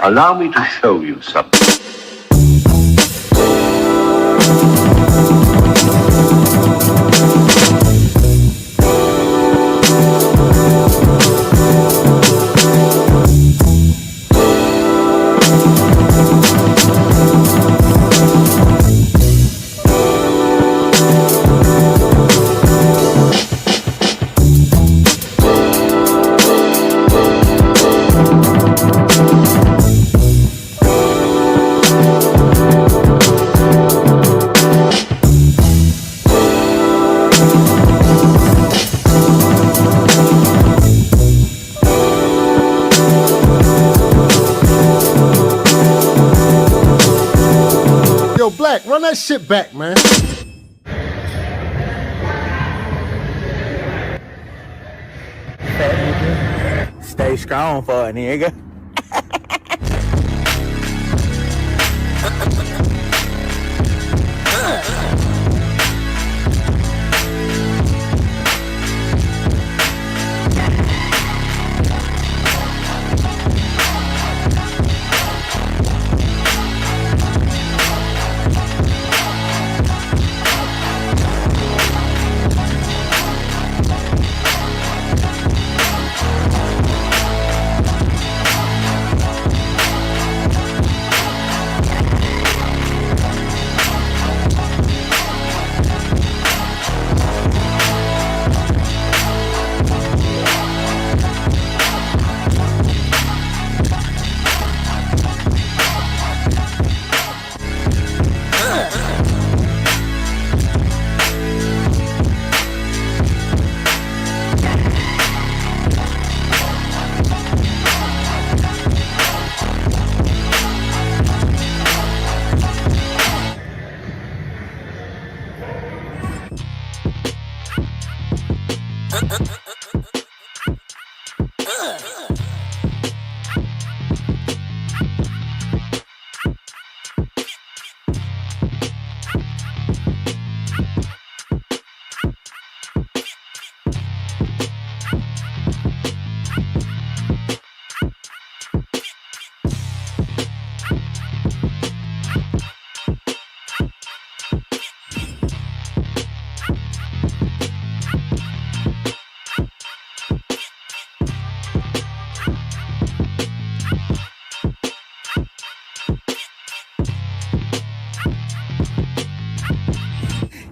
Allow me to show you something. Yo, Black, run that shit back, man. Stay strong for a nigga.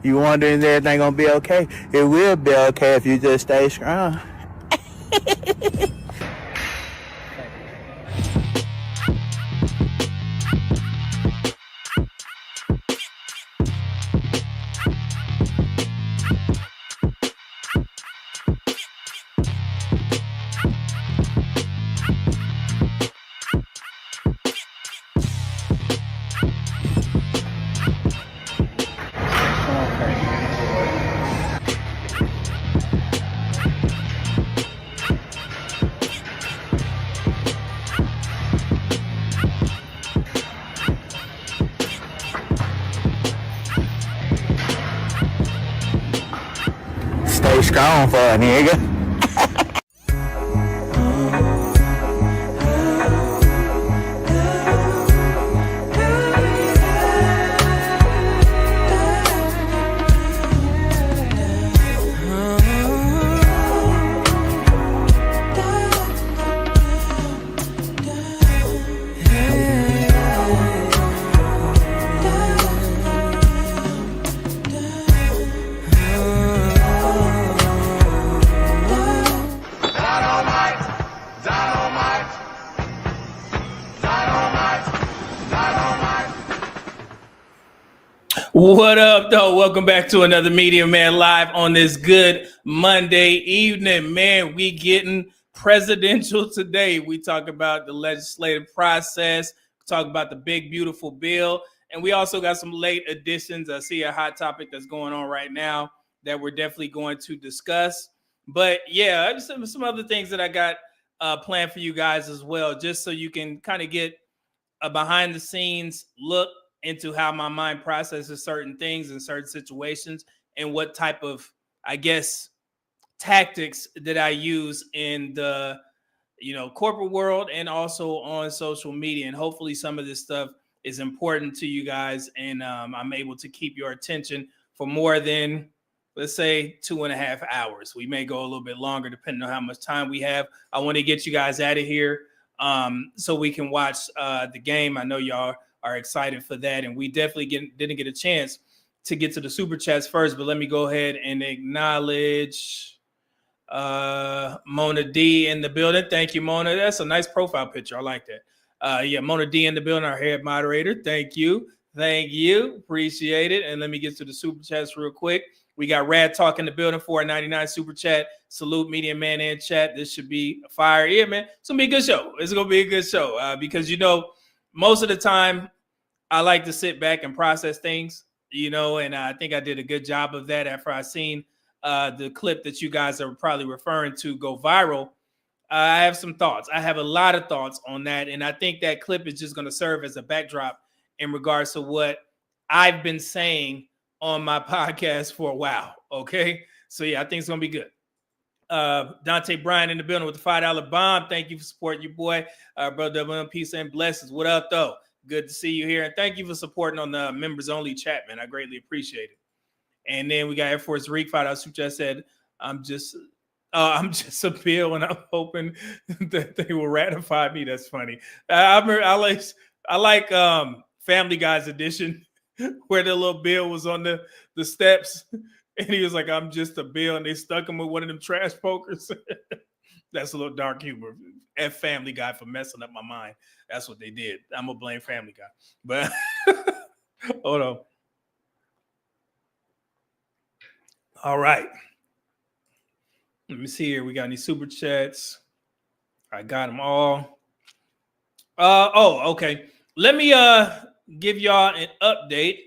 You wondering is everything gonna be okay? It will be okay if you just stay strong. Stay strong for a nigga. What up, though? Welcome back to another Media Man Live on this good Monday evening. Man, we getting presidential today. We talk about the legislative process, talk about the big, beautiful bill, and we also got some late additions. I see a hot topic that's going on right now that we're definitely going to discuss. But yeah, some other things that I got planned for you guys as well, just so you can kind of get a behind the scenes look into how my mind processes certain things in certain situations and what type of, I guess, tactics that I use in the corporate world and also on social media. And hopefully some of this stuff is important to you guys. And I'm able to keep your attention for more than, let's say, 2.5 hours. We may go a little bit longer depending on how much time we have. I want to get you guys out of here so we can watch the game. I know y'all are excited for that. And we definitely didn't get a chance to get to the super chats first, but let me go ahead and acknowledge Mona D in the building. Thank you, Mona. That's a nice profile picture. I like that. Yeah, Mona D in the building, our head moderator. Thank you. Appreciate it. And let me get to the super chats real quick. We got Rad Talk in the building, $4.99 super chat. Salute Media Man and chat. This should be fire. Yeah, man. It's gonna be a good show. It's gonna be a good show because most of the time I like to sit back and process things. And I think I did a good job of that after I seen the clip that you guys are probably referring to go viral. I have some thoughts. I have a lot of thoughts on that. And I think that clip is just going to serve as a backdrop in regards to what I've been saying on my podcast for a while. Okay. So yeah, I think it's going to be good. Dante Bryan in the building with the $5 bomb. Thank you for supporting your boy, brother WM. Peace and blessings. What up though? Good to see you here. And thank you for supporting on the members only chat, man. I greatly appreciate it. And then we got Air Force Reek $5 super chat said, I'm just a bill and I'm hoping that they will ratify me. That's funny. I like Family Guy's edition where the little bill was on the steps and he was like, I'm just a bill, and they stuck him with one of them trash pokers. That's a little dark humor. F Family Guy for messing up my mind. That's what they did. I'm gonna blame Family Guy. But hold on. All right. Let me see here. We got any super chats? I got them all. Okay. Let me give y'all an update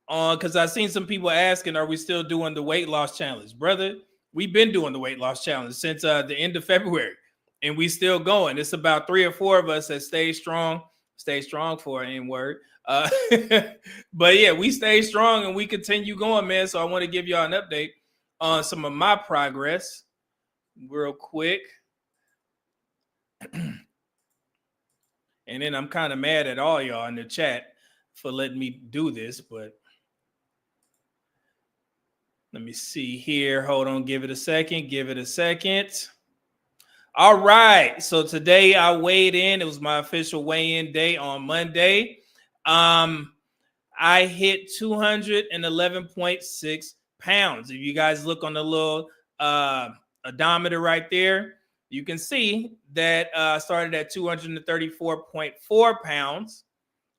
on, because I've seen some people asking, are we still doing the weight loss challenge? Brother, we've been doing the weight loss challenge since the end of February, and we still going. It's about 3 or 4 of us that stay strong for an N-word. But yeah, we stay strong and we continue going, man. So I want to give y'all an update on some of my progress real quick. And then I'm kind of mad at all y'all in the chat for letting me do this, but let me see here. Hold on. Give it a second. All right. So today I weighed in. It was my official weigh-in day on Monday. I hit 211.6 pounds. If you guys look on the little odometer right there, you can see that I started at 234.4 pounds.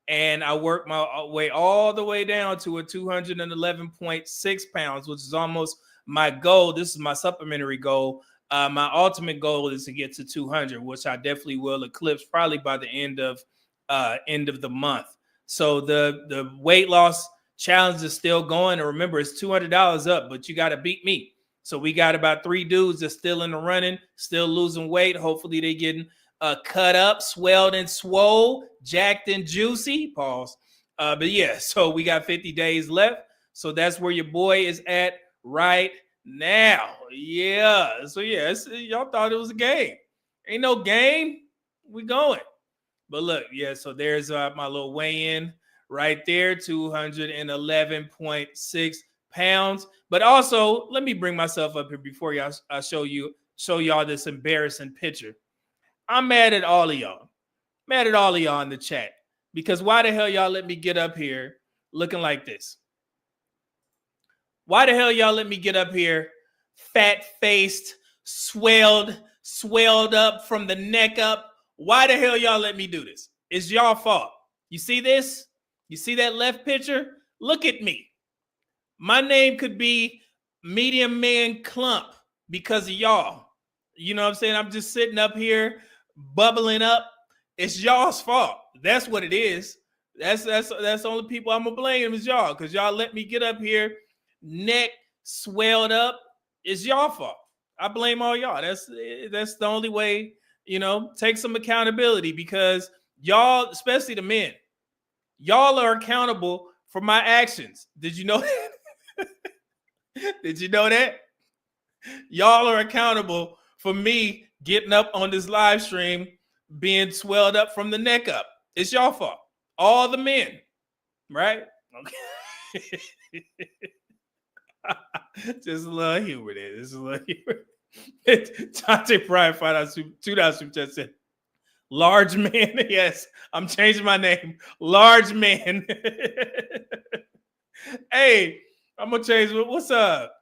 And I worked my way all the way down to a 211.6 pounds, which is almost my goal. This is my supplementary goal. My ultimate goal is to get to 200, which I definitely will eclipse probably by the end of the month. So the weight loss challenge is still going. And remember, it's $200 up, but you got to beat me. So we got about 3 dudes that's still in the running, still losing weight. Hopefully they getting cut up, swelled and swole, jacked and juicy. Pause. But yeah, so we got 50 days left. So that's where your boy is at right now. Yeah. So yeah, y'all thought it was a game. Ain't no game. We going. But look, yeah, so there's my little weigh-in right there, 211.6 pounds. But also, let me bring myself up here before y'all show y'all this embarrassing picture. I'm mad at all of y'all. Mad at all of y'all in the chat. Because why the hell y'all let me get up here looking like this? Why the hell y'all let me get up here fat-faced, swelled up from the neck up? Why the hell y'all let me do this? It's y'all fault. You see this? You see that left picture? Look at me. My name could be Medium Man Clump because of y'all. You know what I'm saying? I'm just sitting up here bubbling up. It's y'all's fault. That's what it is. That's the only people I'm gonna blame is y'all, because y'all let me get up here, neck swelled up. It's y'all fault. I blame all y'all. That's the only way. Take some accountability, because y'all, especially the men, y'all are accountable for my actions. Did you know that? Did you know that? Y'all are accountable for me getting up on this live stream being swelled up from the neck up. It's y'all fault. All the men, right? Okay. Just a little humor there. Just a little humor. Dante Prime $5 super chat said, large man. Yes, I'm changing my name. Large man. Hey, I'm gonna change. What's up?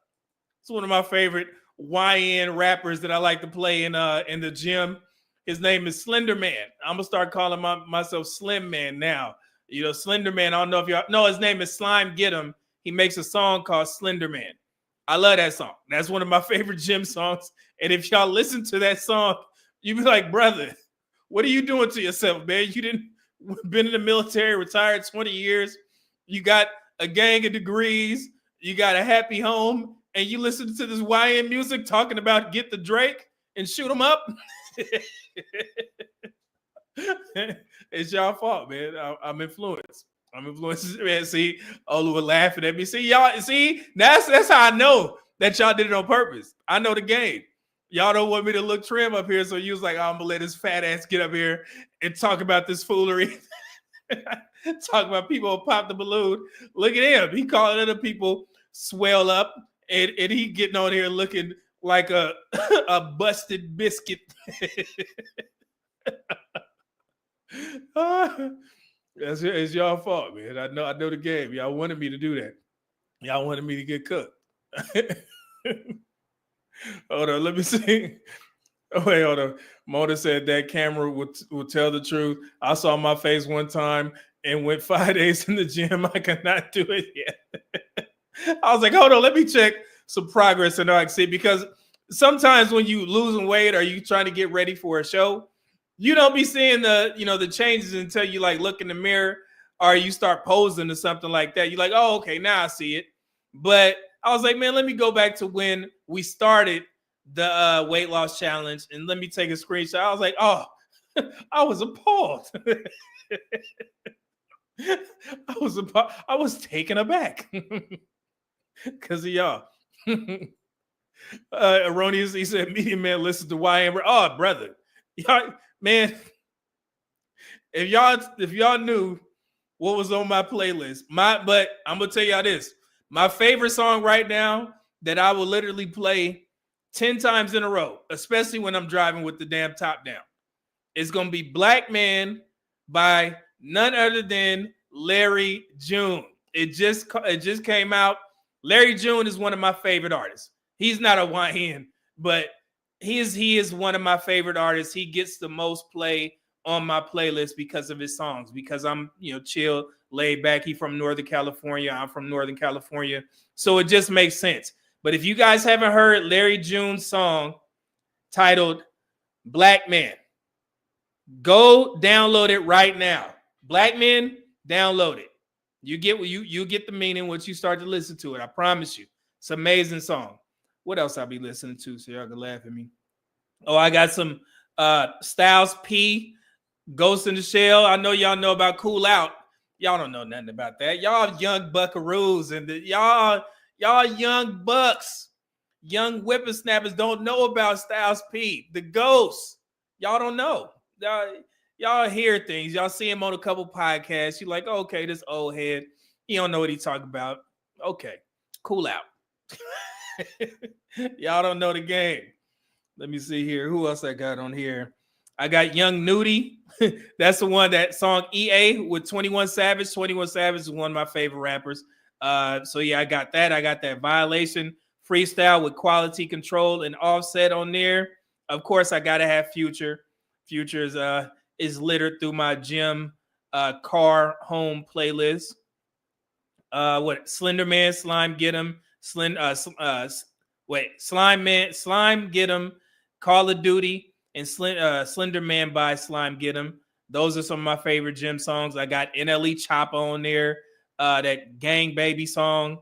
It's one of my favorite YN rappers that I like to play in the gym. His name is Slender Man. I'm gonna start calling myself Slim Man now. You know, Slender Man. I don't know if y'all know his name is Slime Get 'Em. He makes a song called Slender Man. I love that song. That's one of my favorite gym songs. And if y'all listen to that song, you be like, brother, what are you doing to yourself, man? You didn't been in the military, retired 20 years. You got a gang of degrees. You got a happy home. And you listen to this YN music talking about get the Drake and shoot him up. It's y'all fault, man. I'm influenced. I'm influenced. Man, see, Olu was laughing at me. See, y'all, see, that's how I know that y'all did it on purpose. I know the game. Y'all don't want me to look trim up here, so you was like, I'm gonna let his fat ass get up here and talk about this foolery. Talk about people who pop the balloon. Look at him. He calling other people swell up, and he getting on here looking like a busted biscuit. It's y'all fault, man. I know the game. Y'all wanted me to do that. Y'all wanted me to get cooked. Hold on, let me see. Oh, wait, hold on. Mona said that camera will tell the truth. I saw my face one time and went 5 days in the gym. I cannot do it yet. I was like, hold on, let me check some progress and I can see, because sometimes when you losing weight or you trying to get ready for a show, you don't be seeing the changes until you like look in the mirror or you start posing or something like that. You're like, oh, okay, now I see it. But I was like, man, let me go back to when we started the weight loss challenge and let me take a screenshot. I was like, oh, I was appalled. I was taken aback because of y'all. Erroneous, he said, Media Man listen to YN. Oh, brother. Y'all, man, if y'all knew what was on my playlist, but I'm gonna tell y'all this. My favorite song right now that I will literally play 10 times in a row, especially when I'm driving with the damn top down, is gonna be Black Man by none other than Larry June. It just came out. Larry June is one of my favorite artists. He's not a YN, but he is one of my favorite artists. He gets the most play on my playlist because of his songs, because I'm, chill, laid back. He from Northern California. I'm from Northern California. So it just makes sense. But if you guys haven't heard Larry June's song titled Black Man, go download it right now. Black Men, download it. You get the meaning once you start to listen to it. I promise you. It's an amazing song. What else I'll be listening to so y'all can laugh at me? Oh, I got some Styles P, Ghost in the Shell. I know y'all know about Cool Out. Y'all don't know nothing about that. Y'all young buckaroos and y'all young bucks, young whippersnappers don't know about Styles P, the Ghost. Y'all don't know. Y'all hear things. Y'all see him on a couple podcasts. You're like, oh, okay, this old head. He don't know what he talking about. Okay, Cool Out. Y'all don't know the game. Let me see here. Who else I got on here? I got Young Nudie. That's the one, that song EA with 21 Savage. 21 Savage is one of my favorite rappers. So yeah, I got that. I got that Violation freestyle with Quality Control and Offset on there. Of course, I gotta have Future. Future's is littered through my gym car home playlist. Slender Man, Slime Get 'Em, Slime Get 'Em, Call of Duty, and Slender Man by Slime Get 'Em. Those are some of my favorite gym songs. I got NLE Choppa on there. That Gang Baby song.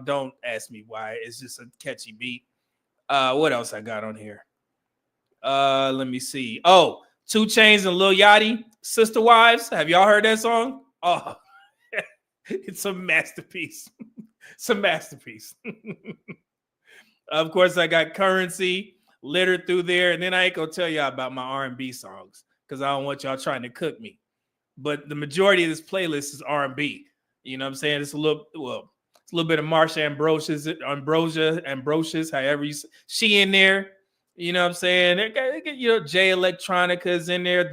Don't ask me why. It's just a catchy beat. What else I got on here? Let me see. Oh, 2 Chainz and Lil Yachty, Sister Wives. Have y'all heard that song? Oh, it's a masterpiece. It's a masterpiece. Of course, I got Currency, littered through there. And then I ain't gonna tell y'all about my R&B songs because I don't want y'all trying to cook me. But the majority of this playlist is R&B. You know what I'm saying? It's a little bit of Marsha Ambrosius, however you say. She in there. You know what I'm saying? You know, Jay Electronica is in there.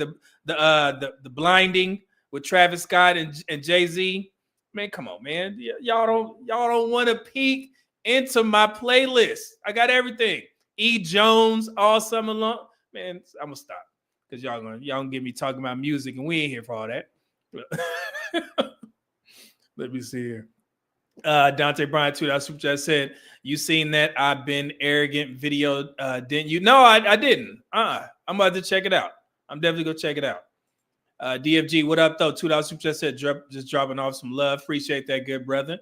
The Blinding with Travis Scott and Jay-Z. Man, come on, man. Y'all don't want to peek into my playlist. I got everything. E. Jones all summer long. Man, I'm gonna stop because y'all gonna get me talking about music, and we ain't here for all that. Let me see here. Dante Bryan $2 super chat said, "You seen that I've been arrogant video? Didn't you?" No, I didn't. I'm about to check it out. I'm definitely gonna check it out. DFG, what up though? $2 super chat said, just dropping off some love. Appreciate that, good brother.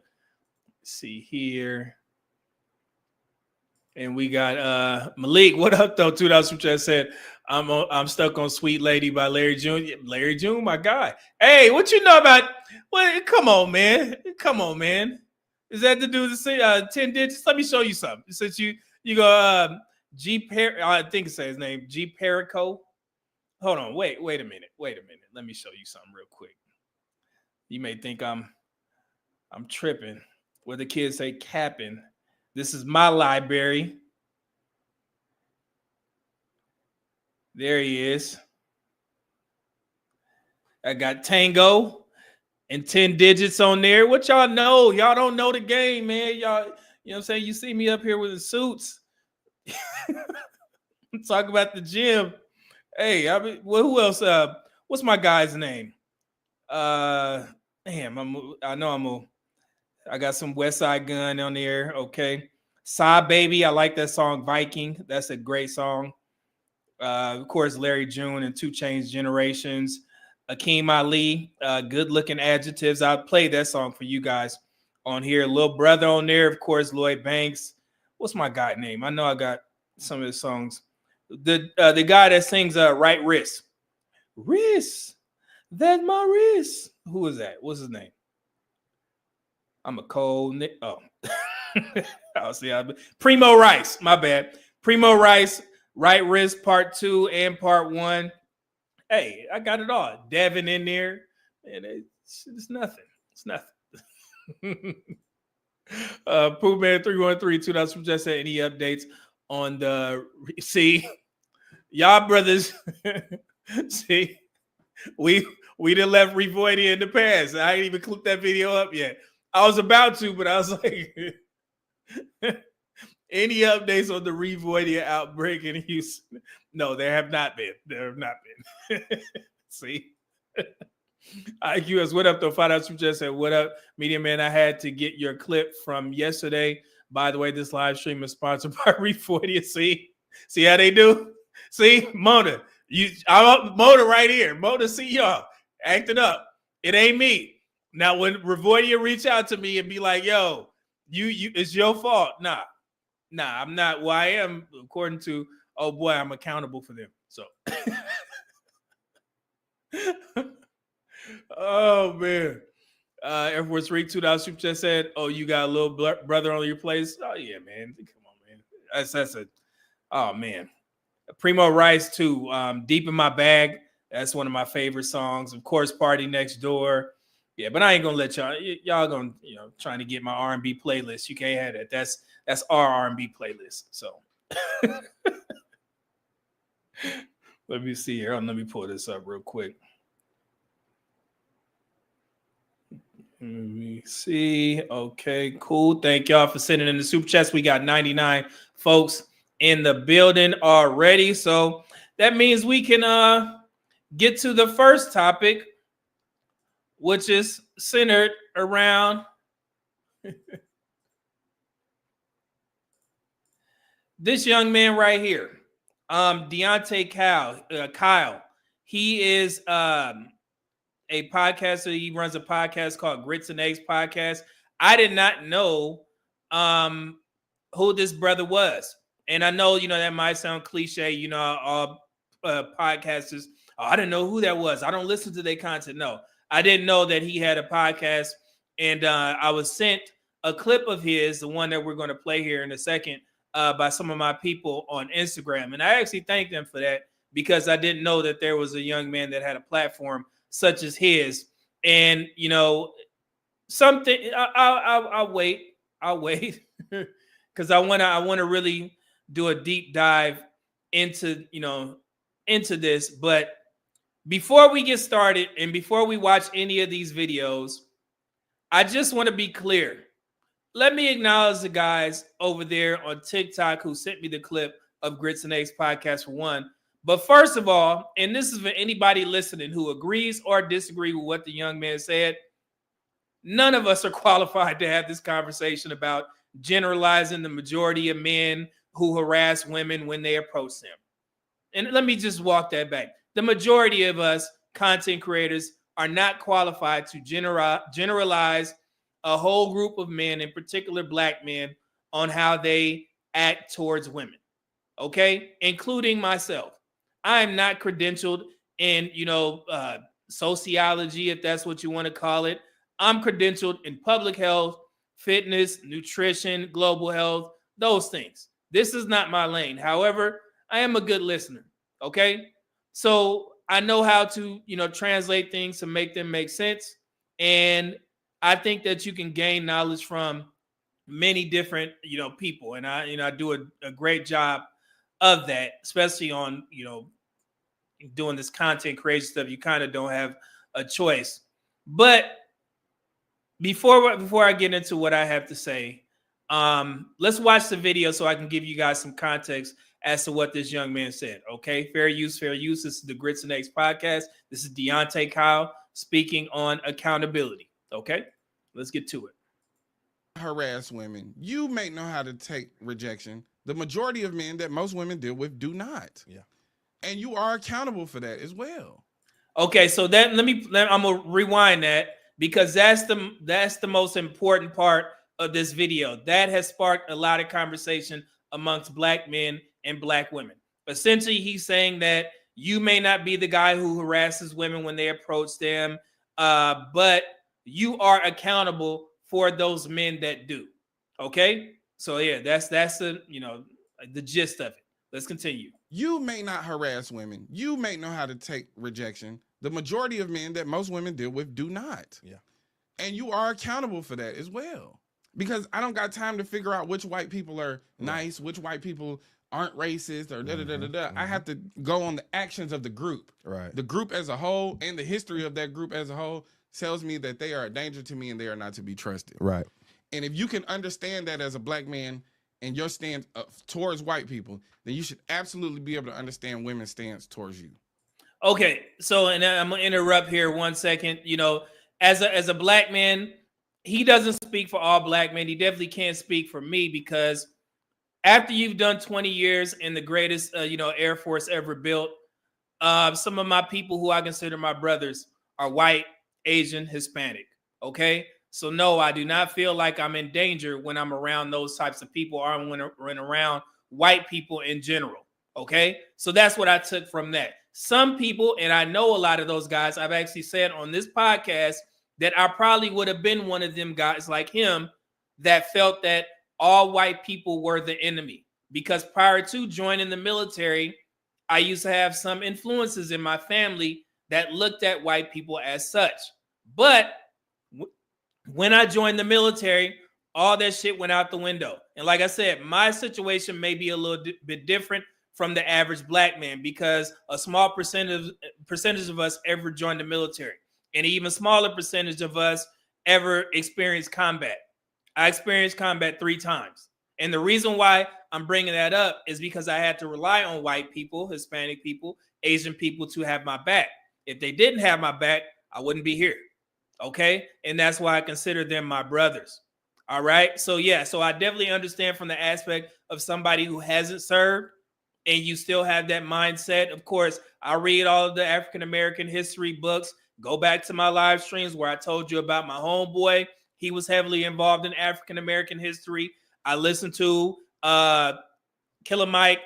Let's see here. And we got Malik. What up though? $2 super chat said, I'm stuck on Sweet Lady by Larry June. Larry June, my guy. Hey, what you know about? Well, come on, man. Come on, man. Is that the dude that say 10 digits? Let me show you something. Since you go G I think it says his name, G Perico. Hold on, wait a minute. Let me show you something real quick. You may think I'm tripping. Where the kids say capping. This is my library. There he is. I got Tango and 10 digits on there. What y'all know? Y'all don't know the game, man. Y'all, you know what I'm saying? You see me up here with the suits. Talk about the gym. Hey, who else? What's my guy's name? I got some West Side Gun on there. Okay. Sigh Baby. I like that song, Viking. That's a great song. Of course, Larry June and 2 Chainz Generations. Akeem Ali, good looking adjectives. I'll play that song for you guys on here. Little Brother on there, of course, Lloyd Banks. What's my guy name? I know I got some of his songs. The guy that sings Right Wrist. Wrist. That's my wrist. Who is that? What's his name? I'm a cold Nick. Oh. I'll see. Primo Rice. My bad. Primo Rice, Right Wrist Part 2 and Part 1. Hey, I got it all. Devin in there. And it's nothing. It's nothing. Pooh Man 313 $2 just said any updates on the y'all brothers. See, we done left Revoidia in the past. I ain't even clicked that video up yet. I was about to, but I was like, any updates on the Revoidia outbreak in Houston? No, there have not been. There have not been. See? IQS, what up, though? $5 just said, what up, Media Man? I had to get your clip from yesterday. By the way, this live stream is sponsored by Revoidia. See how they do? See? Mona. I'm Mona right here. Mona, see y'all acting up. It ain't me. Now, when Revoidia reach out to me and be like, yo, you it's your fault. Nah, I'm not. Well, I am, according to, oh boy, I'm accountable for them. So, oh man. Air Force Reek $2 super chat said, oh, you got a little brother on your place. Oh yeah, man. Come on, man. That's a, oh man. Primo Rice too. Deep in My Bag. That's one of my favorite songs. Of course, Party Next Door. Yeah, but I ain't gonna let y'all gonna, trying to get my R&B playlist. You can't have that. That's our R&B playlist. So let me see here. Let me pull this up real quick. Let me see. Okay, cool. Thank y'all for sending in the super chats. We got 99 folks in the building already. So that means we can get to the first topic, which is centered around this young man right here, Deontay Kyle. He is a podcaster. He runs a podcast called Grits and Eggs Podcast. I did not know who this brother was. And I know, that might sound cliche, all podcasters. Oh, I didn't know who that was. I don't listen to their content. No, I didn't know that he had a podcast. And I was sent a clip of his, the one that we're going to play here in a second, by some of my people on Instagram. And I actually thank them for that because I didn't know that there was a young man that had a platform such as his. And, you know, something I'll wait. I'll wait because I want to really do a deep dive into, you know, into this. But before we get started and before we watch any of these videos, I just want to be clear. Let me acknowledge the guys over there on TikTok who sent me the clip of Grits and Eggs podcast for one. But first of all, and this is for anybody listening who agrees or disagrees with what the young man said, none of us are qualified to have this conversation about generalizing the majority of men who harass women when they approach them. And let me just walk that back. The majority of us content creators are not qualified to generalize a whole group of men, in particular black men, on how they act towards women, okay? Including myself. I am not credentialed in, you know, sociology, if that's what you want to call it. I'm credentialed in public health, fitness, nutrition, global health, those things. This is not my lane. However, I am a good listener, okay? So I know how to, you know, translate things to make them make sense. And I think that you can gain knowledge from many different, you know, people. And I do a great job of that, especially on, you know, doing this content creation stuff. You kind of don't have a choice. But before I get into what I have to say, let's watch the video so I can give you guys some context as to what this young man said. Okay, fair use, fair use. This is the Grits and Eggs podcast. This is Deontay Kyle speaking on accountability. Okay, let's get to it. Harass women. You may know how to take rejection. The majority of men that most women deal with do not. Yeah. And you are accountable for that as well. Okay, so I'm gonna rewind that because that's the most important part of this video. That has sparked a lot of conversation amongst black men and black women. Essentially, he's saying that you may not be the guy who harasses women when they approach them, but you are accountable for those men that do. Okay, so yeah, that's the, you know, the gist of it. Let's continue. You may not harass women. You may know how to take rejection. The majority of men that most women deal with do not. Yeah. And you are accountable for that as well. Because I don't got time to figure out which white people are nice, which white people aren't racist, or da-da-da-da-da. I have to go on the actions of the group. Right. The group as a whole and the history of that group as a whole tells me that they are a danger to me and they are not to be trusted. Right. And if you can understand that as a black man and your stance towards white people, then you should absolutely be able to understand women's stance towards you. Okay, so and I'm gonna interrupt here 1 second. You know, as a black man, he doesn't speak for all black men. He definitely can't speak for me because after you've done 20 years in the greatest, Air Force ever built, some of my people who I consider my brothers are white, Asian, Hispanic. Okay, so no, I do not feel like I'm in danger when I'm around those types of people or when I'm around white people in general. Okay, so that's what I took from that. Some people, and I know a lot of those guys, I've actually said on this podcast that I probably would have been one of them guys like him that felt that all white people were the enemy. Because prior to joining the military, I used to have some influences in my family that looked at white people as such. But when I joined the military, all that shit went out the window. And like I said, my situation may be a little bit different from the average black man because a small percentage of us ever joined the military. And an even smaller percentage of us ever experienced combat. I experienced combat 3 times. And the reason why I'm bringing that up is because I had to rely on white people, Hispanic people, Asian people to have my back. If they didn't have my back, I wouldn't be here. Okay? And that's why I consider them my brothers. All right? So yeah, so I definitely understand from the aspect of somebody who hasn't served and you still have that mindset. Of course, I read all of the African-American history books. Go back to my live streams where I told you about my homeboy. He was heavily involved in African-American history. I listened to Killer Mike,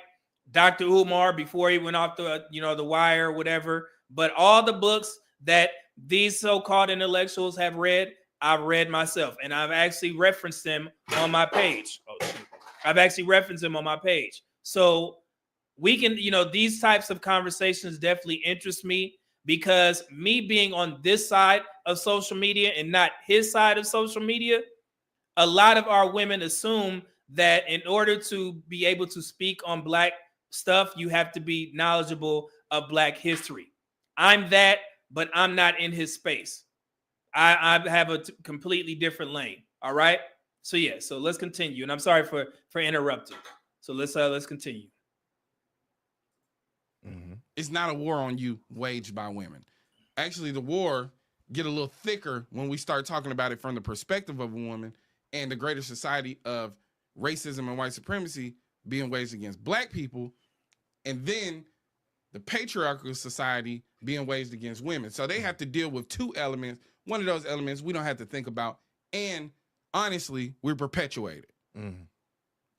Dr. Umar before he went off the wire or whatever. But all the books that these so-called intellectuals have read, I've read myself. And I've actually referenced them on my page. Oh, shoot. I've actually referenced him on my page. So we can, these types of conversations definitely interest me, because me being on this side of social media and not his side of social media, a lot of our women assume that in order to be able to speak on Black stuff, you have to be knowledgeable of Black history. I'm that, but I'm not in his space. I have a completely different lane. All right. So yeah, so let's continue. And I'm sorry for interrupting. So let's continue. It's not a war on you waged by women. Actually, the war get a little thicker when we start talking about it from the perspective of a woman and the greater society of racism and white supremacy being waged against Black people, and then the patriarchal society being waged against women. So they have to deal with two elements. One of those elements we don't have to think about, and honestly, we're perpetuated.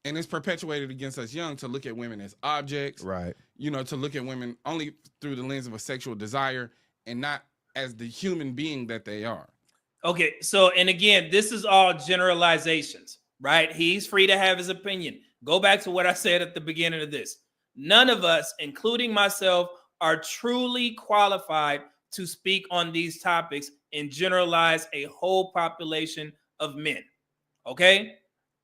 And it's perpetuated against us young to look at women as objects, Right. To look at women only through the lens of a sexual desire and not as the human being that they are. Okay, so, and again, this is all generalizations, right? He's free to have his opinion. Go back to what I said at the beginning of this. None of us, including myself, are truly qualified to speak on these topics and generalize a whole population of men. Okay?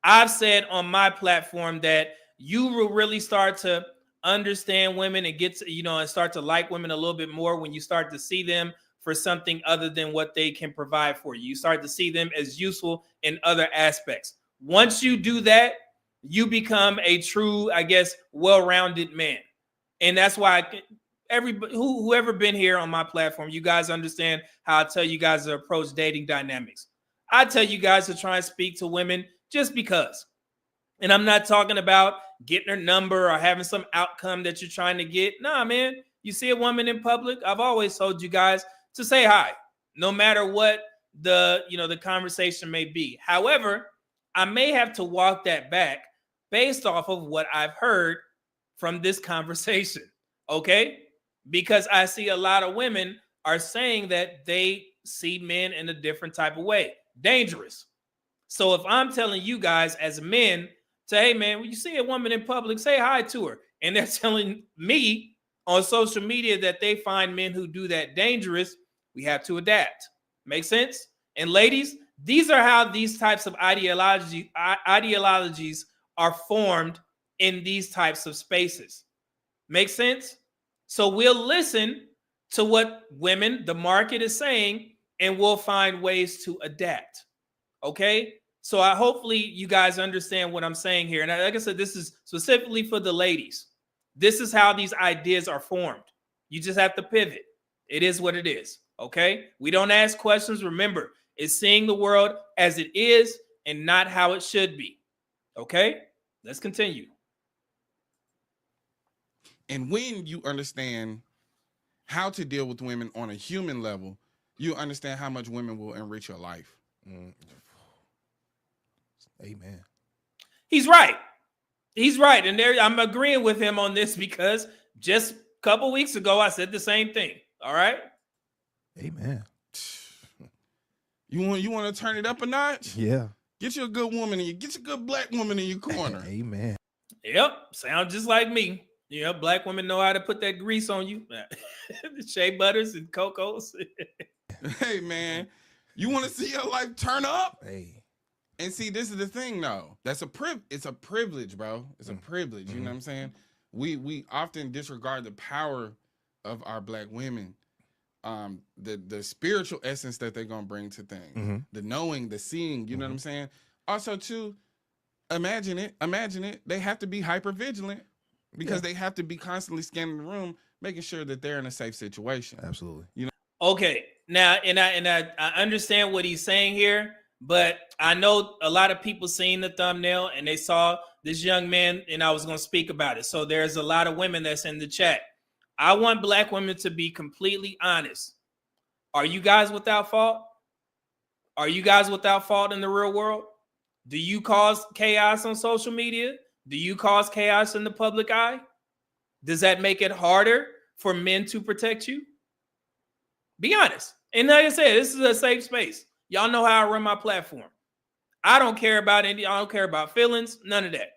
I've said on my platform that you will really start to understand women and get to, and start to like women a little bit more when you start to see them for something other than what they can provide for you. You start to see them as useful in other aspects. Once you do that, you become a true, I guess, well-rounded man. And that's why whoever been here on my platform, you guys understand how I tell you guys to approach dating dynamics. I tell you guys to try and speak to women just because. And I'm not talking about getting her number or having some outcome that you're trying to get. Nah, man, you see a woman in public, I've always told you guys to say hi, no matter what the conversation may be. However, I may have to walk that back based off of what I've heard from this conversation, okay? Because I see a lot of women are saying that they see men in a different type of way, dangerous. So if I'm telling you guys as men, say, hey man, when you see a woman in public, say hi to her. And they're telling me on social media that they find men who do that dangerous, we have to adapt. Make sense? And ladies, these are how these types of ideologies are formed in these types of spaces. Make sense? So we'll listen to what women, the market is saying, and we'll find ways to adapt. Okay? So hopefully you guys understand what I'm saying here. And like I said, this is specifically for the ladies. This is how these ideas are formed. You just have to pivot. It is what it is. Okay? We don't ask questions. Remember, it's seeing the world as it is and not how it should be. Okay? Let's continue. And when you understand how to deal with women on a human level, you understand how much women will enrich your life. Amen. He's right. He's right. And I'm agreeing with him on this because just a couple weeks ago, I said the same thing. All right? Amen. You want to turn it up a notch? Yeah. Get you a good woman and get you a good Black woman in your corner. Amen. Yep. Sounds just like me. Yeah, Black women know how to put that grease on you. Shea butters and cocos. Hey, man, you want to see your life turn up? Hey. And see, this is the thing, though. It's a privilege, bro. It's a privilege. You know what I'm saying? We often disregard the power of our Black women. The spiritual essence that they're gonna bring to things, the knowing, the seeing. You know what I'm saying? Also, too, imagine it. They have to be hyper vigilant because they have to be constantly scanning the room, making sure that they're in a safe situation. Absolutely. You know. Okay. Now, and I understand what he's saying here. But I know a lot of people seen the thumbnail and they saw this young man, and I was going to speak about it. So there's a lot of women that's in the chat. I want Black women to be completely honest. Are you guys without fault? Are you guys without fault in the real world? Do you cause chaos on social media? Do you cause chaos in the public eye? Does that make it harder for men to protect you? Be honest. And like I said, this is a safe space. Y'all know how I run my platform. I don't care about I don't care about feelings, none of that.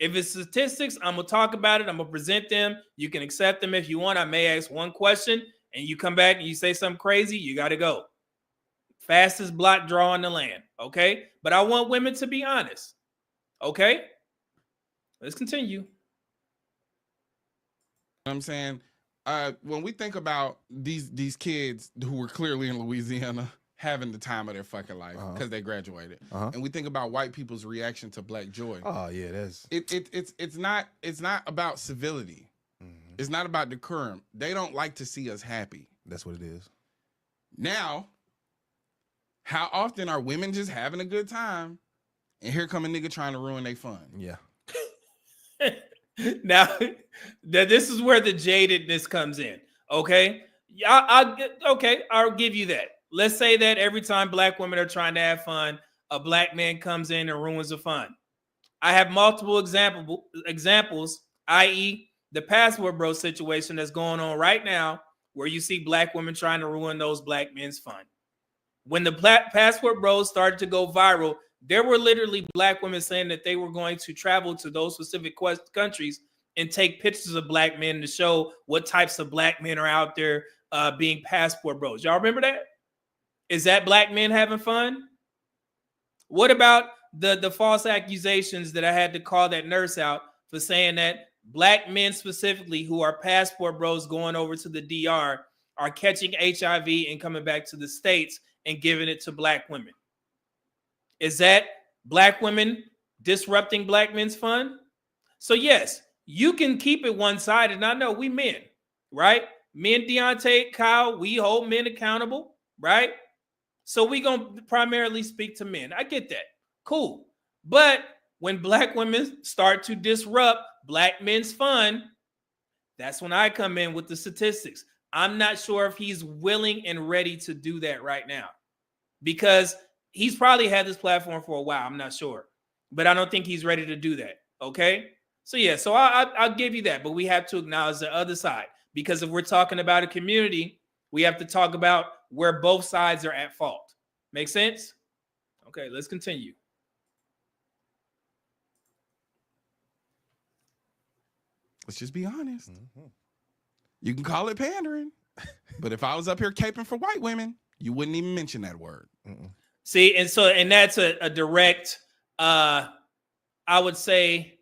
If it's statistics, I'm going to talk about it. I'm going to present them. You can accept them if you want. I may ask one question and you come back and you say something crazy, you got to go. Fastest block draw in the land, okay? But I want women to be honest, okay? Let's continue. You know what I'm saying? When we think about these kids who were clearly in Louisiana having the time of their fucking life because they graduated, and we think about white people's reaction to Black Joy. Oh yeah, that's it's not about civility. It's not about decorum. They don't like to see us happy. that's what it is. Now, how often are women just having a good time, and here come a nigga trying to ruin their fun? Yeah. Now, this is where the jadedness comes in. Okay, I'll give you that. Let's say that every time Black women are trying to have fun, a Black man comes in and ruins the fun. I have multiple examples, i.e., the passport bro situation that's going on right now, where you see Black women trying to ruin those Black men's fun. When the passport bros started to go viral, there were literally Black women saying that they were going to travel to those specific countries and take pictures of Black men to show what types of Black men are out there being passport bros. Y'all remember that? Is that Black men having fun? What about the false accusations that I had to call that nurse out for saying that Black men specifically who are passport bros going over to the DR are catching HIV and coming back to the States and giving it to Black women? Is that Black women disrupting Black men's fun? So yes, you can keep it one-sided. And I know we men, right? Me and Deontay Kyle, we hold men accountable, right? So we gonna primarily speak to men. I get that. Cool. But when Black women start to disrupt Black men's fun, that's when I come in with the statistics. I'm not sure if he's willing and ready to do that right now, because he's probably had this platform for a while. I'm not sure, but I don't think he's ready to do that. Okay. So yeah, so I'll give you that, but we have to acknowledge the other side, because if we're talking about a community, we have to talk about where both sides are at fault. Make sense? Okay, let's continue. Let's just be honest. You can call it pandering, but if I was up here caping for white women, you wouldn't even mention that word. See, and that's a direct, I would say,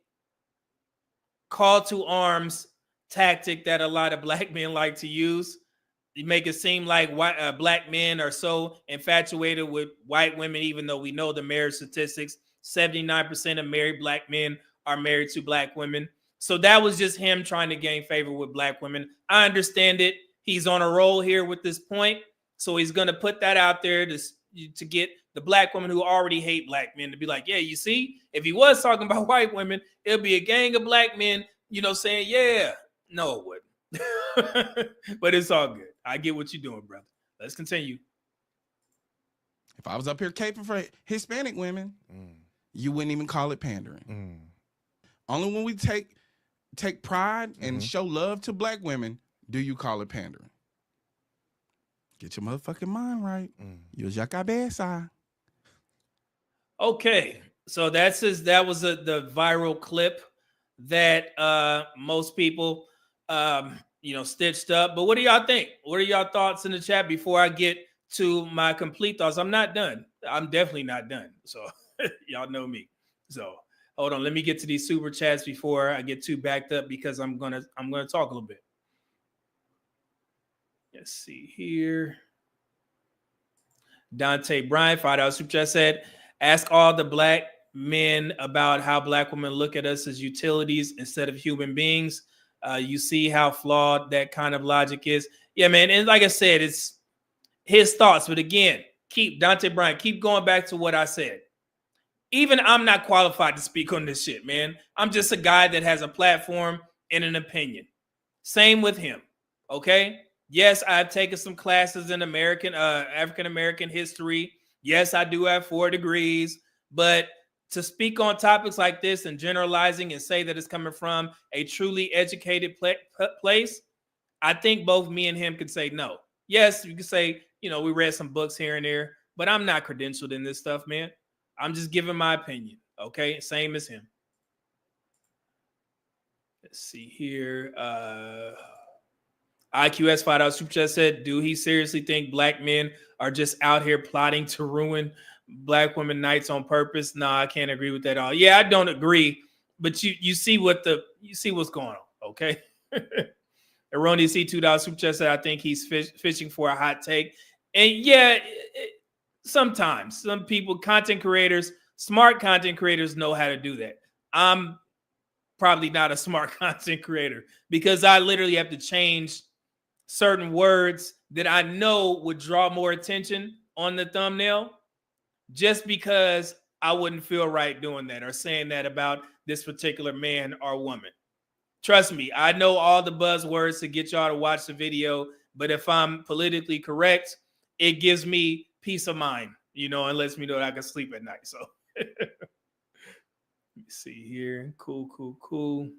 call to arms tactic that a lot of Black men like to use. You make it seem like Black men are so infatuated with white women, even though we know the marriage statistics, 79% of married Black men are married to Black women. So that was just him trying to gain favor with Black women. I understand it. He's on a roll here with this point. So he's going to put that out there to get the Black women who already hate Black men to be like, yeah, you see, if he was talking about white women, it'll be a gang of Black men, saying, yeah. No, it wouldn't. But it's all good. I get what you're doing, brother. Let's continue. If I was up here caping for Hispanic women, you wouldn't even call it pandering. Only when we take pride and show love to Black women do you call it pandering. Get your motherfucking mind right. Use your cabeza. Okay, so that was the viral clip that most people stitched up. But what do y'all think? What are y'all thoughts in the chat before I get to my complete thoughts? I'm not done. I'm definitely not done. So y'all know me. So hold on, let me get to these super chats before I get too backed up, because I'm gonna talk a little bit. Let's see here. Dante Bryant, $5 super chat said, ask all the Black men about how Black women look at us as utilities instead of human beings. You see how flawed that kind of logic is. Yeah, man. And like I said, it's his thoughts. But again, Dante Bryant, keep going back to what I said. Even I'm not qualified to speak on this shit, man. I'm just a guy that has a platform and an opinion. Same with him. Okay. Yes, I've taken some classes in African-American history. Yes, I do have 4 degrees, but to speak on topics like this and generalizing and say that it's coming from a truly educated place, I think both me and him could say no. Yes, you could say, we read some books here and there, but I'm not credentialed in this stuff, man. I'm just giving my opinion, okay? Same as him. Let's see here. IQS $5 super chat said, "Do he seriously think black men are just out here plotting to ruin black women nights on purpose?" No, I can't agree with that at all. Yeah, I don't agree, but you see what's going on, okay? Erroneous C $2 super chat said, "I think he's fishing for a hot take," and yeah, sometimes some people, content creators, smart content creators, know how to do that. I'm probably not a smart content creator because I literally have to change certain words that I know would draw more attention on the thumbnail just because I wouldn't feel right doing that or saying that about this particular man or woman. Trust me, I know all the buzzwords to get y'all to watch the video, but if I'm politically correct, it gives me peace of mind, and lets me know that I can sleep at night. So let me see here. Cool.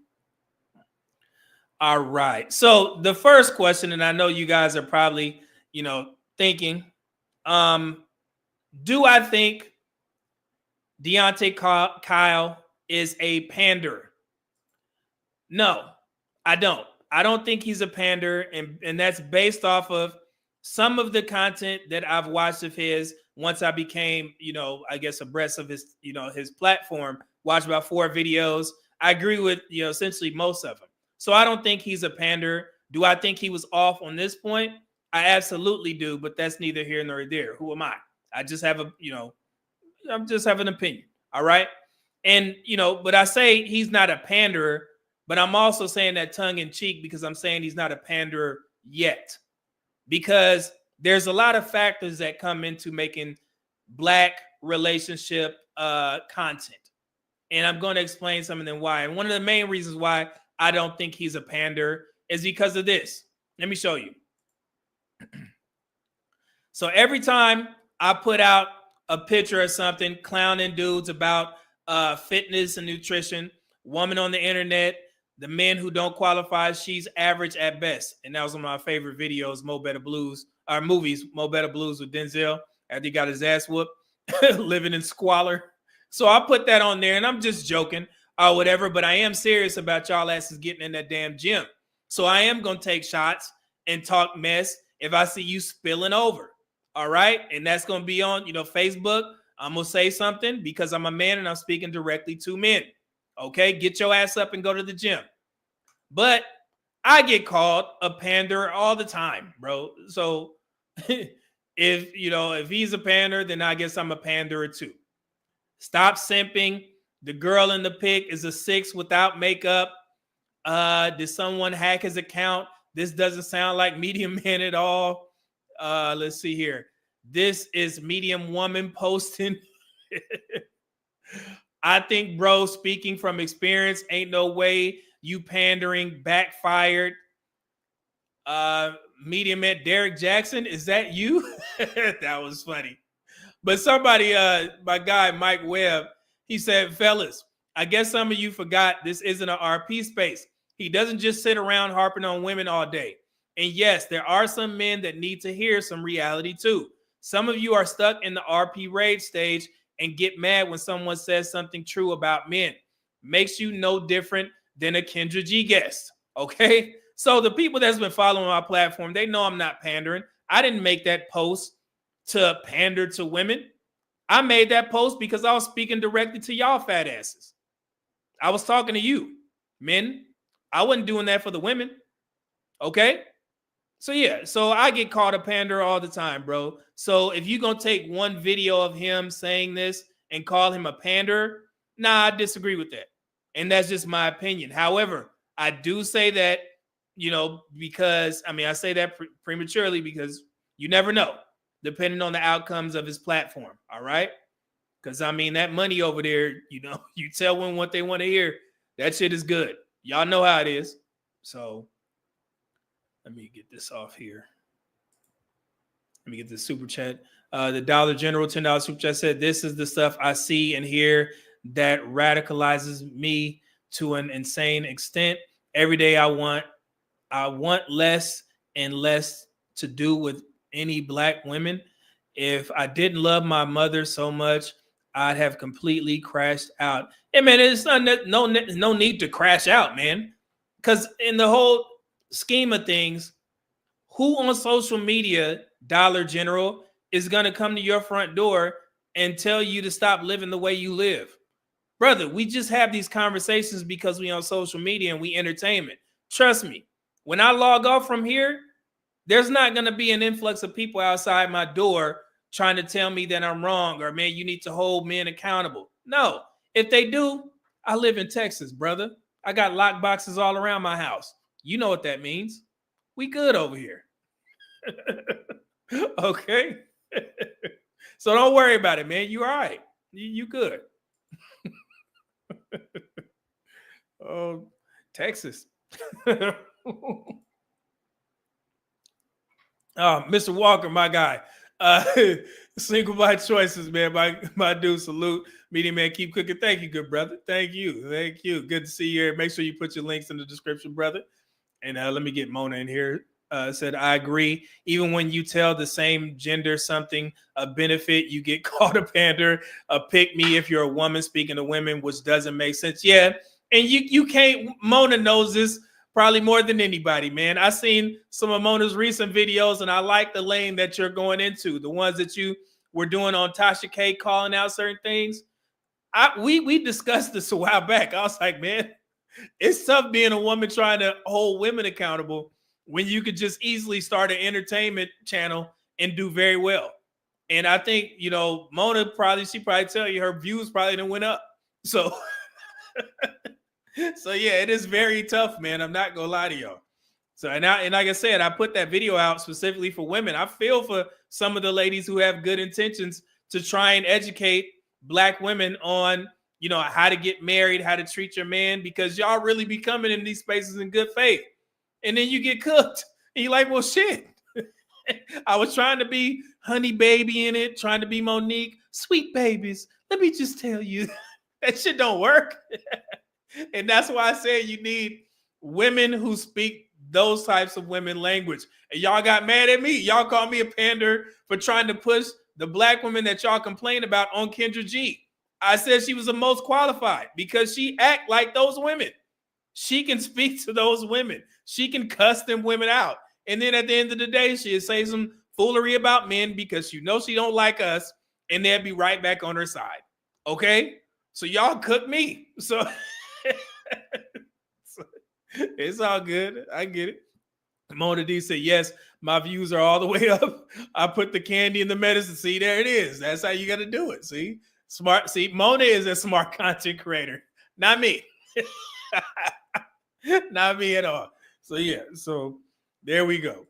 All right. So the first question, and I know you guys are probably, thinking, do I think Deontay Kyle is a panderer? No, I don't. I don't think he's a panderer, and that's based off of some of the content that I've watched of his once I became, I guess abreast of his, his platform. Watched about 4 videos. I agree with, essentially most of them. So I don't think he's a panderer. Do I think he was off on this point? I absolutely do, but that's neither here nor there. Who am I? I just have I'm just have an opinion. All right. And, but I say he's not a panderer, but I'm also saying that tongue in cheek because I'm saying he's not a panderer yet. Because there's a lot of factors that come into making black relationship content. And I'm going to explain some of them why. And one of the main reasons why I don't think he's a panderer is because of this. Let me show you. So every time I put out a picture or something clowning dudes about fitness and nutrition, woman on the internet, the men who don't qualify, she's average at best. And that was one of my favorite videos, Mo Better Blues, or movies, Mo Better Blues with Denzel, after he got his ass whooped, living in squalor. So I put that on there, and I'm just joking or whatever, but I am serious about y'all asses getting in that damn gym. So I am going to take shots and talk mess if I see you spilling over. All right. And that's going to be on, Facebook. I'm going to say something because I'm a man and I'm speaking directly to men. Okay. Get your ass up and go to the gym. But I get called a panderer all the time, bro. So if he's a panderer, then I guess I'm a panderer too. Stop simping. The girl in the pic is a 6 without makeup. Did someone hack his account? This doesn't sound like Medium Man at all. Let's see here. This is Medium Woman posting. I think, bro, speaking from experience, ain't no way you pandering backfired. Medium Man Derek Jackson, is that you? That was funny. But somebody, my guy Mike Webb, he said, "Fellas, I guess some of you forgot this isn't an RP space. He doesn't just sit around harping on women all day. And yes, there are some men that need to hear some reality too. Some of you are stuck in the RP rage stage and get mad when someone says something true about men. Makes you no different than a Kendra G guest." Okay? So the people that's been following my platform, they know I'm not pandering. I didn't make that post to pander to women. I made that post because I was speaking directly to y'all fat asses. I was talking to you, men. I wasn't doing that for the women. Okay? So yeah, so I get called a panderer all the time, bro. So if you're going to take one video of him saying this and call him a panderer, nah, I disagree with that. And that's just my opinion. However, I do say that, because, I say that prematurely because you never know, depending on the outcomes of his platform, all right? Because, that money over there, you tell them what they want to hear. That shit is good. Y'all know how it is. So let me get this off here. Let me get this super chat. The Dollar General $10 super chat said, "This is the stuff I see and hear that radicalizes me to an insane extent. Every day I want less and less to do with any black women. If I didn't love my mother so much, I'd have completely crashed out." Hey man, it's no need to crash out, man. Because in the whole scheme of things, who on social media, Dollar General, is going to come to your front door and tell you to stop living the way you live? Brother, we just have these conversations because we on social media and we entertainment. Trust me, when I log off from here, there's not going to be an influx of people outside my door trying to tell me that I'm wrong or, man, you need to hold men accountable. No, if they do, I live in Texas, brother. I got lock boxes all around my house. You know what that means. We good over here. Okay? So don't worry about it, man. You all right. You good. Oh, Texas. Mr. Walker, my guy. Single by choices, man. My dude, salute. Media man, keep cooking. Thank you, good brother. Thank you. Thank you. Good to see you here. Make sure you put your links in the description, brother. And let me get Mona in here. Said, I agree. Even when you tell the same gender something, a benefit, you get called a pander, a pick me if you're a woman speaking to women, which doesn't make sense. Yeah. And you can't, Mona knows this probably more than anybody, man. I seen some of Mona's recent videos, and I like the lane that you're going into. The ones that you were doing on Tasha K, calling out certain things. We discussed this a while back. I was like, man, it's tough being a woman trying to hold women accountable when you could just easily start an entertainment channel and do very well. And I think, Mona probably tell you her views probably done went up. So so yeah, it is very tough, man. I'm not gonna lie to y'all. So and like I said, I put that video out specifically for women. I feel for some of the ladies who have good intentions to try and educate Black women on, how to get married, how to treat your man, because y'all really be coming in these spaces in good faith. And then you get cooked. And you're like, well, shit. I was trying to be Honey Baby in it, trying to be Monique. Sweet babies. Let me just tell you, that shit don't work. And that's why I said you need women who speak those types of women language. And y'all got mad at me. Y'all called me a pander for trying to push the Black women that y'all complain about on Kendra G. I said she was the most qualified because she act like those women. She can speak to those women. She can cuss them women out. And then at the end of the day, she'll say some foolery about men because she don't like us, and they'll be right back on her side. Okay? So y'all cook me. So it's all good. I get it. Mona D said, yes, my views are all the way up. I put the candy in the medicine. See, there it is. That's how you got to do it. See? Smart. See, Mona is a smart content creator. Not me. Not me at all. So yeah, so there we go.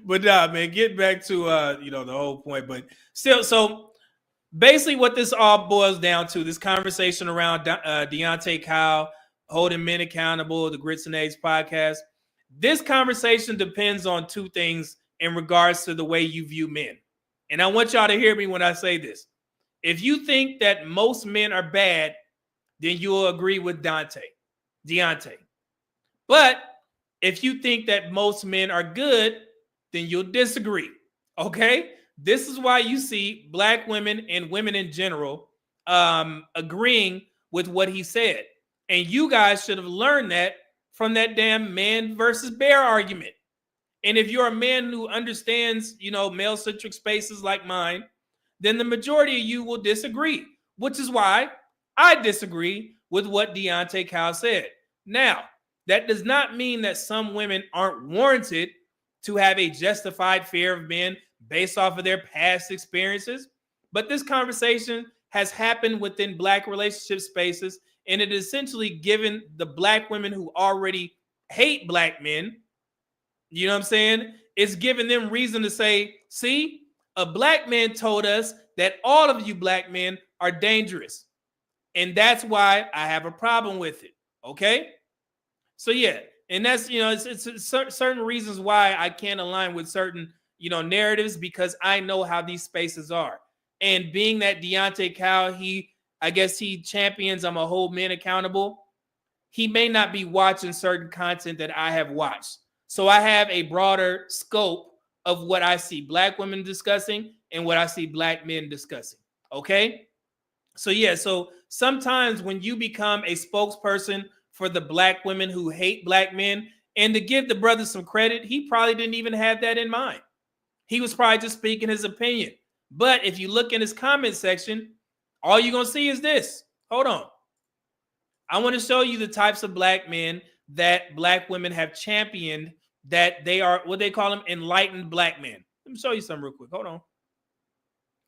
But nah, man, get back to the whole point. But still, so basically what this all boils down to, this conversation around Deontay Kyle holding men accountable, the Grits and Eggs podcast. This conversation depends on two things in regards to the way you view men. And I want y'all to hear me when I say this. If you think that most men are bad, then you'll agree with Deontay. But if you think that most men are good, then you'll disagree. Okay? This is why you see Black women and women in general agreeing with what he said. And you guys should have learned that from that damn man versus bear argument. And if you're a man who understands, male-centric spaces like mine, then the majority of you will disagree, which is why I disagree with what Deontay Kyle said. Now, that does not mean that some women aren't warranted to have a justified fear of men based off of their past experiences. But this conversation has happened within Black relationship spaces, and it is essentially given the Black women who already hate Black men, you know what I'm saying? It's giving them reason to say, see, a Black man told us that all of you Black men are dangerous. And that's why I have a problem with it. Okay? So yeah, and that's, it's certain reasons why I can't align with certain, narratives, because I know how these spaces are. And being that Deontay Kyle, I guess he champions I'm a hold men accountable. He may not be watching certain content that I have watched. So I have a broader scope of what I see Black women discussing and what I see Black men discussing. Okay? So yeah, so sometimes when you become a spokesperson for the black women who hate black men. And to give the brother some credit, he probably didn't even have that in mind. He was probably just speaking his opinion. But if you look in his comment section, all you're going to see is this. Hold on. I want to show you the types of black men that black women have championed, that they are what they call them, enlightened black men. Let me show you some real quick. Hold on.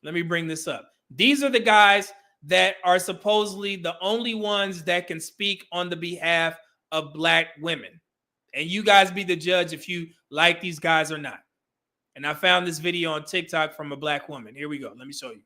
Let me bring this up. These are the guys that are supposedly the only ones that can speak on the behalf of black women. And you guys be the judge if you like these guys or not. And I found this video on TikTok from a black woman. Here we go. Let me show you.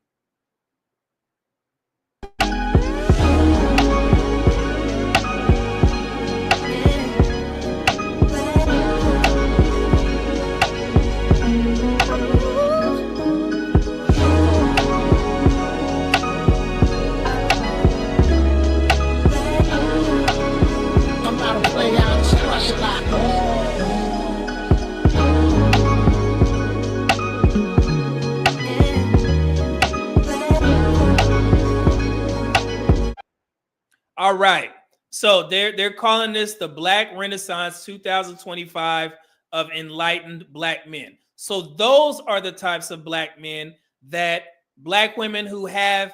All right. So they're calling this the Black Renaissance 2025 of enlightened black men. So those are the types of black men that black women who have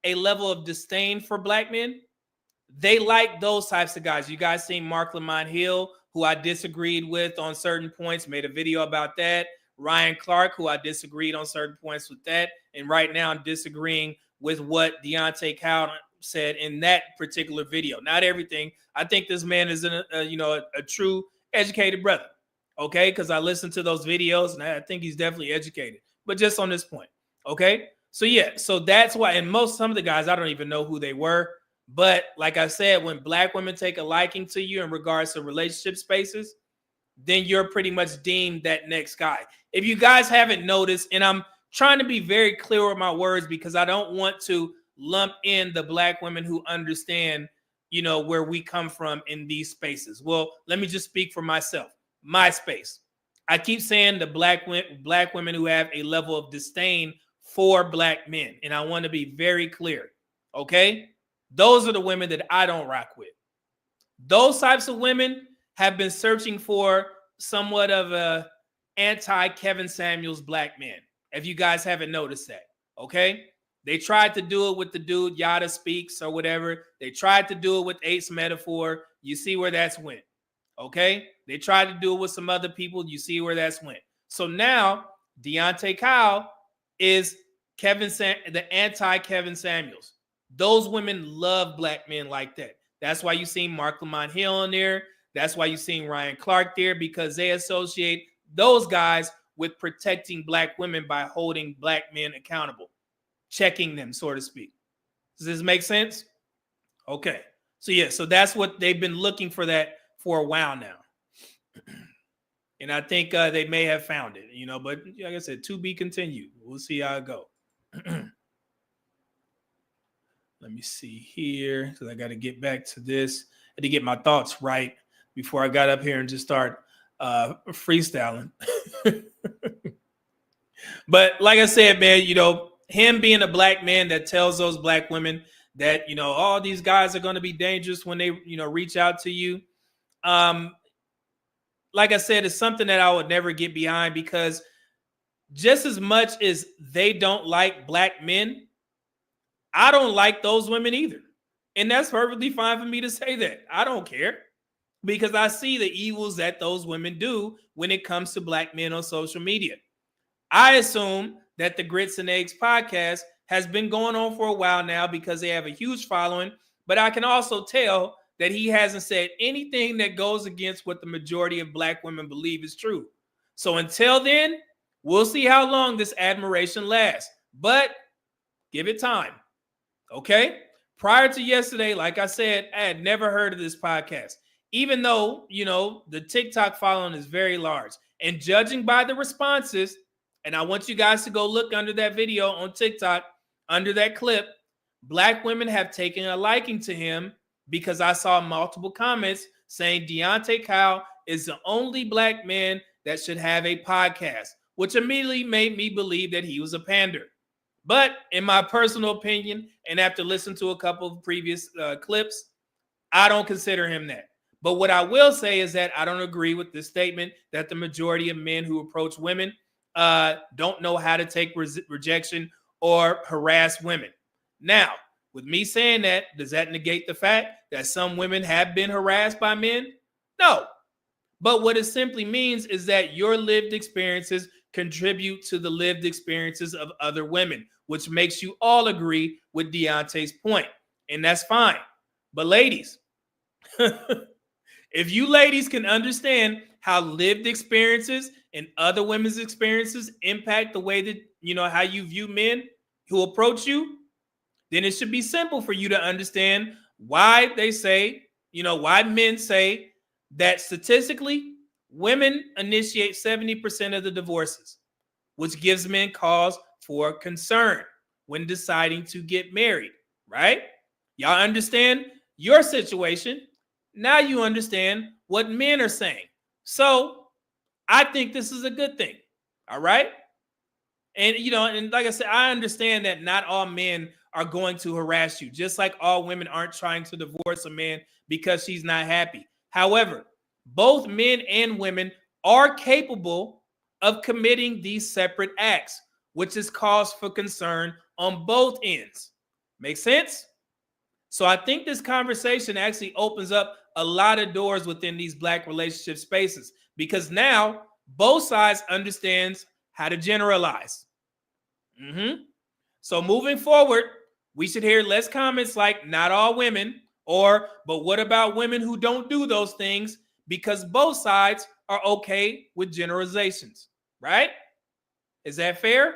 a level of disdain for black men, they like those types of guys. You guys seen Mark Lamont Hill, who I disagreed with on certain points, made a video about that. Ryan Clark, who I disagreed on certain points with that. And right now I'm disagreeing with what Deontay Kyle said in that particular video. Not everything. I think this man is a true educated brother. Okay, because I listened to those videos and I think he's definitely educated. But just on this point. Okay. So yeah, so that's why, and some of the guys, I don't even know who they were. But like I said, when black women take a liking to you in regards to relationship spaces, then you're pretty much deemed that next guy. If you guys haven't noticed, and I'm trying to be very clear with my words because I don't want to lump in the black women who understand, where we come from in these spaces. Well, let me just speak for myself, my space. I keep saying the black women who have a level of disdain for black men. And I want to be very clear. Okay. Those are the women that I don't rock with. Those types of women have been searching for somewhat of a anti-Kevin Samuels black man. If you guys haven't noticed that. Okay. They tried to do it with the dude Yada Speaks or whatever. They tried to do it with Ace Metaphor. You see where that's went. Okay. They tried to do it with some other people. You see where that's went. So now Deontay Kyle is the anti-Kevin Samuels. Those women love black men like that. That's why you seen Mark Lamont Hill on there. That's why you seen Ryan Clark there, because they associate those guys with protecting black women by holding black men accountable, checking them, so to speak. Does this make sense? Okay. So yeah, so that's what they've been looking for that for a while now. And I think they may have found it, but like I said, to be continued. We'll see how it goes. Let me see here, because I got to get back to this. I had to get my thoughts right before I got up here and just start freestyling. But like I said, man, him being a black man that tells those black women that, all these guys are going to be dangerous when they, reach out to you. Like I said, it's something that I would never get behind, because just as much as they don't like black men, I don't like those women either. And that's perfectly fine for me to say that. I don't care, because I see the evils that those women do when it comes to black men on social media. I assume that the Grits and Eggs podcast has been going on for a while now because they have a huge following, but I can also tell that he hasn't said anything that goes against what the majority of black women believe is true. So until then, we'll see how long this admiration lasts, but give it time. Okay. Prior to yesterday, like I said, I had never heard of this podcast, even though, the TikTok following is very large. And judging by the responses, and I want you guys to go look under that video on TikTok, under that clip, black women have taken a liking to him, because I saw multiple comments saying Deontay Kyle is the only black man that should have a podcast, which immediately made me believe that he was a pander. But in my personal opinion, and after listening to a couple of previous clips, I don't consider him that. But what I will say is that I don't agree with this statement that the majority of men who approach women don't know how to take rejection or harass women. Now, with me saying that, does that negate the fact that some women have been harassed by men? No. But what it simply means is that your lived experiences contribute to the lived experiences of other women, which makes you all agree with Deontay's point. And that's fine. But ladies, if you ladies can understand how lived experiences and other women's experiences impact the way that, how you view men who approach you, then it should be simple for you to understand why they say, why men say that statistically women initiate 70% of the divorces, which gives men cause for concern when deciding to get married, right? Y'all understand your situation. Now you understand what men are saying. So I think this is a good thing. All right. And, and like I said, I understand that not all men are going to harass you, just like all women aren't trying to divorce a man because she's not happy. However, both men and women are capable of committing these separate acts, which is cause for concern on both ends. Make sense? So I think this conversation actually opens up a lot of doors within these Black relationship spaces, because now both sides understands how to generalize. So moving forward, we should hear less comments like not all women, or but what about women who don't do those things, because both sides are okay with generalizations, right? Is that fair?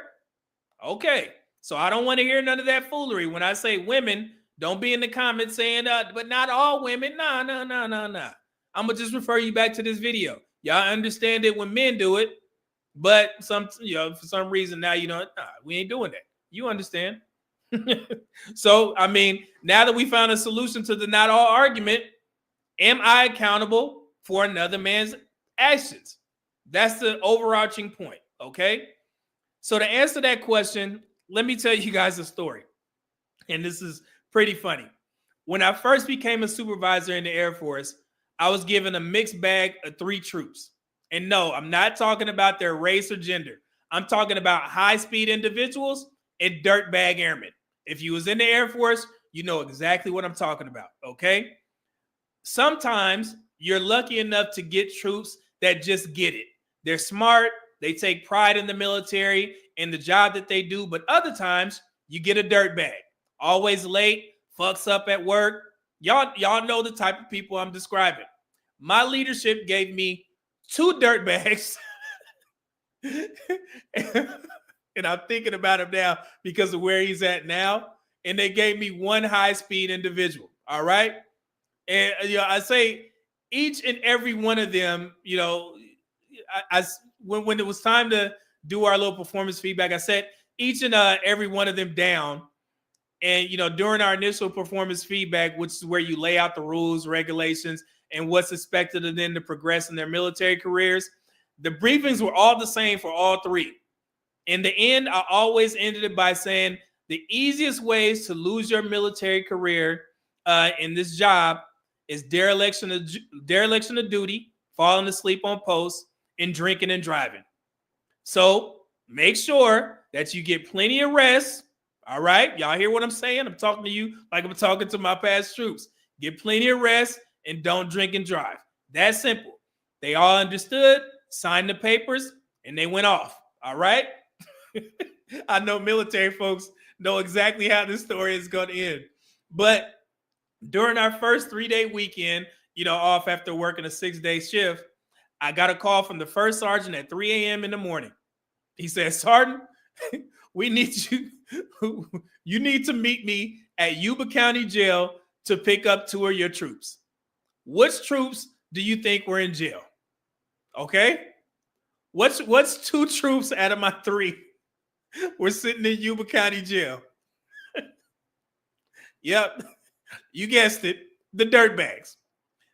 Okay. So I don't want to hear none of that foolery. When I say women, don't be in the comments saying, but not all women. No. I'm going to just refer you back to this video. Y'all understand it when men do it, but for some reason now, we ain't doing that. You understand? So, I mean, now that we found a solution to the not all argument, am I accountable for another man's actions? That's the overarching point, okay? So to answer that question, let me tell you guys a story. And this is pretty funny. When I first became a supervisor in the Air Force, I was given a mixed bag of 3 troops. And no, I'm not talking about their race or gender. I'm talking about high-speed individuals and dirtbag airmen. If you was in the Air Force, you know exactly what I'm talking about, okay? Sometimes you're lucky enough to get troops that just get it. They're smart. They take pride in the military and the job that they do. But other times you get a dirtbag, always late, fucks up at work. Y'all know the type of people I'm describing. My leadership gave me 2 dirtbags. And I'm thinking about him now because of where he's at now. And they gave me 1 high-speed individual. All right. And I say each and every one of them, when it was time to do our little performance feedback, I set each and every one of them down. And, during our initial performance feedback, which is where you lay out the rules, regulations, and what's expected of them to progress in their military careers, the briefings were all the same for all 3. In the end, I always ended it by saying the easiest ways to lose your military career in this job is dereliction of duty, falling asleep on post, and drinking and driving. So make sure that you get plenty of rest. All right. Y'all hear what I'm saying? I'm talking to you like I'm talking to my past troops. Get plenty of rest and don't drink and drive. That's simple. They all understood, signed the papers, and they went off. All right. I know military folks know exactly how this story is going to end. But during our first 3-day weekend, off after working a 6-day shift, I got a call from the first sergeant at 3 a.m. in the morning. He said, "Sergeant, we need you. You need to meet me at Yuba County Jail to pick up 2 of your troops. Which troops do you think were in jail?" Okay. What's 2 troops out of my 3 were sitting in Yuba County Jail? Yep. You guessed it. The dirtbags.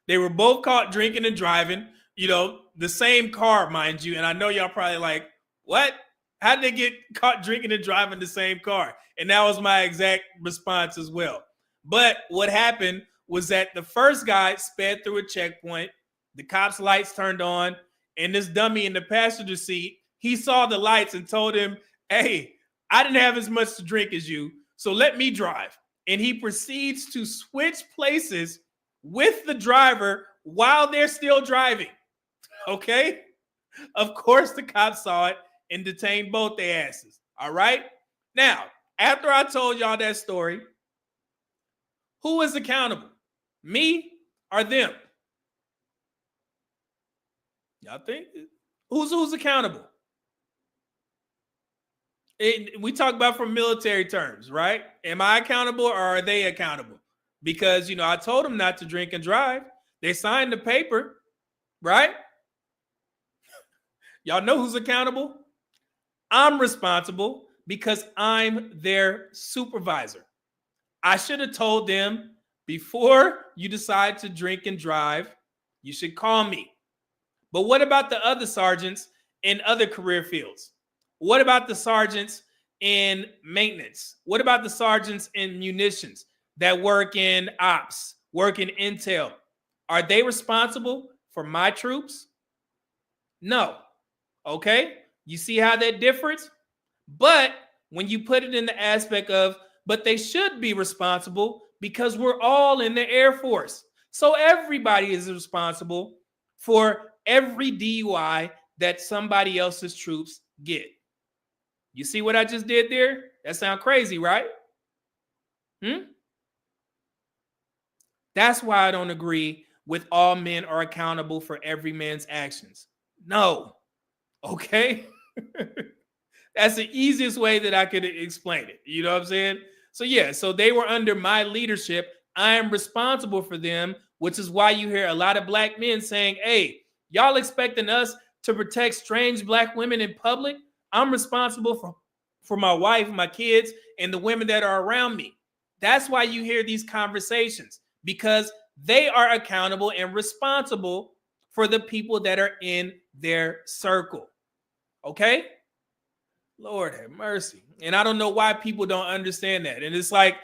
They were both caught drinking and driving, the same car, mind you. And I know y'all probably like, what? How did they get caught drinking and driving the same car? And that was my exact response as well. But what happened was that the first guy sped through a checkpoint, the cops' lights turned on, and this dummy in the passenger seat, he saw the lights and told him, hey, I didn't have as much to drink as you, so let me drive. And he proceeds to switch places with the driver while they're still driving. Okay? Of course, the cops saw it and detained both their asses. All right? Now, after I told y'all that story, who is accountable? Me or them? Y'all think? Who's accountable? We talk about from military terms, right? Am I accountable or are they accountable? Because, I told them not to drink and drive. They signed the paper, right? Y'all know who's accountable? I'm responsible because I'm their supervisor. I should have told them before you decide to drink and drive, you should call me. But what about the other sergeants in other career fields? What about the sergeants in maintenance? What about the sergeants in munitions that work in ops, work in intel? Are they responsible for my troops? No. Okay? You see how that differs? But when you put it in the aspect of, but they should be responsible because we're all in the Air Force. So everybody is responsible for every DUI that somebody else's troops get. You see what I just did there? That sounds crazy, right? That's why I don't agree with all men are accountable for every man's actions. No. Okay? That's the easiest way that I could explain it. You know what I'm saying? So they were under my leadership. I am responsible for them, which is why you hear a lot of black men saying, hey, y'all expecting us to protect strange black women in public? I'm responsible for my wife, my kids, and the women that are around me. That's why you hear these conversations, because they are accountable and responsible for the people that are in their circle. Okay? Lord have mercy. And I don't know why people don't understand that. And it's like,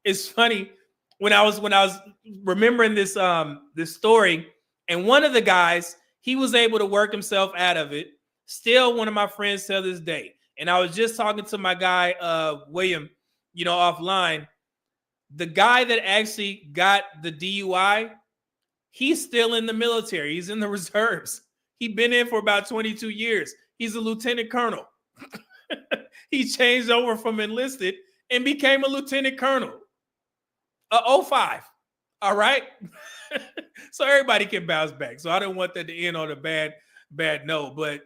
it's funny when I was remembering this story, and one of the guys, he was able to work himself out of it. Still one of my friends till this day. And I was just talking to my guy, William, offline. The guy that actually got the DUI, he's still in the military. He's in the reserves. He's been in for about 22 years. He's a lieutenant colonel. He changed over from enlisted and became a lieutenant colonel. 05. All right. So everybody can bounce back. So I don't want that to end on a bad note. But,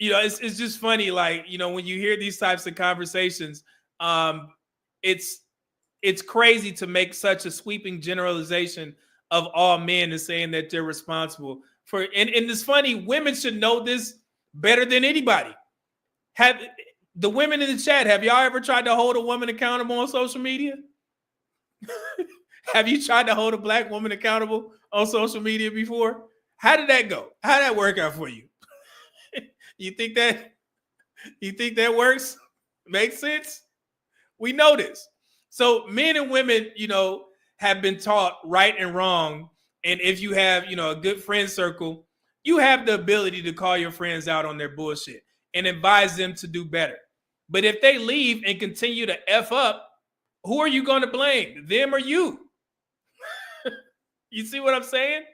it's just funny. Like, when you hear these types of conversations, it's crazy to make such a sweeping generalization of all men and saying that they're responsible for. And it's funny. Women should know this better than anybody. Have the women in the chat, have y'all ever tried to hold a woman accountable on social media? Have you tried to hold a black woman accountable on social media before? How did that go? How did that work out for you? You think that works? Makes sense? We know this. So men and women, have been taught right and wrong. And if you have, a good friend circle, you have the ability to call your friends out on their bullshit and advise them to do better. But if they leave and continue to F up, who are you going to blame? Them or you? You see what I'm saying?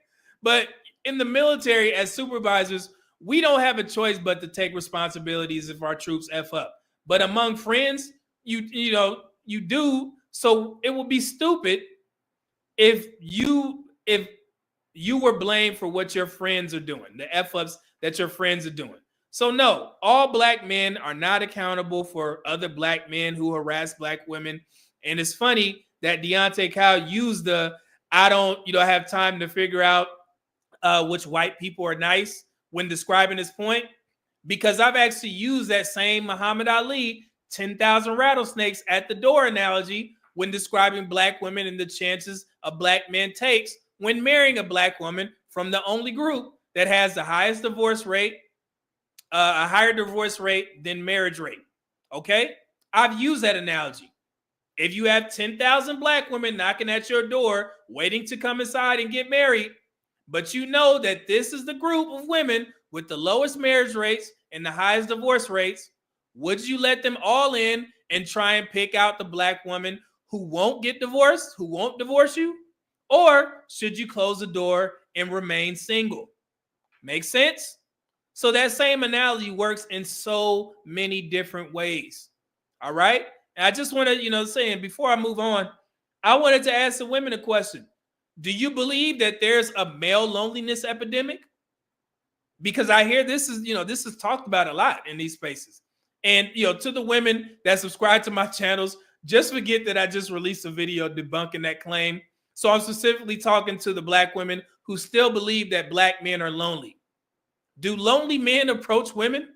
But in the military, as supervisors, we don't have a choice but to take responsibilities if our troops F up. But among friends, you do. So it would be stupid if you were blamed for what your friends are doing, the F-ups that your friends are doing. So no, all black men are not accountable for other black men who harass black women. And it's funny that Deontay Kyle used I don't have time to figure out which white people are nice when describing his point, because I've actually used that same Muhammad Ali 10,000 rattlesnakes at the door analogy when describing black women and the chances a black man takes when marrying a black woman from the only group that has the highest divorce rate, a higher divorce rate than marriage rate. Okay? I've used that analogy. If you have 10,000 black women knocking at your door, waiting to come inside and get married, but you know that this is the group of women with the lowest marriage rates and the highest divorce rates, would you let them all in and try and pick out the black woman who won't get divorced, who won't divorce you? Or should you close the door and remain single? Make sense? So that same analogy works in so many different ways. All right? And I just want to, saying before I move on, I wanted to ask the women a question. Do you believe that there's a male loneliness epidemic? Because I hear this is talked about a lot in these spaces. And, to the women that subscribe to my channels, just forget that I just released a video debunking that claim. So I'm specifically talking to the black women who still believe that black men are lonely. Do lonely men approach women?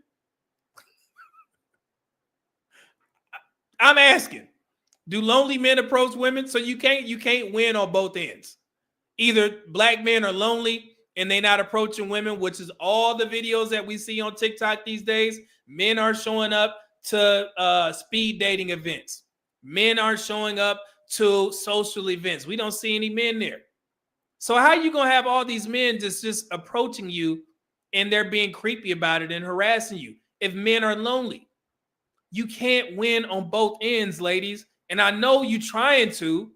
I'm asking. Do lonely men approach women? So you can't win on both ends. Either black men are lonely and they're not approaching women, which is all the videos that we see on TikTok these days. Men are showing up to speed dating events. Men aren't showing up to social events. We don't see any men there. So how are you going to have all these men just approaching you and they're being creepy about it and harassing you if men are lonely? You can't win on both ends, ladies. And I know you trying to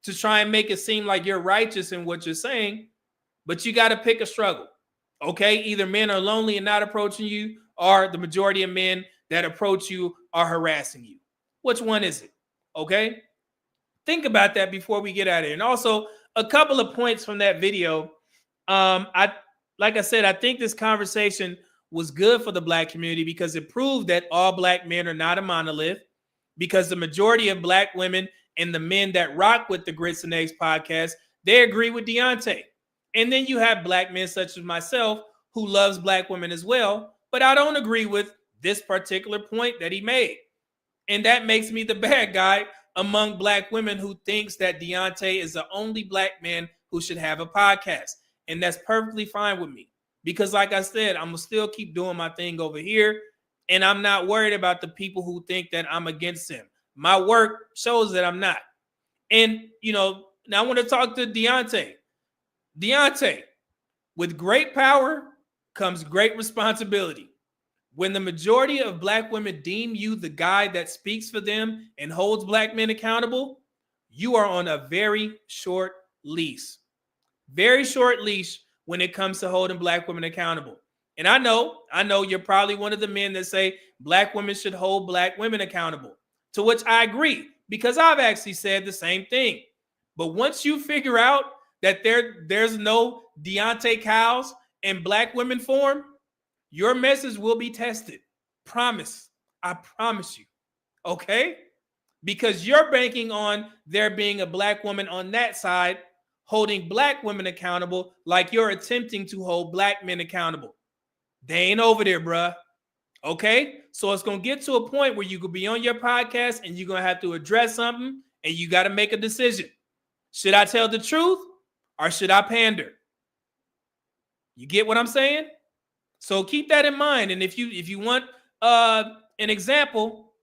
try and make it seem like you're righteous in what you're saying, but you got to pick a struggle. Okay? Either men are lonely and not approaching you, or the majority of men that approach you are harassing you. Which one is it? Okay? Think about that before we get out of here. And also, a couple of points from that video. Like I said, I think this conversation was good for the black community because it proved that all black men are not a monolith, because the majority of black women and the men that rock with the Grits and Eggs podcast, they agree with Deontay. And then you have black men such as myself who loves black women as well, but I don't agree with this particular point that he made. And that makes me the bad guy among black women who thinks that Deontay is the only black man who should have a podcast. And that's perfectly fine with me. Because like I said, I'm going to still keep doing my thing over here. And I'm not worried about the people who think that I'm against him. My work shows that I'm not. And, now I want to talk to Deontay. Deontay, with great power comes great responsibility. When the majority of black women deem you the guy that speaks for them and holds black men accountable, you are on a very short leash. Very short leash when it comes to holding black women accountable. And I know you're probably one of the men that say black women should hold black women accountable, to which I agree, because I've actually said the same thing. But once you figure out that there's no Deontay Kyles in black women form, your message will be tested. Promise. I promise you. Okay? Because you're banking on there being a black woman on that side holding black women accountable like you're attempting to hold black men accountable. They ain't over there, bruh. Okay? So it's going to get to a point where you could be on your podcast and you're going to have to address something and you got to make a decision. Should I tell the truth or should I pander? You get what I'm saying? So keep that in mind. And if you want an example,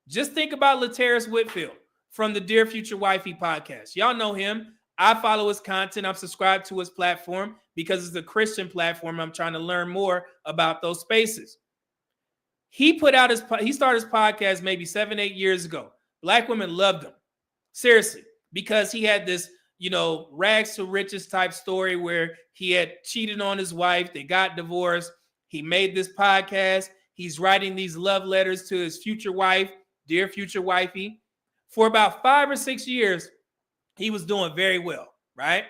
just think about Laterris Whitfield from the Dear Future Wifey podcast. Y'all know him. I follow his content. I'm subscribed to his platform because it's a Christian platform. I'm trying to learn more about those spaces. He started his podcast maybe 7-8 years ago. Black women loved him. Seriously, because he had this, rags to riches type story where he had cheated on his wife. They got divorced. He made this podcast. He's writing these love letters to his future wife, Dear Future Wifey. For about 5 or 6 years, he was doing very well, right?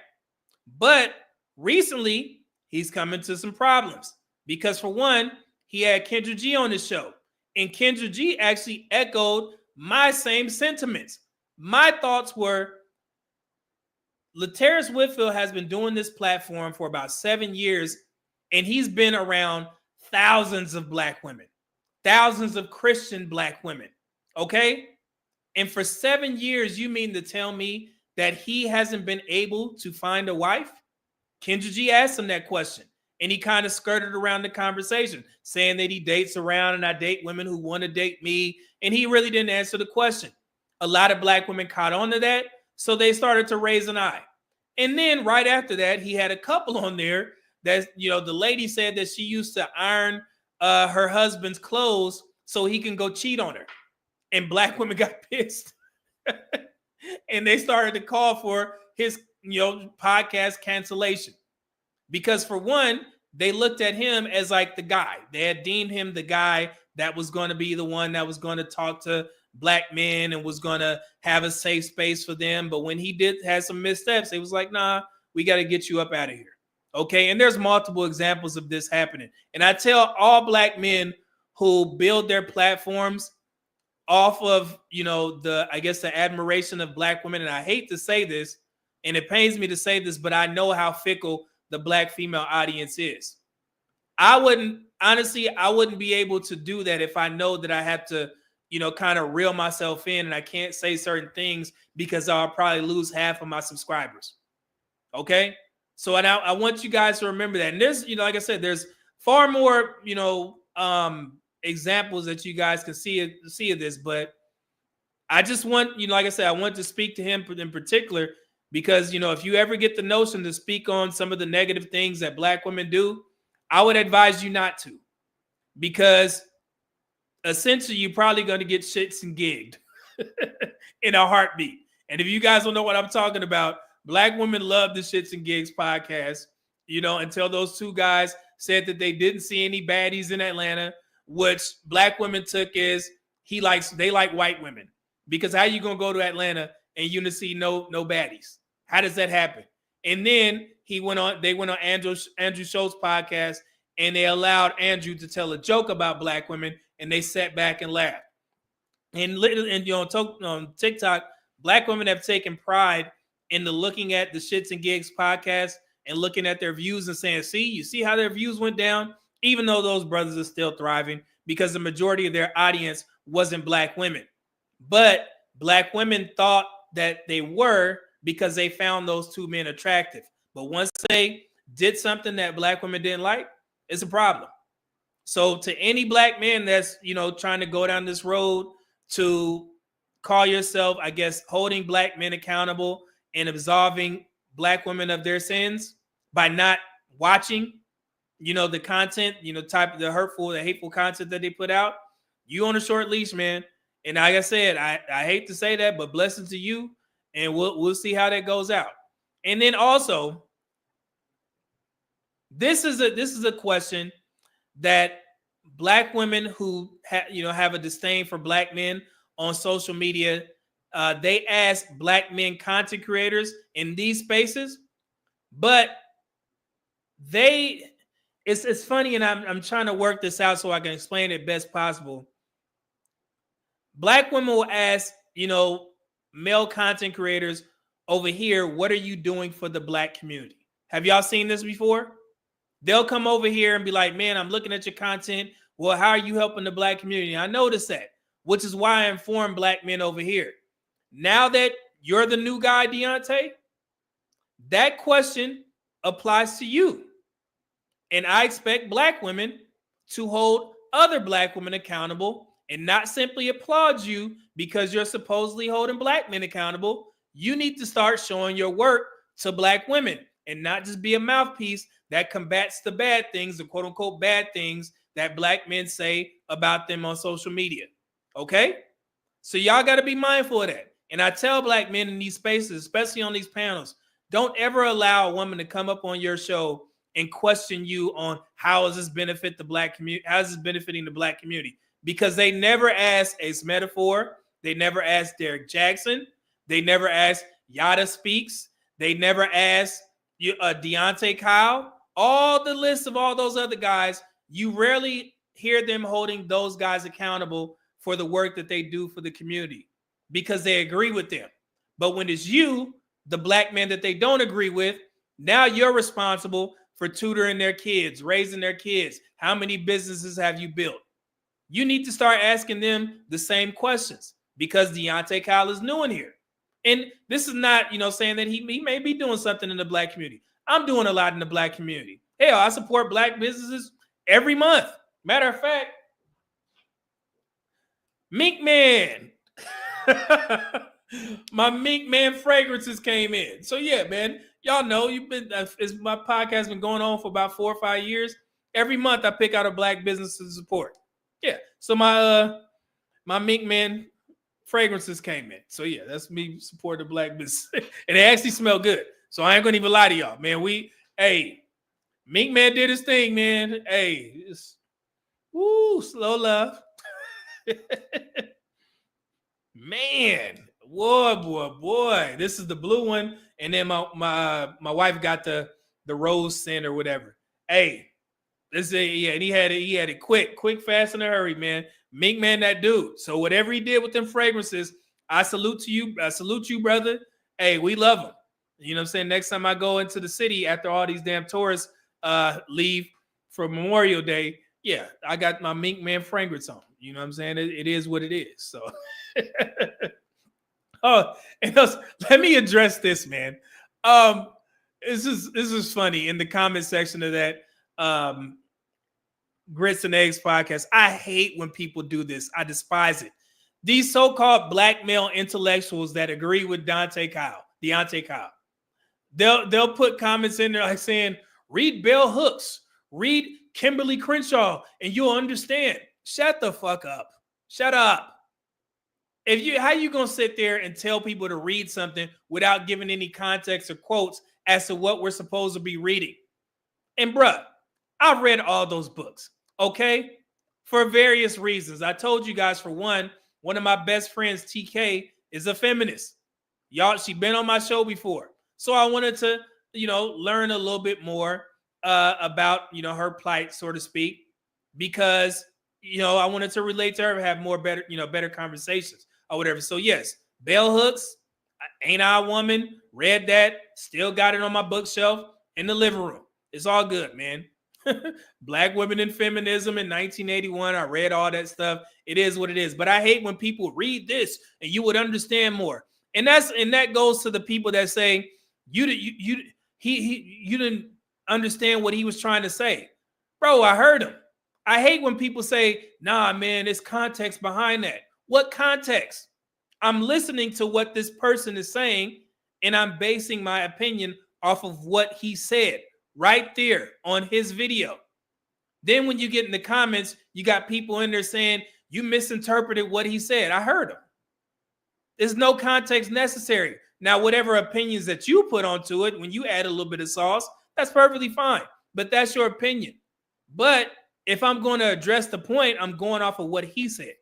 But recently, he's come into some problems because, for one, he had Kendra G on his show. And Kendra G actually echoed my same sentiments. My thoughts were, Laterris Whitfield has been doing this platform for about 7 years, and he's been around thousands of black women, thousands of Christian black women, okay? And for 7 years, you mean to tell me that he hasn't been able to find a wife? Kendra G asked him that question, and he kind of skirted around the conversation, saying that he dates around and I date women who want to date me, and he really didn't answer the question. a lot of black women caught on to that, so they started to raise an eye. And then right after that, he had a couple on there that, the lady said that she used to iron her husband's clothes so he can go cheat on her. And black women got pissed. And they started to call for his, podcast cancellation. Because for one, they looked at him as like the guy. They had deemed him the guy that was going to be the one that was going to talk to black men and was going to have a safe space for them. But when he had some missteps, it was like, nah, we got to get you up out of here. Okay. And there's multiple examples of this happening. And I tell all black men who build their platforms off of, the admiration of black women. And I hate to say this, and it pains me to say this, but I know how fickle the black female audience is. I wouldn't be able to do that if I know that I have to, kind of reel myself in and I can't say certain things because I'll probably lose half of my subscribers. Okay. So I want you guys to remember that. And there's, like I said, there's far more, examples that you guys can see of this, but I just want, like I said, I want to speak to him in particular because, if you ever get the notion to speak on some of the negative things that black women do, I would advise you not to, because essentially you're probably going to get shits and gigged in a heartbeat. And if you guys don't know what I'm talking about, black women love the Shits and Gigs podcast, until those two guys said that they didn't see any baddies in Atlanta, which black women took as they like white women. Because how you going to go to Atlanta and you see no baddies? How does that happen? And then they went on Andrew Schultz's podcast and they allowed Andrew to tell a joke about black women and they sat back and laughed. And on TikTok, black women have taken pride in looking at the Shits and Gigs podcast and looking at their views and saying, you see how their views went down? Even though those brothers are still thriving because the majority of their audience wasn't black women. But black women thought that they were because they found those two men attractive. But once they did something that black women didn't like, it's a problem. So to any black man that's, trying to go down this road to call yourself, holding black men accountable and absolving black women of their sins by not watching, the content, the hurtful, the hateful content that they put out, you on a short leash, man. And like I said, I hate to say that, but blessings to you. And we'll see how that goes out. And then also, this is a question that black women who have a disdain for black men on social media, they ask black men content creators in these spaces, but it's funny, and I'm trying to work this out so I can explain it best possible. Black women will ask, male content creators over here, what are you doing for the black community? Have y'all seen this before? They'll come over here and be like, man, I'm looking at your content. Well, how are you helping the black community? I noticed that, which is why I informed black men over here. Now that you're the new guy, Deontay, that question applies to you. And I expect black women to hold other black women accountable and not simply applaud you because you're supposedly holding black men accountable. You need to start showing your work to black women and not just be a mouthpiece that combats the bad things, the quote unquote bad things that black men say about them on social media. Okay? So y'all got to be mindful of that. And I tell black men in these spaces, especially on these panels, don't ever allow a woman to come up on your show and question you on how does this benefit the black community? How is this benefiting the black community? Because they never asked Ace Metaphor. They never asked Derek Jackson. They never asked Yada Speaks. They never asked Deontay Kyle. All the list of all those other guys, you rarely hear them holding those guys accountable for the work that they do for the community because they agree with them. But when it's you, the black man that they don't agree with, now you're responsible for tutoring their kids, raising their kids. How many businesses have you built? You need to start asking them the same questions because Deontay Kyle is new in here. And this is not, saying that he may be doing something in the black community. I'm doing a lot in the black community. Hell, I support black businesses every month. Matter of fact, Mink Man, My Mink Man fragrances came in. So yeah, man, y'all know my podcast been going on for about 4 or 5 years. Every month I pick out a black business to support. Yeah. So my Mink Man fragrances came in. So yeah, that's me supporting the black business. And they actually smell good. So I ain't gonna even lie to y'all, man. Mink Man did his thing, man. Hey, slow love. Man, boy. This is the blue one. And then my wife got the rose scent or whatever. Hey, and he had it quick, fast, in a hurry, man. Mink Man, that dude. So whatever he did with them fragrances, I salute you. I salute you, brother. Hey, we love him. You know what I'm saying? Next time I go into the city after all these damn tourists leave for Memorial Day, yeah, I got my Mink Man fragrance on. You know what I'm saying? It is what it is. So, let me address this, man. This is funny in the comment section of that Grits and Eggs podcast. I hate when people do this. I despise it. These so-called black male intellectuals that agree with Deontay Kyle, they'll put comments in there like saying, read Bell Hooks, read Kimberly Crenshaw, and you'll understand. Shut the fuck up. Shut up. How you gonna sit there and tell people to read something without giving any context or quotes as to what we're supposed to be reading? And bruh, I've read all those books, okay? For various reasons. I told you guys, for one of my best friends, TK, is a feminist. She been on my show before. So I wanted to, learn a little bit more about, her plight, so to speak, because, I wanted to relate to her, have better conversations or whatever. So yes, Bell Hooks, Ain't I a Woman, read that, still got it on my bookshelf in the living room. It's all good, man. Black Women in Feminism in 1981. I read all that stuff. It is what it is. But I hate when people read this and you would understand more. And that goes to the people that say you didn't understand what he was trying to say. Bro, I heard him. I hate when people say, nah, man, there's context behind that. What context? I'm listening to what this person is saying, and I'm basing my opinion off of what he said right there on his video. Then when you get in the comments, you got people in there saying, you misinterpreted what he said. I heard him. There's no context necessary. Now, whatever opinions that you put onto it, when you add a little bit of sauce, that's perfectly fine. But that's your opinion. But if I'm going to address the point, I'm going off of what he said.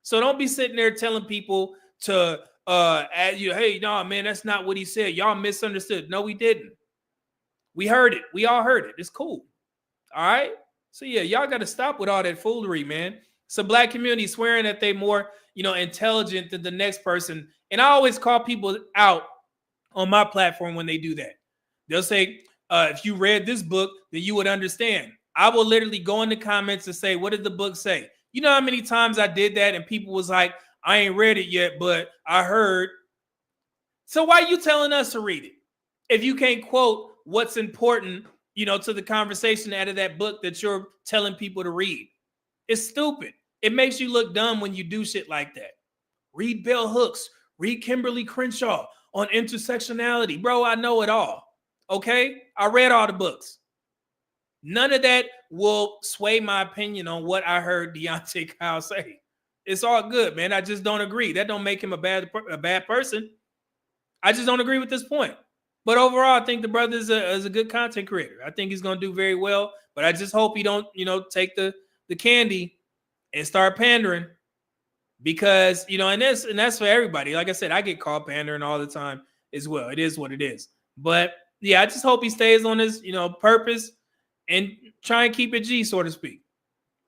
So don't be sitting there telling people to add you, hey, no, man, that's not what he said. Y'all misunderstood. No, we didn't. We heard it. We all heard it. It's cool. All right. So yeah, y'all got to stop with all that foolery, man. It's a black community swearing that they more, intelligent than the next person. And I always call people out on my platform when they do that. They'll say, if you read this book, then you would understand. I will literally go in the comments and say, what did the book say? You know how many times I did that and people was like, I ain't read it yet, but I heard. So why are you telling us to read it? If you can't quote what's important, to the conversation out of that book that you're telling people to read. It's stupid. It makes you look dumb when you do shit like that. Read Bell Hooks. Read Kimberly Crenshaw on intersectionality. Bro, I know it all. Okay? I read all the books. None of that will sway my opinion on what I heard Deontay Kyle say. It's all good, man. I just don't agree. That don't make him a bad person. I just don't agree with this point. But overall, I think the brother is a good content creator. I think he's going to do very well. But I just hope he don't, take the candy and start pandering. Because, and that's for everybody. Like I said, I get called pandering all the time as well. It is what it is. But, yeah, I just hope he stays on his, purpose and try and keep it G, so to speak.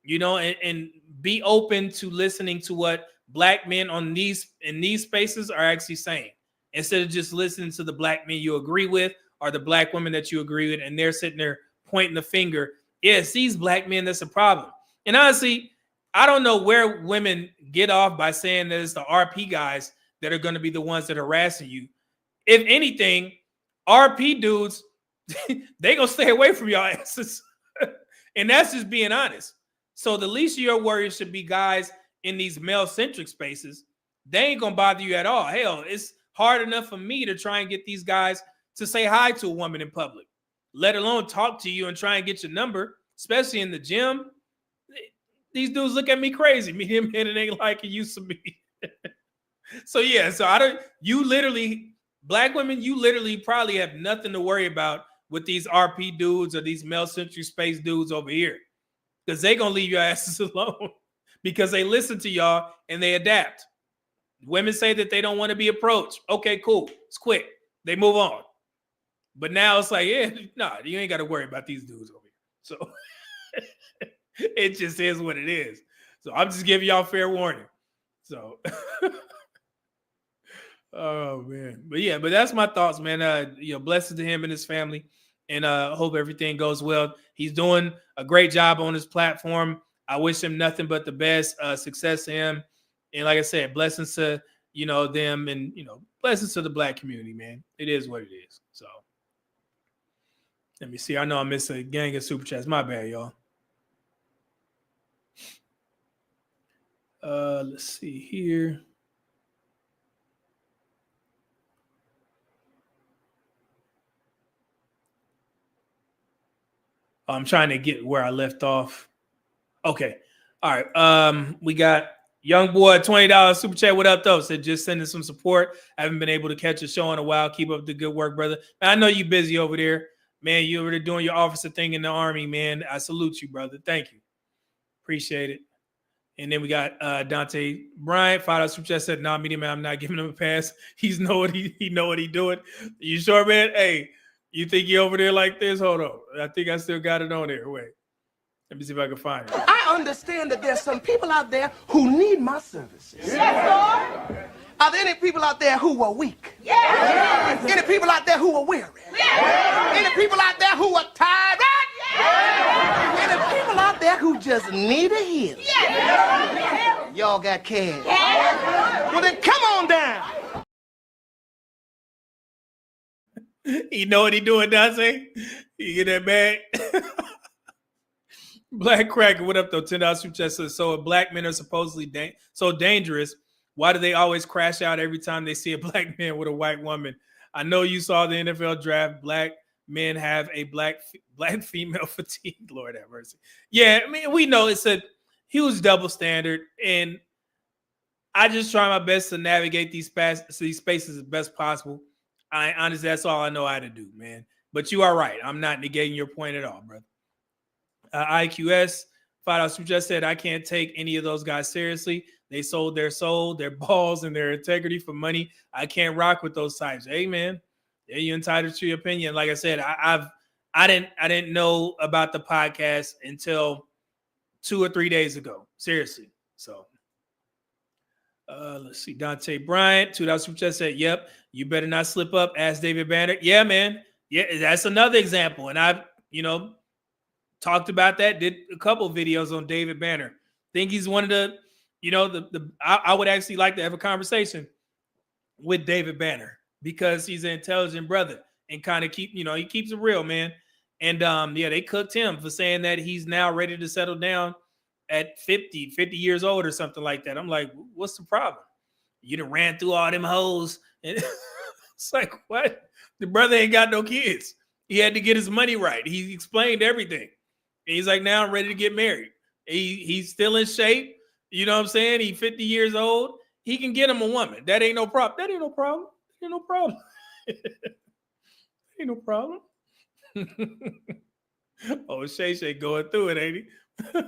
And be open to listening to what black men in these spaces are actually saying. Instead of just listening to the black men you agree with or the black women that you agree with, and they're sitting there pointing the finger. Yeah, it's these black men that's a problem. And honestly, I don't know where women get off by saying that it's the RP guys that are going to be the ones that are harassing you. If anything, RP dudes, they going to stay away from y'all asses. And that's just being honest. So the least of your worries should be guys in these male-centric spaces they ain't gonna bother you at all. Hell, it's hard enough for me to try and get these guys to say hi to a woman in public, let alone talk to you and try and get your number, especially in the gym. These dudes look at me crazy. Me and men, it ain't like it used to be. So yeah, so black women, you literally probably have nothing to worry about with these RP dudes or these male century space dudes over here, because they gonna leave your asses alone because they listen to y'all and they adapt. Women say that they don't want to be approached. Okay, cool. It's quick. They move on. But now it's like, yeah, nah, you ain't got to worry about these dudes over here. So it just is what it is. So I'm just giving y'all fair warning. So, oh man, but that's my thoughts, man. Blessings to him and his family, and hope everything goes well. He's doing a great job on his platform. I wish him nothing but the best. Success to him. And like I said, blessings to, them, and, blessings to the black community, man. It is what it is. So let me see. I know I missed a gang of super chats. My bad, y'all. Let's see here. I'm trying to get where I left off. Okay. All right. We got Young Boy, $20 super chat. What up, though? Said just sending some support. I haven't been able to catch a show in a while. Keep up the good work, brother. Man, I know you busy over there. Man, you over there doing your officer thing in the Army, man. I salute you, brother. Thank you. Appreciate it. And then we got Deontay Bryant, $5 super chat, said, nah, Media Man, I'm not giving him a pass. He know what he doing. You sure, man? Hey, you think he over there like this? Hold on. I think I still got it on there. Wait. Let me see if I can find it. I understand that there's some people out there who need my services. Yes, Lord. Are there any people out there who are weak? Yes. Any people out there who are weary? Yes. Any people out there who are tired? Yes. Any people out there who just need a healing? Yes. Y'all got cash. Yes. Well, then come on down. You know what he doing, Dante? You get that bag? Black Cracker, what up, though? $10 super chat says, so if black men are supposedly so dangerous, why do they always crash out every time they see a black man with a white woman? I know you saw the NFL draft. Black men have a black female fatigue. Lord have mercy. Yeah, I mean, we know it's a huge double standard, and I just try my best to navigate these spaces as best possible. Honestly, that's all I know how to do, man. But you are right. I'm not negating your point at all, brother. IQS, $5 super chat said, I can't take any of those guys seriously. They sold their soul, their balls, and their integrity for money. I can't rock with those types. Hey, man, yeah, you're entitled to your opinion. Like I said, I didn't know about the podcast until 2 or 3 days ago. Seriously. So let's see. Dante Bryant, $2 super chat said, yep, you better not slip up. Ask David Banner. Yeah, man. Yeah, that's another example. And I've, talked about that, did a couple of videos on David Banner. Think he's one of the, I would actually like to have a conversation with David Banner because he's an intelligent brother and kind of he keeps it real, man. And they cooked him for saying that he's now ready to settle down at 50 years old or something like that. I'm like, what's the problem? You done ran through all them hoes. And it's like, what? The brother ain't got no kids. He had to get his money right. He explained everything. And he's like, now I'm ready to get married. He's still in shape. You know what I'm saying? He's 50 years old. He can get him a woman. That ain't no problem. That ain't no problem. Ain't no problem. Ain't no problem. Oh, Shay going through it, ain't he?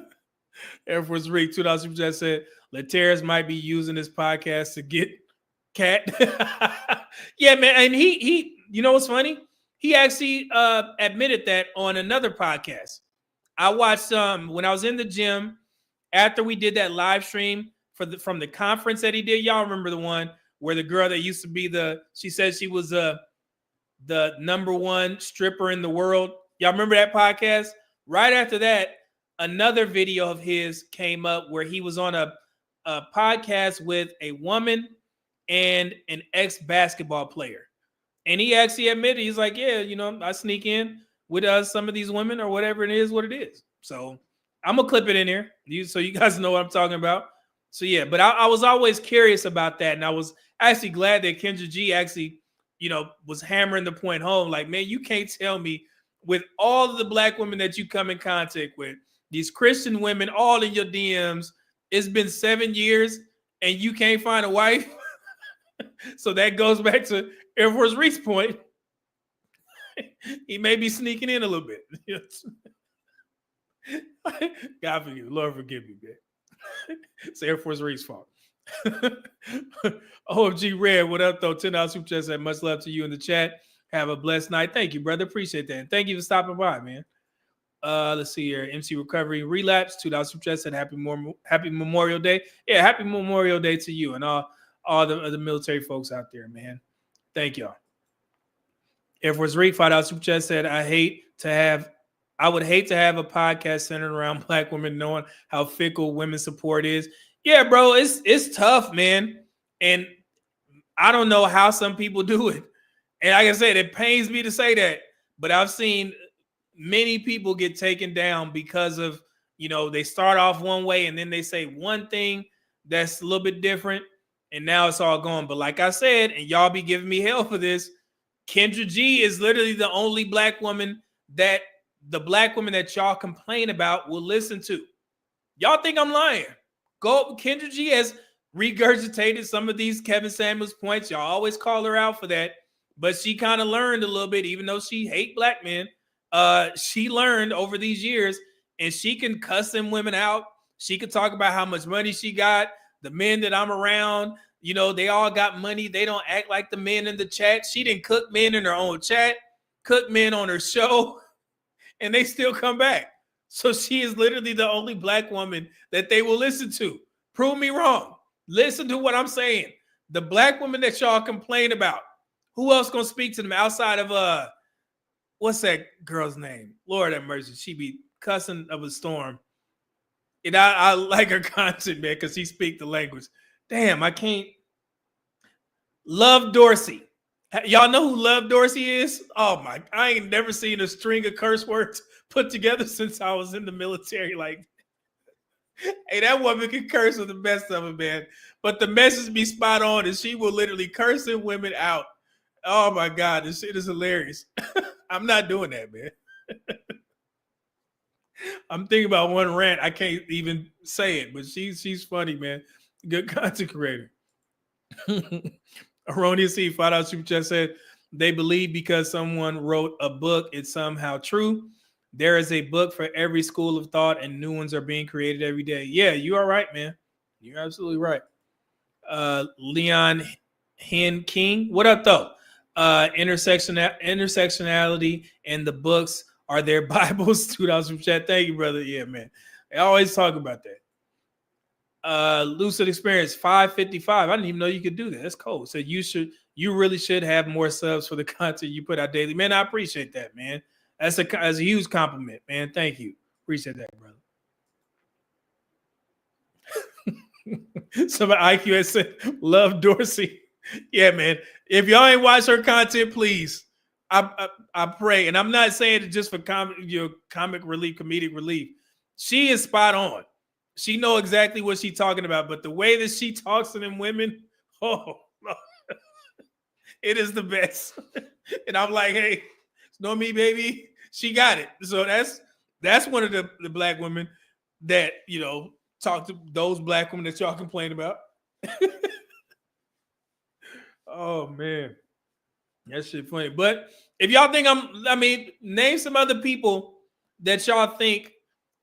Air Force Rick, $2 super chat said, Lateris might be using this podcast to get cat. Yeah, man. And he, you know what's funny? He actually admitted that on another podcast. I watched when I was in the gym after we did that live stream from the conference that he did. Y'all remember the one where the girl that used to be she said she was the number one stripper in the world. Y'all remember that podcast? Right after that, another video of his came up where he was on a podcast with a woman and an ex-basketball player. And he actually admitted, he's like, yeah, I sneak in with some of these women or whatever it is, what it is. So I'm going to clip it in here so you guys know what I'm talking about. So yeah, but I was always curious about that, and I was actually glad that Kendra G actually, was hammering the point home. Like, man, you can't tell me with all of the black women that you come in contact with, these Christian women, all in your DMs, it's been 7 years and you can't find a wife. So that goes back to Air Force Reese point. He may be sneaking in a little bit. God forgive, Lord forgive me, man. It's Air Force Reese fault. OMG Red, what up though? $10 super chat said much love to you in the chat. Have a blessed night. Thank you, brother. Appreciate that. And thank you for stopping by, man. Let's see here. MC Recovery Relapse, $2 super chat said happy Memorial Day. Yeah, happy Memorial Day to you and all the military folks out there, man. Thank y'all. Air Force Reek, $5 super chat said, I would hate to have a podcast centered around black women, knowing how fickle women's support is. Yeah, bro, it's tough, man. And I don't know how some people do it. And like I said, it pains me to say that, but I've seen many people get taken down because of, they start off one way and then they say one thing that's a little bit different, and now it's all gone. But like I said, and y'all be giving me hell for this, Kendra G is literally the only black woman that the black women that y'all complain about will listen to. Y'all think I'm lying? Kendra G has regurgitated some of these Kevin Samuels points. Y'all always call her out for that, but she kind of learned a little bit, even though she hate black men. She learned over these years, and she can cuss them women out. She could talk about how much money she got. The men that I'm around, they all got money. They don't act like the men in the chat. She didn't cook men in her own chat, cook men on her show, and they still come back. So she is literally the only black woman that they will listen to. Prove me wrong. Listen to what I'm saying. The black women that y'all complain about, who else gonna speak to them outside of what's that girl's name? Lord have mercy. She be cussing of a storm. And I like her content, man, because she speak the language. Damn, I can't. Love Dorsey. Y'all know who Love Dorsey is? Oh my, I ain't never seen a string of curse words put together since I was in the military. Like, hey, that woman can curse with the best of them, man. But the message be spot on, and she will literally curse them women out. Oh my God, this shit is hilarious. I'm not doing that, man. I'm thinking about one rant. I can't even say it, but she's funny, man. Good content creator. Erroneous C, $5 super chat said, they believe because someone wrote a book, it's somehow true. There is a book for every school of thought, and new ones are being created every day. Yeah, you are right, man. You're absolutely right. Leon Hen King, what up, though? Intersectionality and the books are their Bibles. $2 from chat. Thank you, brother. Yeah, man. I always talk about that. Lucid Experience 555. I didn't even know you could do that. That's cool. So you really should have more subs for the content you put out daily. Man, I appreciate that, man. That's a huge compliment, man. Thank you. Appreciate that, brother. Some IQ has said, love Dorsey. Yeah, man. If y'all ain't watch her content, please. I pray. And I'm not saying it just for comic relief, comedic relief. She is spot on. She know exactly what she's talking about. But the way that she talks to them women, it is the best. And I'm like, hey, know me, baby. She got it. So that's one of the black women that, talk to those black women that y'all complain about. Oh, man. That shit funny. But if y'all think name some other people that y'all think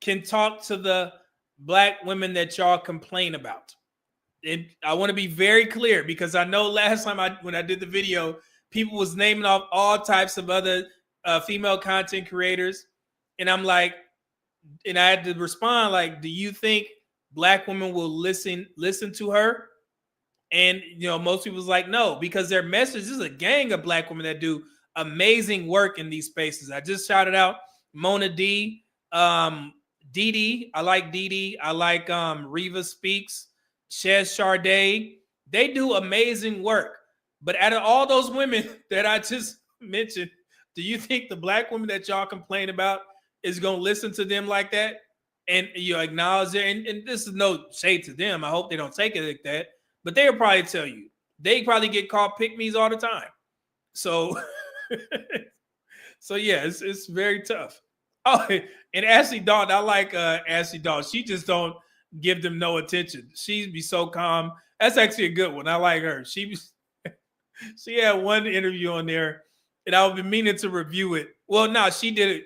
can talk to the black women that y'all complain about. And I want to be very clear because I know last time when I did the video, people was naming off all types of other female content creators. And I'm like, and I had to respond like, do you think black women will listen to her? And, most people was like, no, because their message is a gang of black women that do amazing work in these spaces. I just shouted out Mona D, Dee Dee. I like Dee Dee. I like Reva Speaks, Shez Sharday. They do amazing work. But out of all those women that I just mentioned, do you think the black women that y'all complain about is going to listen to them like that? and you acknowledge it. And this is no shade to them. I hope they don't take it like that. But they'll probably tell you. They probably get called pick-me's all the time. So, so yeah, it's very tough. Oh, and Ashley Dalton, I like Ashley Dalton. She just don't give them no attention. She'd be so calm. That's actually a good one. I like her. She had one interview on there, and I've been meaning to review it. Well, no, she did it.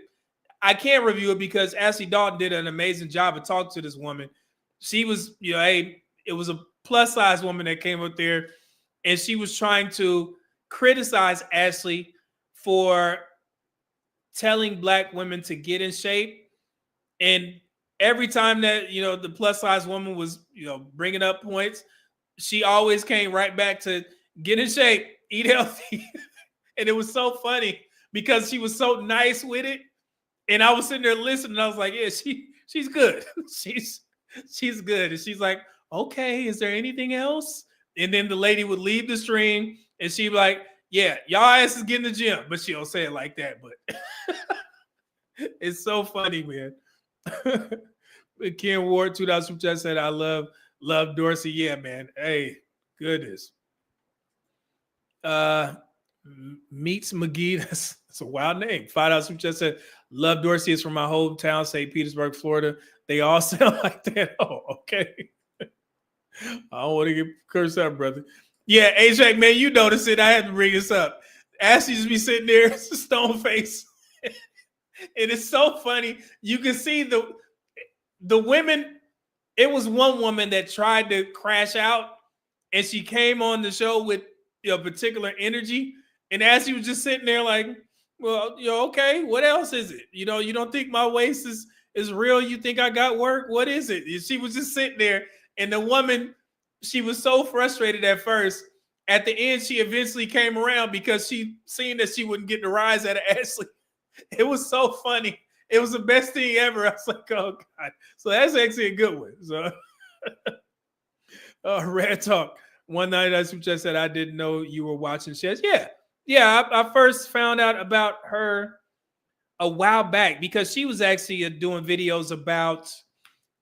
I can't review it because Ashley Dalton did an amazing job of talking to this woman. She was, it was a plus-size woman that came up there, and she was trying to criticize Ashley for telling Black women to get in shape. And every time that, the plus-size woman was, bringing up points, she always came right back to get in shape, eat healthy. And it was so funny because she was so nice with it. And I was sitting there listening, and I was like, yeah, she's good. she's good. And she's like, okay, is there anything else? And then the lady would leave the stream, and she'd be like, yeah, y'all asses get in the gym. But she don't say it like that. But it's so funny, man. Ken Ward, 2000 just said, I love Dorsey. Yeah, man. Hey, goodness. Meets McGee. That's a wild name. 5,000 just said, love Dorsey is from my hometown, St. Petersburg, Florida. They all sound like that. Oh, okay. I don't want to get cursed out, brother. Yeah, Ajax, man, you notice it. I had to bring this up. Ashley just be sitting there, stone face. And it's so funny. You can see the women. It was one woman that tried to crash out, and she came on the show with particular energy. And Ashley was just sitting there like, well, okay, what else is it? You don't think my waist is real? You think I got work? What is it? And she was just sitting there, and the woman, she was so frustrated at first. At the end, she eventually came around because she seen that she wouldn't get the rise out of Ashley. It was so funny. It was the best thing ever. I was like, oh, God. So that's actually a good one. So, Red Talk. One night, I just said, I didn't know you were watching Shez. Yeah. I first found out about her a while back because she was actually doing videos about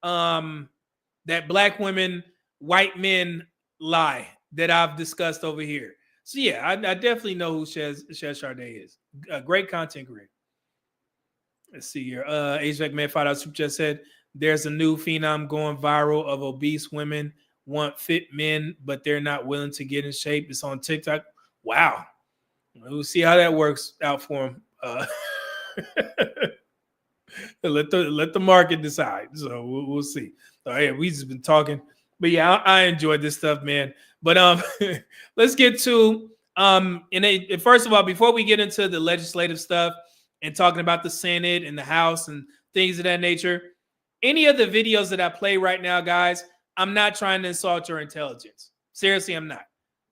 that Black women, white men lie that I've discussed over here. So yeah, I definitely know who Shez Sharday is. Great content creator. Let's see here. Ajax Man 5 just said there's a new phenom going viral of obese women want fit men, but they're not willing to get in shape. It's on TikTok. Wow. We'll see how that works out for them. Let the market decide. So we'll see. All right, we just been talking, but yeah, I enjoyed this stuff, man. But let's get to first of all, before we get into the legislative stuff and talking about the Senate and the House and things of that nature, any of the videos that I play right now, guys, I'm not trying to insult your intelligence. Seriously, I'm not,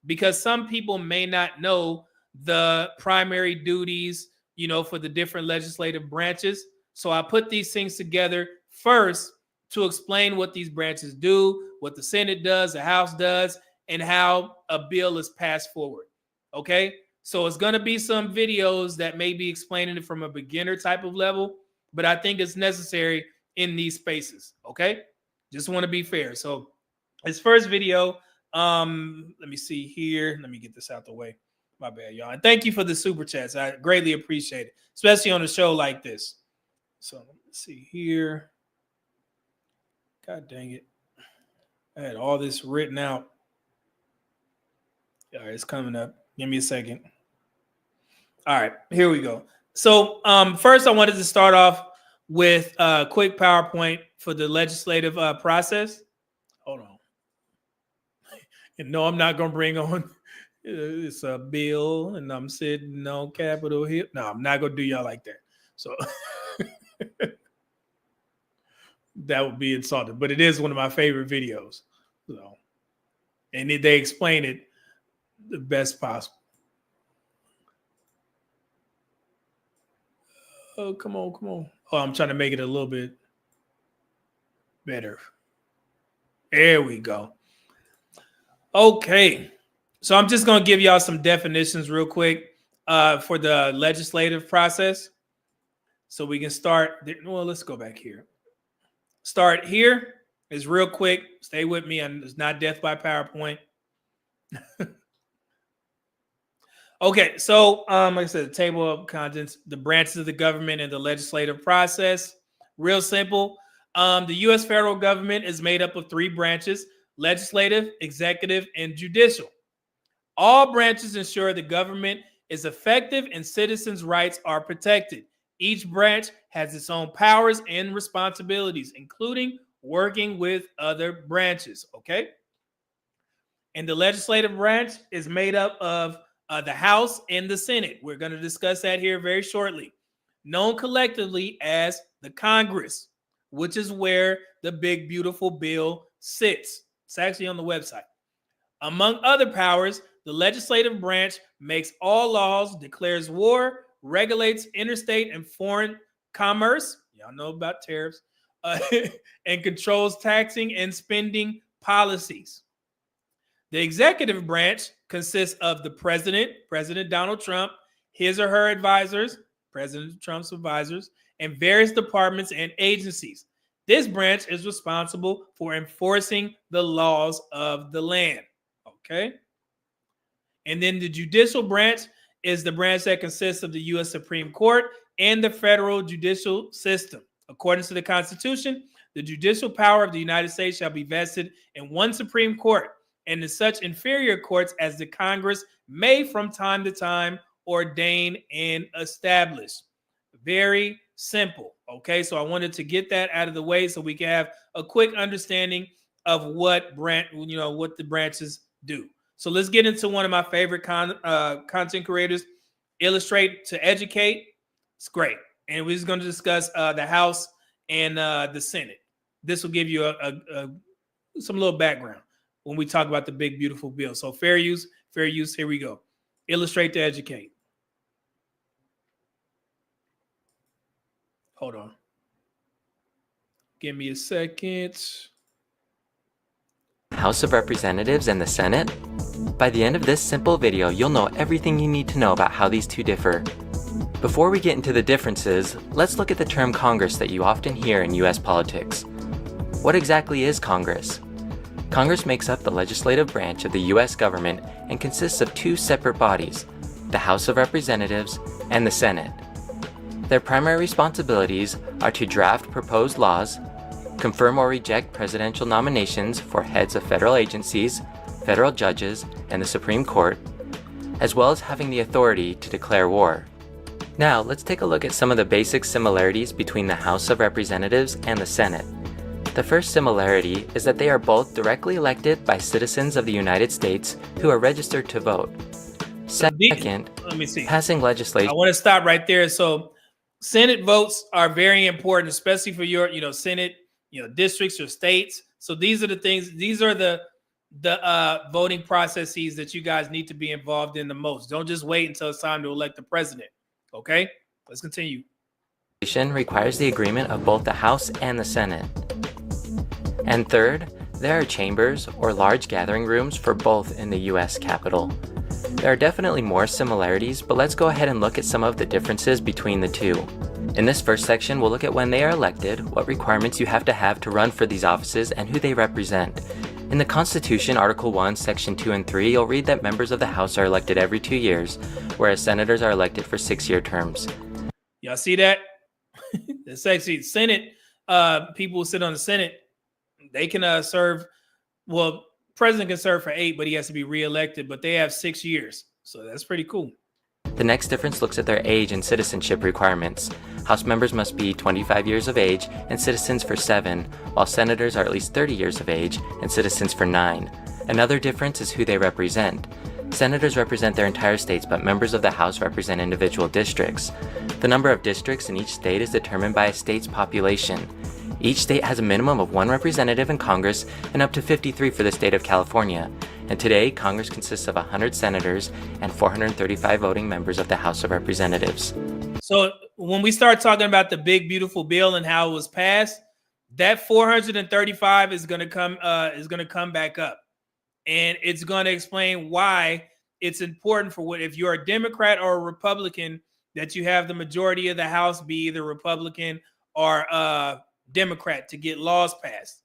because some people may not know the primary duties, for the different legislative branches. So I put these things together first to explain what these branches do, what the Senate does, the House does, and how a bill is passed forward. Okay? So it's going to be some videos that may be explaining it from a beginner type of level, but I think it's necessary in these spaces. Okay? Just want to be fair. So this first video, let me see here. Let me get this out the way. My bad, y'all. And thank you for the super chats. I greatly appreciate it, especially on a show like this. So let's see here. God dang it. I had all this written out. All right, it's coming up. Give me a second. All right, here we go. So first I wanted to start off with a quick PowerPoint for the legislative process. Hold on. And no, I'm not going to bring on it's a bill and I'm sitting on Capitol Hill. No, I'm not going to do y'all like that. So that would be insulting, but it is one of my favorite videos. So, and they explain it the best possible. Oh, come on. Oh, I'm trying to make it a little bit better. There we go. Okay. So I'm just going to give y'all some definitions real quick for the legislative process. So we can start. Well, let's go back here. start here. It's real quick. Stay with me. And it's not death by PowerPoint. Okay, so like I said, the table of contents, the branches of the government and the legislative process. Real simple. The U.S. federal government is made up of 3 branches: legislative, executive, and judicial. All branches ensure the government is effective and citizens' rights are protected. Each branch has its own powers and responsibilities, including working with other branches. Okay. And the legislative branch is made up of the House and the Senate. We're going to discuss that here very shortly. Known collectively as the Congress, which is where the big, beautiful bill sits. It's actually on the website. Among other powers, the legislative branch makes all laws, declares war, regulates interstate and foreign commerce. Y'all know about tariffs, and controls taxing and spending policies. The executive branch consists of the president, President Donald Trump, his or her advisors, President Trump's advisors, and various departments and agencies. This branch is responsible for enforcing the laws of the land. Okay. And then the judicial branch is the branch that consists of the U.S. Supreme Court and the federal judicial system. According to the Constitution, the judicial power of the United States shall be vested in one Supreme Court and in such inferior courts as the Congress may from time to time ordain and establish. Very simple. Okay, so I wanted to get that out of the way so we can have a quick understanding of what what the branches do. So let's get into one of my favorite content creators, Illustrate to Educate. It's great. And we're just going to discuss the House and the Senate. This will give you some little background when we talk about the big, beautiful bill. So fair use, here we go. Illustrate to Educate. Hold on. Give me a second. House of Representatives and the Senate? By the end of this simple video, you'll know everything you need to know about how these two differ. Before we get into the differences, let's look at the term Congress that you often hear in US politics. What exactly is Congress? Congress makes up the legislative branch of the US government and consists of 2 separate bodies, the House of Representatives and the Senate. Their primary responsibilities are to draft proposed laws, confirm or reject presidential nominations for heads of federal agencies, federal judges, and the Supreme Court, as well as having the authority to declare war. Now, let's take a look at some of the basic similarities between the House of Representatives and the Senate. The first similarity is that they are both directly elected by citizens of the United States who are registered to vote. Second, let me see. Passing legislation. I want to stop right there. So Senate votes are very important, especially for your, Senate, districts or states. So these are the things, these are the voting processes that you guys need to be involved in the most. Don't just wait until it's time to elect the president. Okay, let's continue. Requires the agreement of both the House and the Senate. And third, there are chambers or large gathering rooms for both in the US Capitol. There are definitely more similarities, but let's go ahead and look at some of the differences between the two. In this first section, we'll look at when they are elected, what requirements you have to run for these offices, and who they represent. In the Constitution, Article 1, Section 2 and 3, you'll read that members of the House are elected every 2 years, whereas senators are elected for 6-year terms. Y'all see that? The Senate, people who sit on the Senate, they can serve, well, president can serve for 8, but he has to be reelected, but they have 6 years. So that's pretty cool. The next difference looks at their age and citizenship requirements. House members must be 25 years of age and citizens for 7, while senators are at least 30 years of age and citizens for 9. Another difference is who they represent. Senators represent their entire states, but members of the House represent individual districts. The number of districts in each state is determined by a state's population. Each state has a minimum of 1 representative in Congress and up to 53 for the state of California. And today, Congress consists of 100 senators and 435 voting members of the House of Representatives. So when we start talking about the big, beautiful bill and how it was passed, that 435 is going to come back up. And it's going to explain why it's important for if you're a Democrat or a Republican, that you have the majority of the House be either Republican or Democrat to get laws passed.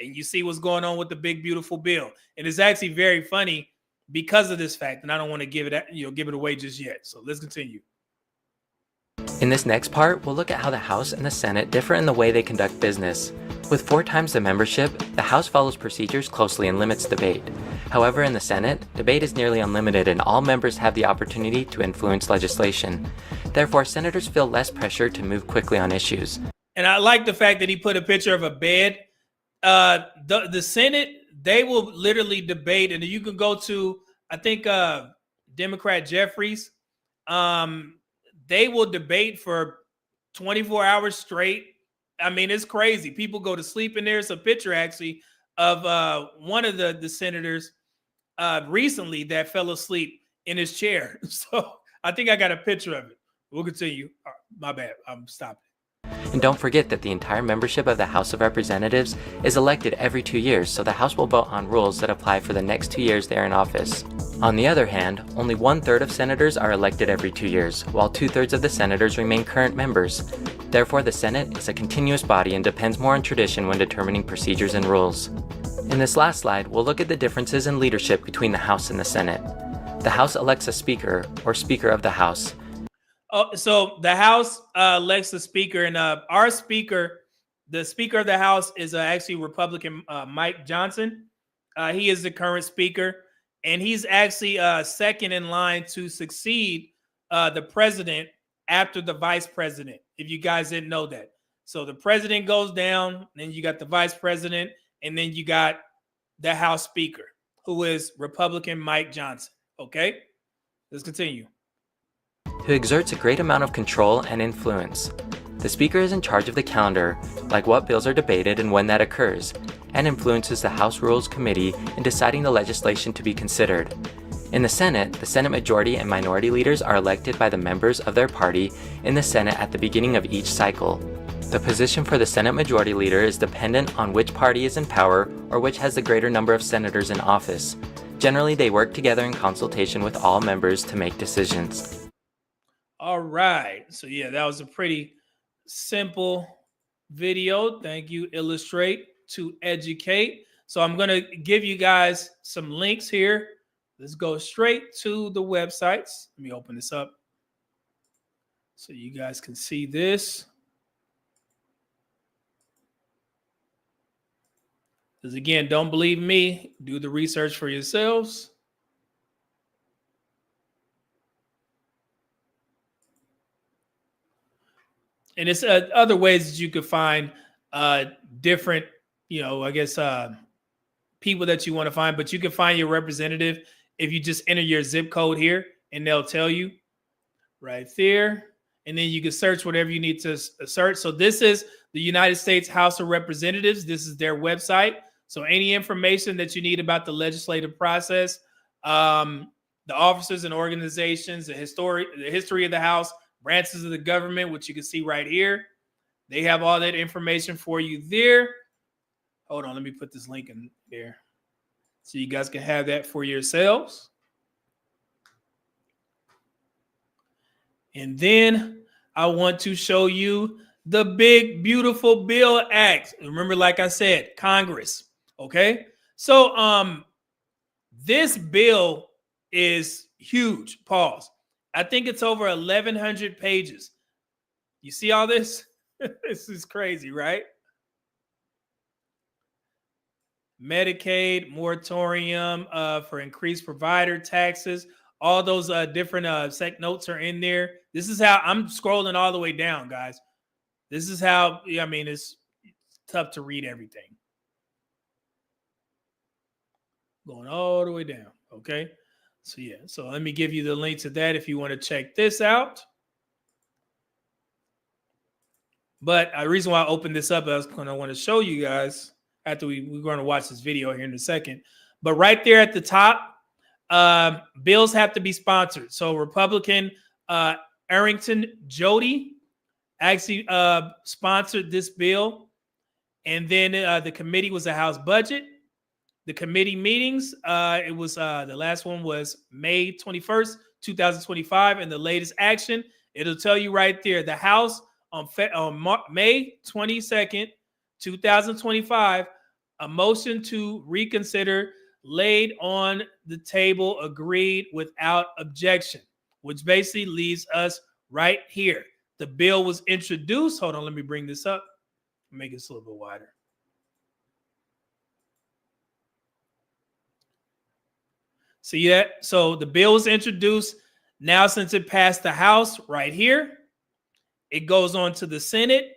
And you see what's going on with the big, beautiful bill. And it's actually very funny because of this fact. And I don't want to give it away just yet. So let's continue. In this next part, we'll look at how the House and the Senate differ in the way they conduct business. With 4 times the membership, the House follows procedures closely and limits debate. However, in the Senate, debate is nearly unlimited and all members have the opportunity to influence legislation. Therefore, senators feel less pressure to move quickly on issues. And I like the fact that he put a picture of a bed. The Senate, they will literally debate, and you can go to, I think, Democrat Jeffries. They will debate for 24 hours straight. I mean, it's crazy. People go to sleep in there. There's a picture actually of one of the senators recently that fell asleep in his chair. So I think I got a picture of it. We'll continue. My bad. I'm stopping. And don't forget that the entire membership of the House of Representatives is elected every 2 years, so the House will vote on rules that apply for the next 2 years they're in office. On the other hand, only 1/3 of senators are elected every 2 years, while 2/3 of the senators remain current members. Therefore, the Senate is a continuous body and depends more on tradition when determining procedures and rules. In this last slide, we'll look at the differences in leadership between the House and the Senate. The House elects a Speaker, or Speaker of the House. Oh, so the House elects the Speaker, and our Speaker, the Speaker of the House, is actually Republican Mike Johnson. He is the current Speaker, and he's actually second in line to succeed the President after the Vice President, if you guys didn't know that. So the President goes down, then you got the Vice President, and then you got the House Speaker, who is Republican Mike Johnson. Okay, let's continue. Who exerts a great amount of control and influence. The Speaker is in charge of the calendar, like what bills are debated and when that occurs, and influences the House Rules Committee in deciding the legislation to be considered. In the Senate majority and minority leaders are elected by the members of their party in the Senate at the beginning of each cycle. The position for the Senate Majority Leader is dependent on which party is in power or which has the greater number of senators in office. Generally, they work together in consultation with all members to make decisions. All right. So yeah, that was a pretty simple video. Thank you, Illustrate to Educate. So I'm going to give you guys some links here. Let's go straight to the websites. Let me open this up so you guys can see this. Because again, don't believe me. Do the research for yourselves. And it's other ways that you could find different, I guess, people that you want to find. But you can find your representative if you just enter your zip code here, and they'll tell you right there. And then you can search whatever you need to search. So this is the United States House of Representatives. This is their website. So any information that you need about the legislative process, the officers and organizations, the history of the House, branches of the government, which you can see right here. They have all that information for you there. Hold on, let me put this link in there so you guys can have that for yourselves. And then I want to show you the Big Beautiful Bill Act. Remember, like I said, Congress. Okay, so this bill is huge. Pause. I think it's over 1,100 pages. You see all this? This is crazy, right? Medicaid moratorium for increased provider taxes. All those different sec notes are in there. This is how I'm scrolling all the way down, guys. This is how, it's tough to read everything. Going all the way down, okay? So yeah, so let me give you the link to that if you want to check this out. But the reason why I opened this up is because I want to show you guys after we're going to watch this video here in a second. But right there at the top, bills have to be sponsored. So Republican Arrington Jody actually sponsored this bill. And then the committee was the House Budget. The committee meetings, it was the last one was May 21st, 2025. And the latest action, it'll tell you right there, the House on May 22nd, 2025, a motion to reconsider laid on the table, agreed without objection, which basically leaves us right here. The bill was introduced. Hold on, let me bring this up. Make it a little bit wider. See that? So the bill was introduced. Now, since it passed the House right here, it goes on to the Senate,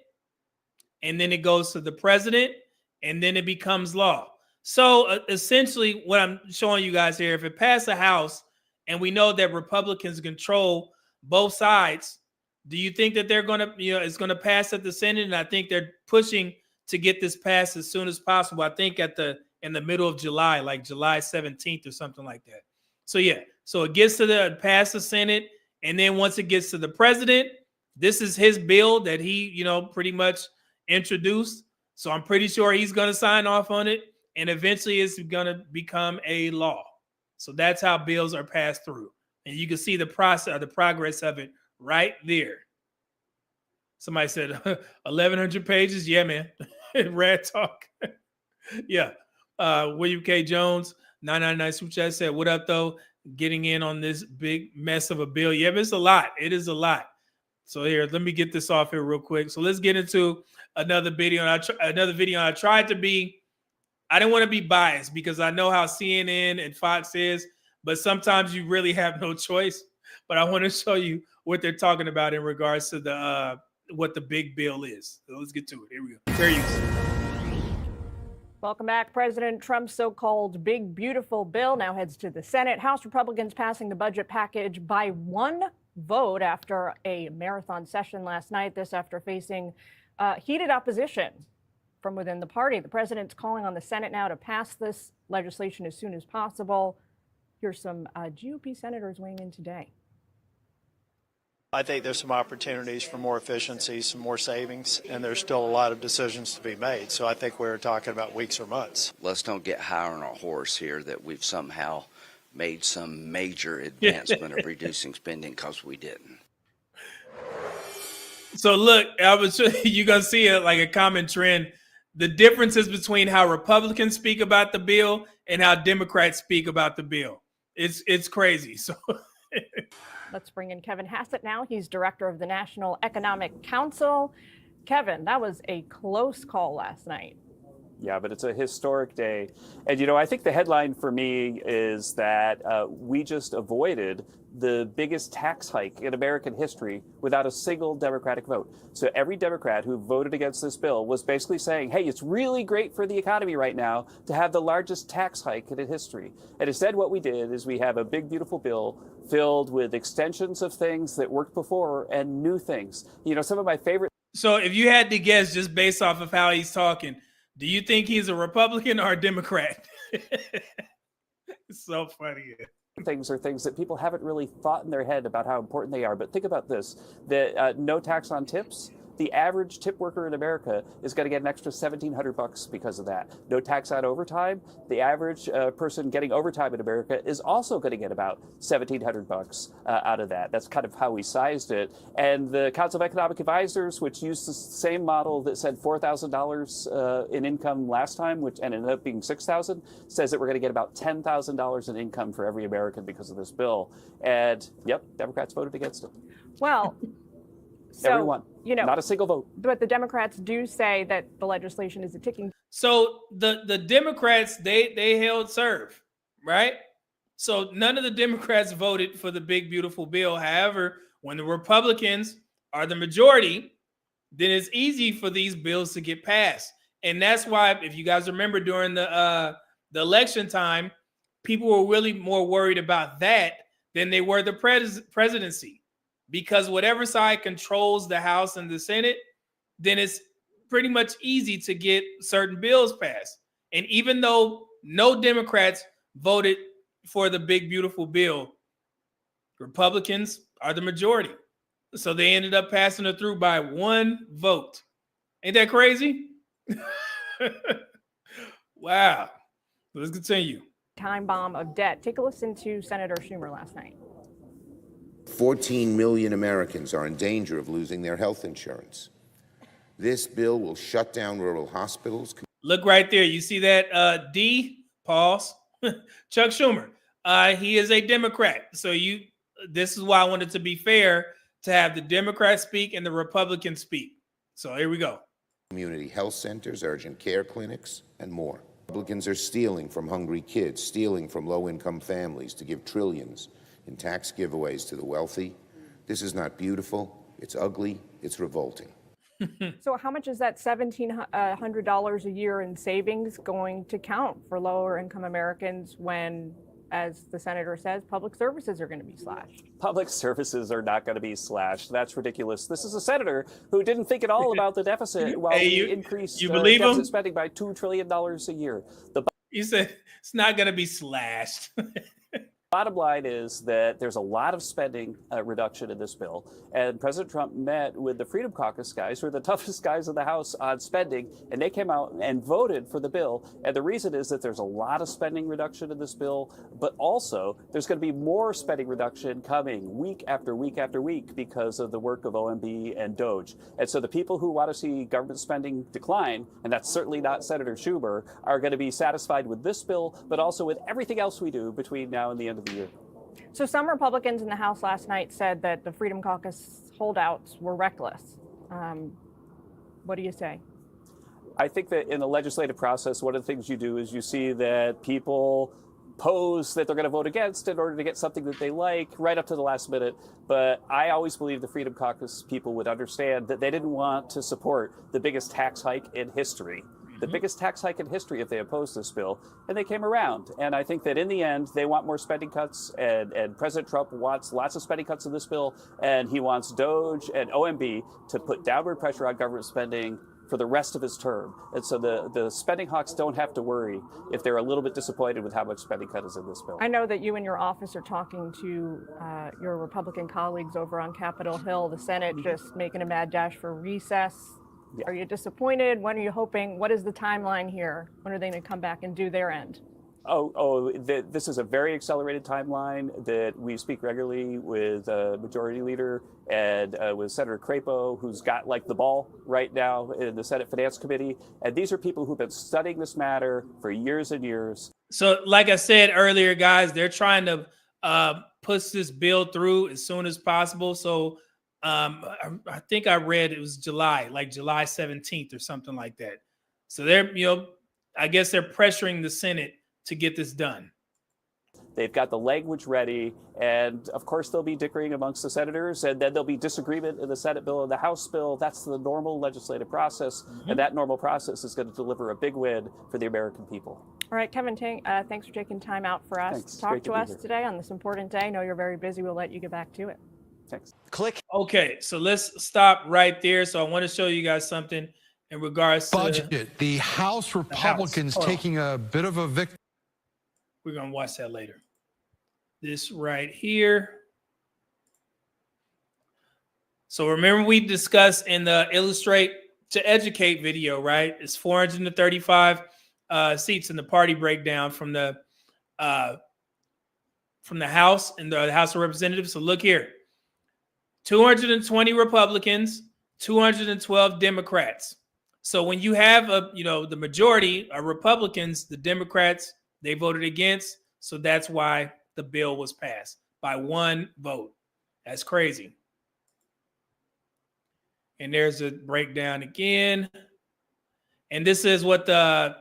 and then it goes to the president, and then it becomes law. So essentially, what I'm showing you guys here, if it passed the House, and we know that Republicans control both sides, do you think that they're going to, it's going to pass at the Senate? And I think they're pushing to get this passed as soon as possible. I think in the middle of July, like July 17th or something like that. So yeah, so it gets to pass the Senate, and then once it gets to the president, this is his bill that he, pretty much introduced. So I'm pretty sure he's going to sign off on it, and eventually it's going to become a law. So that's how bills are passed through, and you can see the process, the progress of it right there. Somebody said 1,100 pages. Yeah, man. Rad talk. Yeah. William K. Jones, 999 Super Chat said, what up, though? Getting in on this big mess of a bill. Yeah, but it's a lot. It is a lot. So here, let me get this off here real quick. So let's get into another video. I tried to be, I didn't want to be biased because I know how CNN and Fox is, but sometimes you really have no choice. But I want to show you what they're talking about in regards to the what the big bill is. So let's get to it. Here we go. Fair use. Welcome back. President Trump's so-called big, beautiful bill now heads to the Senate. House Republicans passing the budget package by one vote after a marathon session last night. This after facing heated opposition from within the party. The president's calling on the Senate now to pass this legislation as soon as possible. Here's some GOP senators weighing in today. I think there's some opportunities for more efficiency, some more savings, and there's still a lot of decisions to be made. So I think we're talking about weeks or months. Let's don't get high on our horse here that we've somehow made some major advancement of reducing spending, because we didn't. So look, you're going to see like a common trend. The differences between how Republicans speak about the bill and how Democrats speak about the bill. It's crazy. So let's bring in Kevin Hassett now. He's director of the National Economic Council. Kevin, that was a close call last night. Yeah, but it's a historic day. And, I think the headline for me is that we just avoided the biggest tax hike in American history without a single Democratic vote. So every Democrat who voted against this bill was basically saying, hey, it's really great for the economy right now to have the largest tax hike in history. And instead what we did is we have a big, beautiful bill filled with extensions of things that worked before and new things. Some of my favorite. So if you had to guess just based off of how he's talking, do you think he's a Republican or a Democrat? It's so funny. Things are things that people haven't really thought in their head about how important they are. But think about this, that no tax on tips. The average tip worker in America is going to get an extra $1,700 because of that. No tax on overtime. The average person getting overtime in America is also going to get about $1,700 out of that. That's kind of how we sized it. And the Council of Economic Advisors, which used the same model that said $4,000 in income last time, which ended up being $6,000, says that we're going to get about $10,000 in income for every American because of this bill. And yep, Democrats voted against it. Well. So, everyone, not a single vote. But the Democrats do say that the legislation is a ticking. So the Democrats, they held serve, right? So none of the Democrats voted for the big, beautiful bill. However, when the Republicans are the majority, then it's easy for these bills to get passed. And that's why, if you guys remember during the election time, people were really more worried about that than they were the presidency. Because whatever side controls the House and the Senate, then it's pretty much easy to get certain bills passed. And even though no Democrats voted for the big, beautiful bill, Republicans are the majority. So they ended up passing it through by one vote. Ain't that crazy? Wow. Let's continue. Time bomb of debt. Take a listen to Senator Schumer last night. 14 million Americans are in danger of losing their health insurance. This bill will shut down rural hospitals. Look right there. You see that? D, pause. Chuck Schumer. He is a Democrat. So this is why I wanted to be fair to have the Democrats speak and the Republicans speak. So here we go. Community health centers, urgent care clinics, and more. Republicans are stealing from hungry kids, stealing from low-income families to give trillions in tax giveaways to the wealthy. This is not beautiful. It's ugly. It's revolting. So how much is that $1,700 a year in savings going to count for lower income Americans when, as the senator says, public services are going to be slashed? Public services are not going to be slashed. That's ridiculous. This is a senator who didn't think at all about the deficit while he increased deficit spending by $2 trillion a year. You said it's not going to be slashed. Bottom line is that there's a lot of spending reduction in this bill, and President Trump met with the Freedom Caucus guys, who are the toughest guys in the House on spending, and they came out and voted for the bill. And the reason is that there's a lot of spending reduction in this bill, but also there's going to be more spending reduction coming week after week after week because of the work of OMB and DOGE. And so the people who want to see government spending decline, and that's certainly not Senator Schumer, are going to be satisfied with this bill, but also with everything else we do between now and the end of the year. So some Republicans in the House last night said that the Freedom Caucus holdouts were reckless. What do you say? I think that in the legislative process, one of the things you do is you see that people pose that they're going to vote against in order to get something that they like right up to the last minute. But I always believe the Freedom Caucus people would understand that they didn't want to support the biggest tax hike in history. The biggest tax hike in history if they opposed this bill, and they came around. And I think that in the end, they want more spending cuts, and President Trump wants lots of spending cuts in this bill, and he wants DOGE and OMB to put downward pressure on government spending for the rest of his term. And so the spending hawks don't have to worry if they're a little bit disappointed with how much spending cut is in this bill. I know that you and your office are talking to your Republican colleagues over on Capitol Hill, the Senate just making a mad dash for recess. Yeah. Are you disappointed? When are you hoping? What is the timeline here? When are they going to come back and do their end? This is a very accelerated timeline that we speak regularly with Majority Leader and with Senator Crapo, who's got like the ball right now in the Senate Finance Committee. And these are people who've been studying this matter for years and years. So like I said earlier, guys, they're trying to push this bill through as soon as possible. So I think I read it was July 17th or something like that. So they're, I guess they're pressuring the Senate to get this done. They've got the language ready, and of course there'll be dickering amongst the senators, and then there'll be disagreement in the Senate bill and the House bill. That's the normal legislative process, and that normal process is going to deliver a big win for the American people. All right, Kevin, thanks for taking time out for us to talk to us today on this important day. I know you're very busy. We'll let you get back to it. Thanks. Click. Okay, so let's stop right there. So I want to show you guys something in regards to budget. The House Republicans taking a bit of a victory. We're going to watch that later. This right here. So remember we discussed in the Illustrate to Educate video, right? It's 435 seats in the party breakdown from the House and the House of Representatives. So look here. 220 Republicans, 212 Democrats. So when you have the majority are Republicans, the Democrats, they voted against. So that's why the bill was passed by one vote. That's crazy. And there's a breakdown again. And this is what the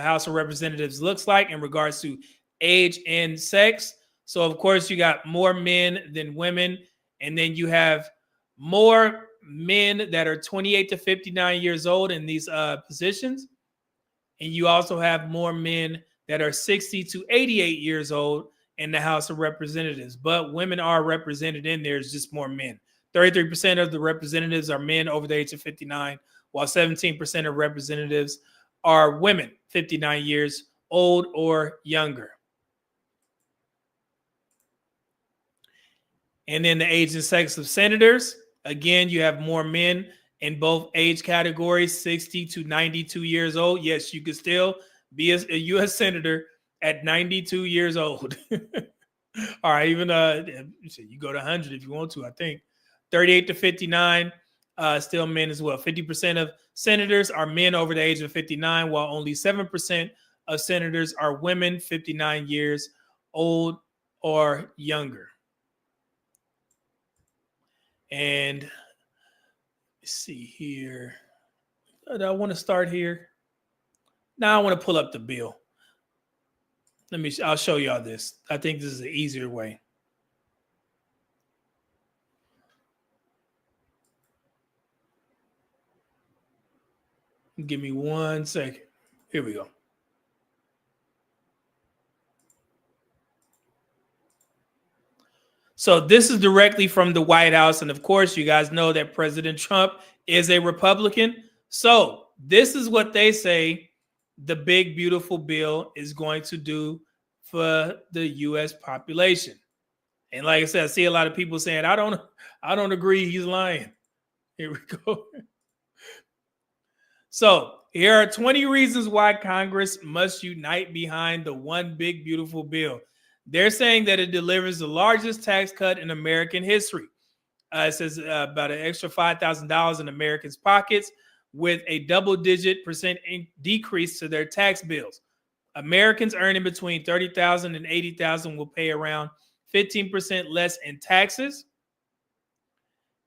House of Representatives looks like in regards to age and sex. So of course you got more men than women. And then you have more men that are 28 to 59 years old in these positions. And you also have more men that are 60 to 88 years old in the House of Representatives. But women are represented in there. It's just more men. 33% of the representatives are men over the age of 59, while 17% of representatives are women 59 years old or younger. And then the age and sex of senators, again, you have more men in both age categories, 60 to 92 years old. Yes, you could still be a U.S. senator at 92 years old. All right, even you go to 100 if you want to. I think 38 to 59, still men as well. 50% of senators are men over the age of 59, while only 7% of senators are women 59 years old or younger. And let's see here. I want to start here. Now I want to pull up the bill. I'll show y'all this. I think this is an easier way. Give me 1 second. Here we go. So this is directly from the White House. And of course, you guys know that President Trump is a Republican. So this is what they say the big, beautiful bill is going to do for the U.S. population. And like I said, I see a lot of people saying, I don't agree. He's lying. Here we go. So here are 20 reasons why Congress must unite behind the one big, beautiful bill. They're saying that it delivers the largest tax cut in American history. It says about an extra $5,000 in Americans' pockets with a double-digit percent decrease to their tax bills. Americans earning between $30,000 and $80,000 will pay around 15% less in taxes.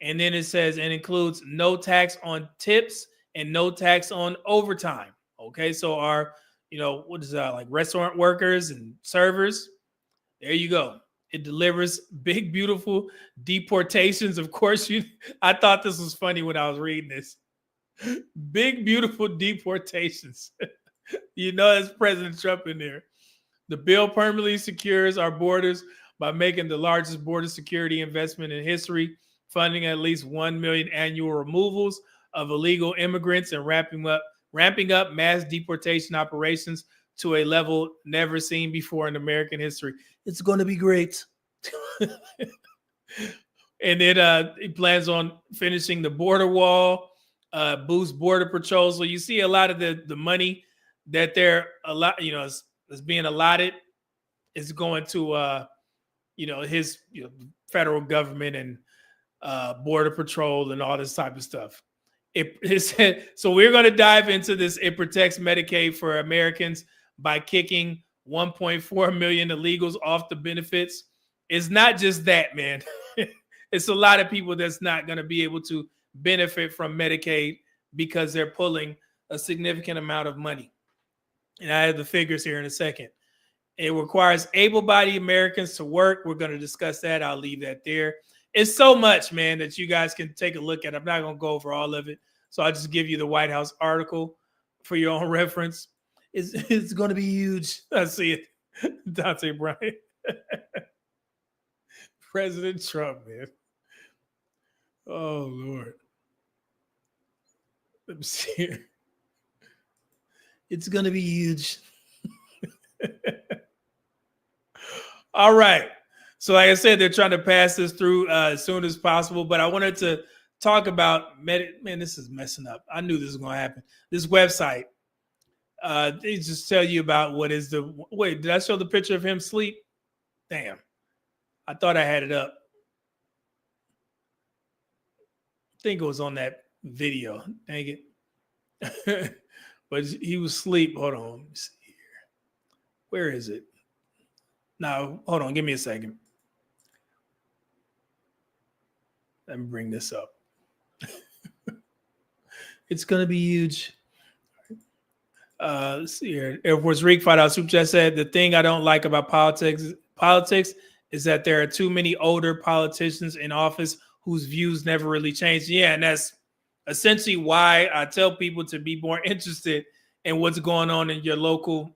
And then it says it includes no tax on tips and no tax on overtime. Okay, so our, what is that, like restaurant workers and servers? There you go. It delivers big, beautiful deportations. Of course, I thought this was funny when I was reading this. Big, beautiful deportations. There's President Trump in there. The bill permanently secures our borders by making the largest border security investment in history, funding at least 1 million annual removals of illegal immigrants and ramping up mass deportation operations to a level never seen before in American history. It's going to be great. And then he plans on finishing the border wall, boost border patrol. So you see a lot of the money that is being allotted is going to his federal government and border patrol and all this type of stuff. So we're going to dive into this. It protects Medicaid for Americans by kicking 1.4 million illegals off the benefits. It's not just that, man. It's a lot of people that's not going to be able to benefit from Medicaid because they're pulling a significant amount of money. And I have the figures here in a second. It requires able-bodied Americans to work. We're going to discuss that. I'll leave that there. It's so much, man, that you guys can take a look at. I'm not going to go over all of it. So I'll just give you the White House article for your own reference. It's going to be huge. I see it. Deontay Bryant. President Trump, man. Oh, Lord. Let me see here. It's going to be huge. All right. So like I said, they're trying to pass this through as soon as possible. But I wanted to talk about, man, this is messing up. I knew this was going to happen. This website, they just tell you about what is the, wait, did I show the picture of him sleep? Damn. I thought I had it up. I think it was on that video. Dang it. But he was asleep. Hold on. Let me see here. Where is it? No, hold on. Give me a second. Let me bring this up. It's going to be huge. Let's see here. Air Force Reek Fight Out Super Chat said, the thing I don't like about politics is that there are too many older politicians in office whose views never really change. Yeah, and that's essentially why I tell people to be more interested in what's going on in your local,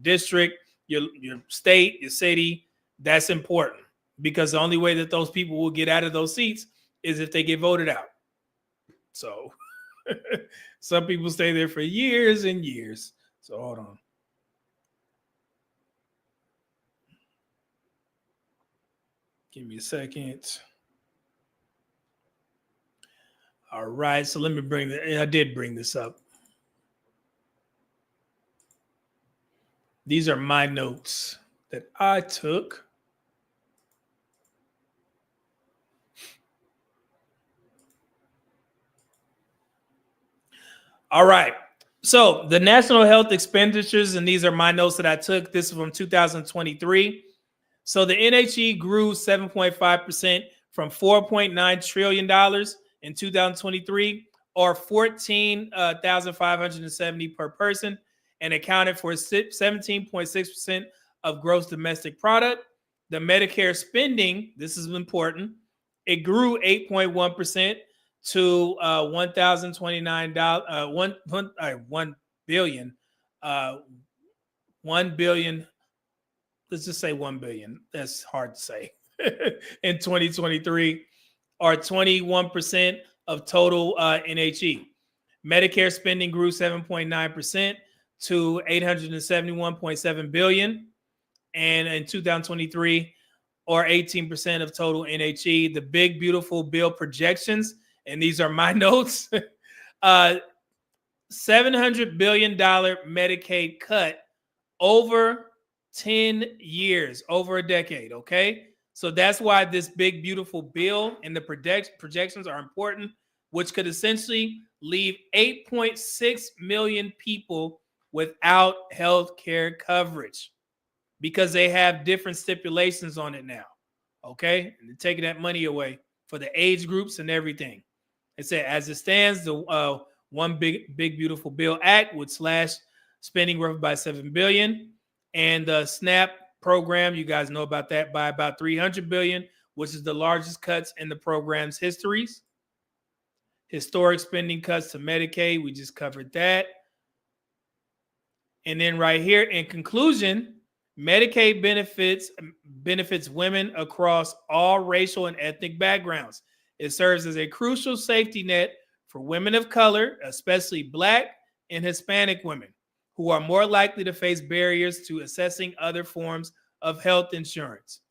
district, your state, your city. That's important because the only way that those people will get out of those seats is if they get voted out. So some people stay there for years and years. So hold on. Give me a second. All right, so let me I did bring this up. These are my notes that I took. All right. So the national health expenditures, and these are my notes that I took. This is from 2023. So the NHE grew 7.5% from $4.9 trillion in 2023, or 14,570 per person, and accounted for 17.6% of gross domestic product. The Medicare spending, this is important, it grew 8.1% to $1,029, $1 billion, $1 billion. Let's just say 1 billion. That's hard to say. In 2023, or 21% of total NHE. Medicare spending grew 7.9% to $871.7 billion, and in 2023, or 18% of total NHE. The big beautiful bill projections, and these are my notes. $700 billion Medicaid cut over 10 years, over a decade, okay? So that's why this big, beautiful bill and the projections are important, which could essentially leave 8.6 million people without health care coverage because they have different stipulations on it now, okay? And they're taking that money away for the age groups and everything. It said, as it stands, the One Big Beautiful Bill Act would slash spending roughly by $7 billion. And the SNAP program, you guys know about that, by about $300 billion, which is the largest cuts in the program's histories. Historic spending cuts to Medicaid, we just covered that. And then right here, in conclusion, Medicaid benefits women across all racial and ethnic backgrounds. It serves as a crucial safety net for women of color, especially Black and Hispanic women, who are more likely to face barriers to accessing other forms of health insurance.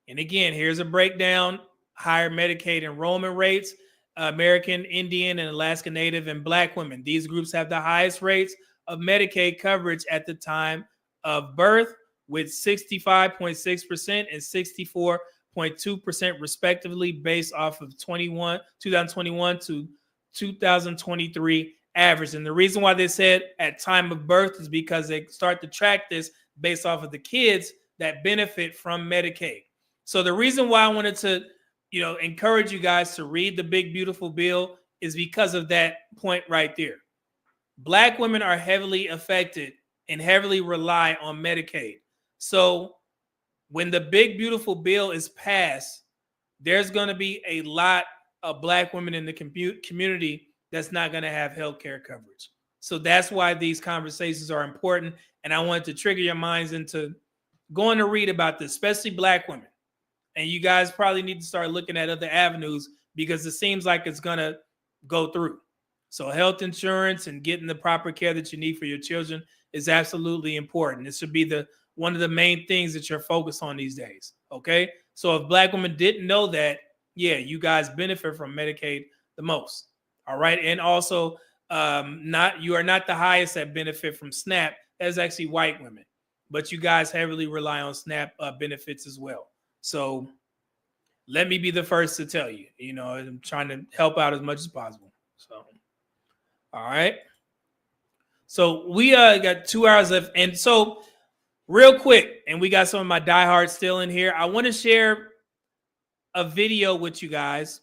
And again, here's a breakdown: higher Medicaid enrollment rates, American Indian and Alaska Native and Black women. These groups have the highest rates of Medicaid coverage at the time of birth, with 65.6% and 64.2% respectively, based off of 2021 to 2023 average. And the reason why they said at time of birth is because they start to track this based off of the kids that benefit from Medicaid. So the reason why I wanted to, encourage you guys to read the Big Beautiful Bill is because of that point right there. Black women are heavily affected and heavily rely on Medicaid. So when the Big Beautiful Bill is passed, there's going to be a lot of Black women in the community that's not going to have health care coverage. So that's why these conversations are important. And I wanted to trigger your minds into going to read about this, especially Black women. And you guys probably need to start looking at other avenues because it seems like it's going to go through. So health insurance and getting the proper care that you need for your children is absolutely important. This should be one of the main things that you're focused on these days, okay? So if Black women didn't know that, yeah, you guys benefit from Medicaid the most, all right? And also, you are not the highest that benefit from SNAP. That's actually white women, but you guys heavily rely on SNAP benefits as well. So let me be the first to tell you, I'm trying to help out as much as possible. So, all right. So we got 2 hours left. And so real quick, and we got some of my diehards still in here. I want to share a video with you guys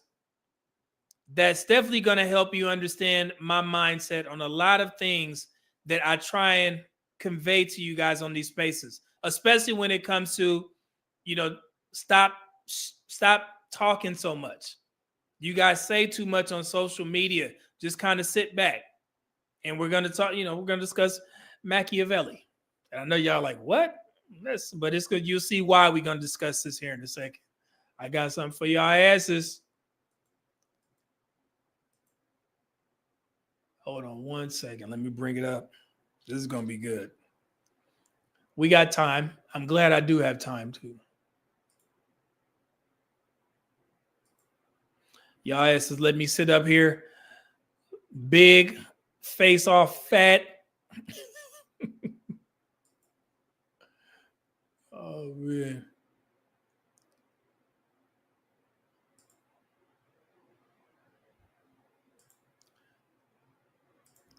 that's definitely going to help you understand my mindset on a lot of things that I try and convey to you guys on these spaces, especially when it comes to, stop talking so much. You guys say too much on social media. Just kind of sit back. And we're going to talk, we're going to discuss Machiavelli. And I know y'all like, what? But it's good. You'll see why we're going to discuss this here in a second. I got something for y'all asses. Hold on one second. Let me bring it up. This is going to be good. We got time. I'm glad I do have time too. Y'all asses, let me sit up here. Big, face off, fat. Oh, man.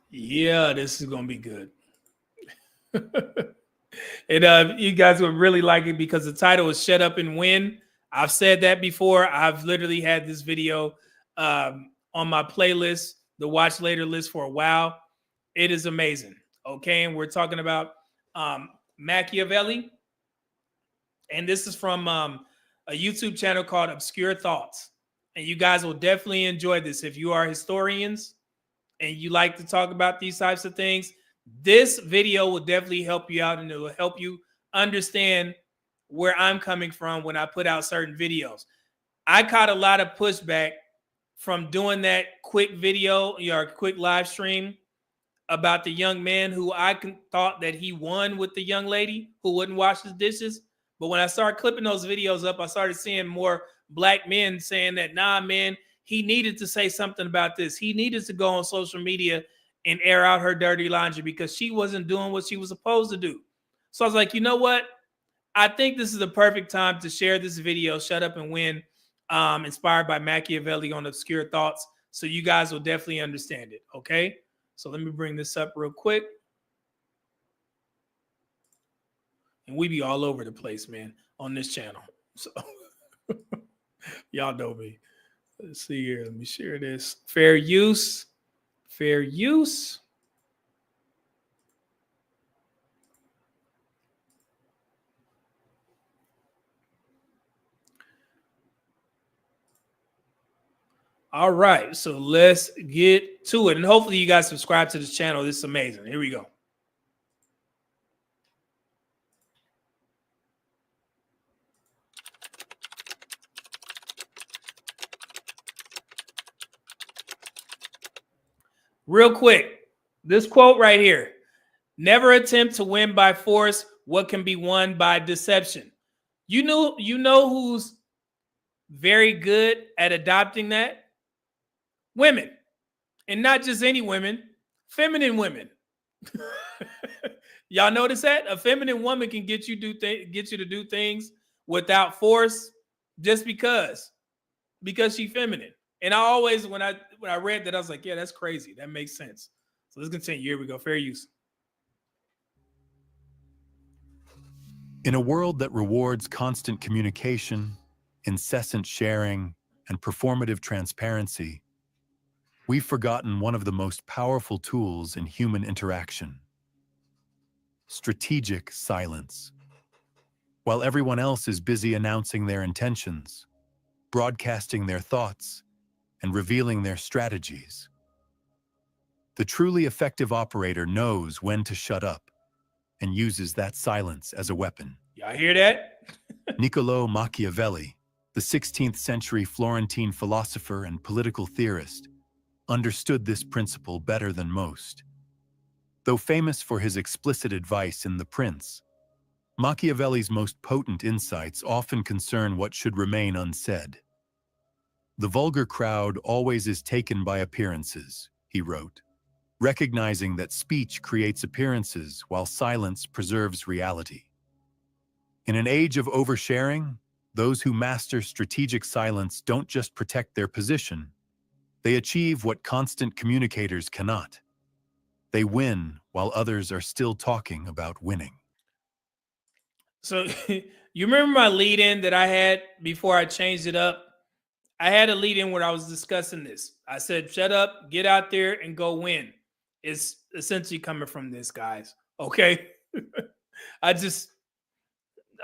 Yeah, this is gonna be good. And you guys would really like it because the title is "Shut Up and Win." I've said that before. I've literally had this video on my playlist, the watch later list, for a while. It is amazing. Okay, and we're talking about Machiavelli, and this is from a YouTube channel called Obscure Thoughts. And you guys will definitely enjoy this if you are historians and you like to talk about these types of things. This video will definitely help you out, and it will help you understand where I'm coming from when I put out certain videos. I caught a lot of pushback from doing that quick video or quick live stream about the young man who thought that he won with the young lady who wouldn't wash his dishes. But when I started clipping those videos up, I started seeing more black men saying that, nah, man, he needed to say something about this. He needed to go on social media and air out her dirty laundry because she wasn't doing what she was supposed to do. So I was like, you know what? I think this is the perfect time to share this video, Shut Up and Win, inspired by Machiavelli on Obscure Thoughts. So you guys will definitely understand it, okay? So let me bring this up real quick. And we be all over the place, man, on this channel. So y'all know me. Let's see here. Let me share this. Fair use. Fair use. All right. So let's get to it. And hopefully you guys subscribe to this channel. This is amazing. Here we go. Real quick, this quote right here: never attempt to win by force what can be won by deception. You know who's very good at adopting that? Women. And not just any women, feminine women. Y'all notice that? A feminine woman can get you to do things without force just because she's feminine. And I always, when I read that, I was like, yeah, that's crazy. That makes sense. So let's continue. Here we go. Fair use. In a world that rewards constant communication, incessant sharing, and performative transparency, we've forgotten one of the most powerful tools in human interaction: strategic silence. While everyone else is busy announcing their intentions, broadcasting their thoughts, and revealing their strategies, the truly effective operator knows when to shut up and uses that silence as a weapon. Y'all hear that? Niccolo Machiavelli, the 16th century Florentine philosopher and political theorist, understood this principle better than most. Though famous for his explicit advice in The Prince, Machiavelli's most potent insights often concern what should remain unsaid. The vulgar crowd always is taken by appearances, he wrote, recognizing that speech creates appearances while silence preserves reality. In an age of oversharing, those who master strategic silence don't just protect their position, they achieve what constant communicators cannot. They win while others are still talking about winning. So you remember my lead-in that I had before I changed it up? I had a lead-in where I was discussing this. I said, shut up, get out there, and go win. It's essentially coming from this, guys. Okay? I'm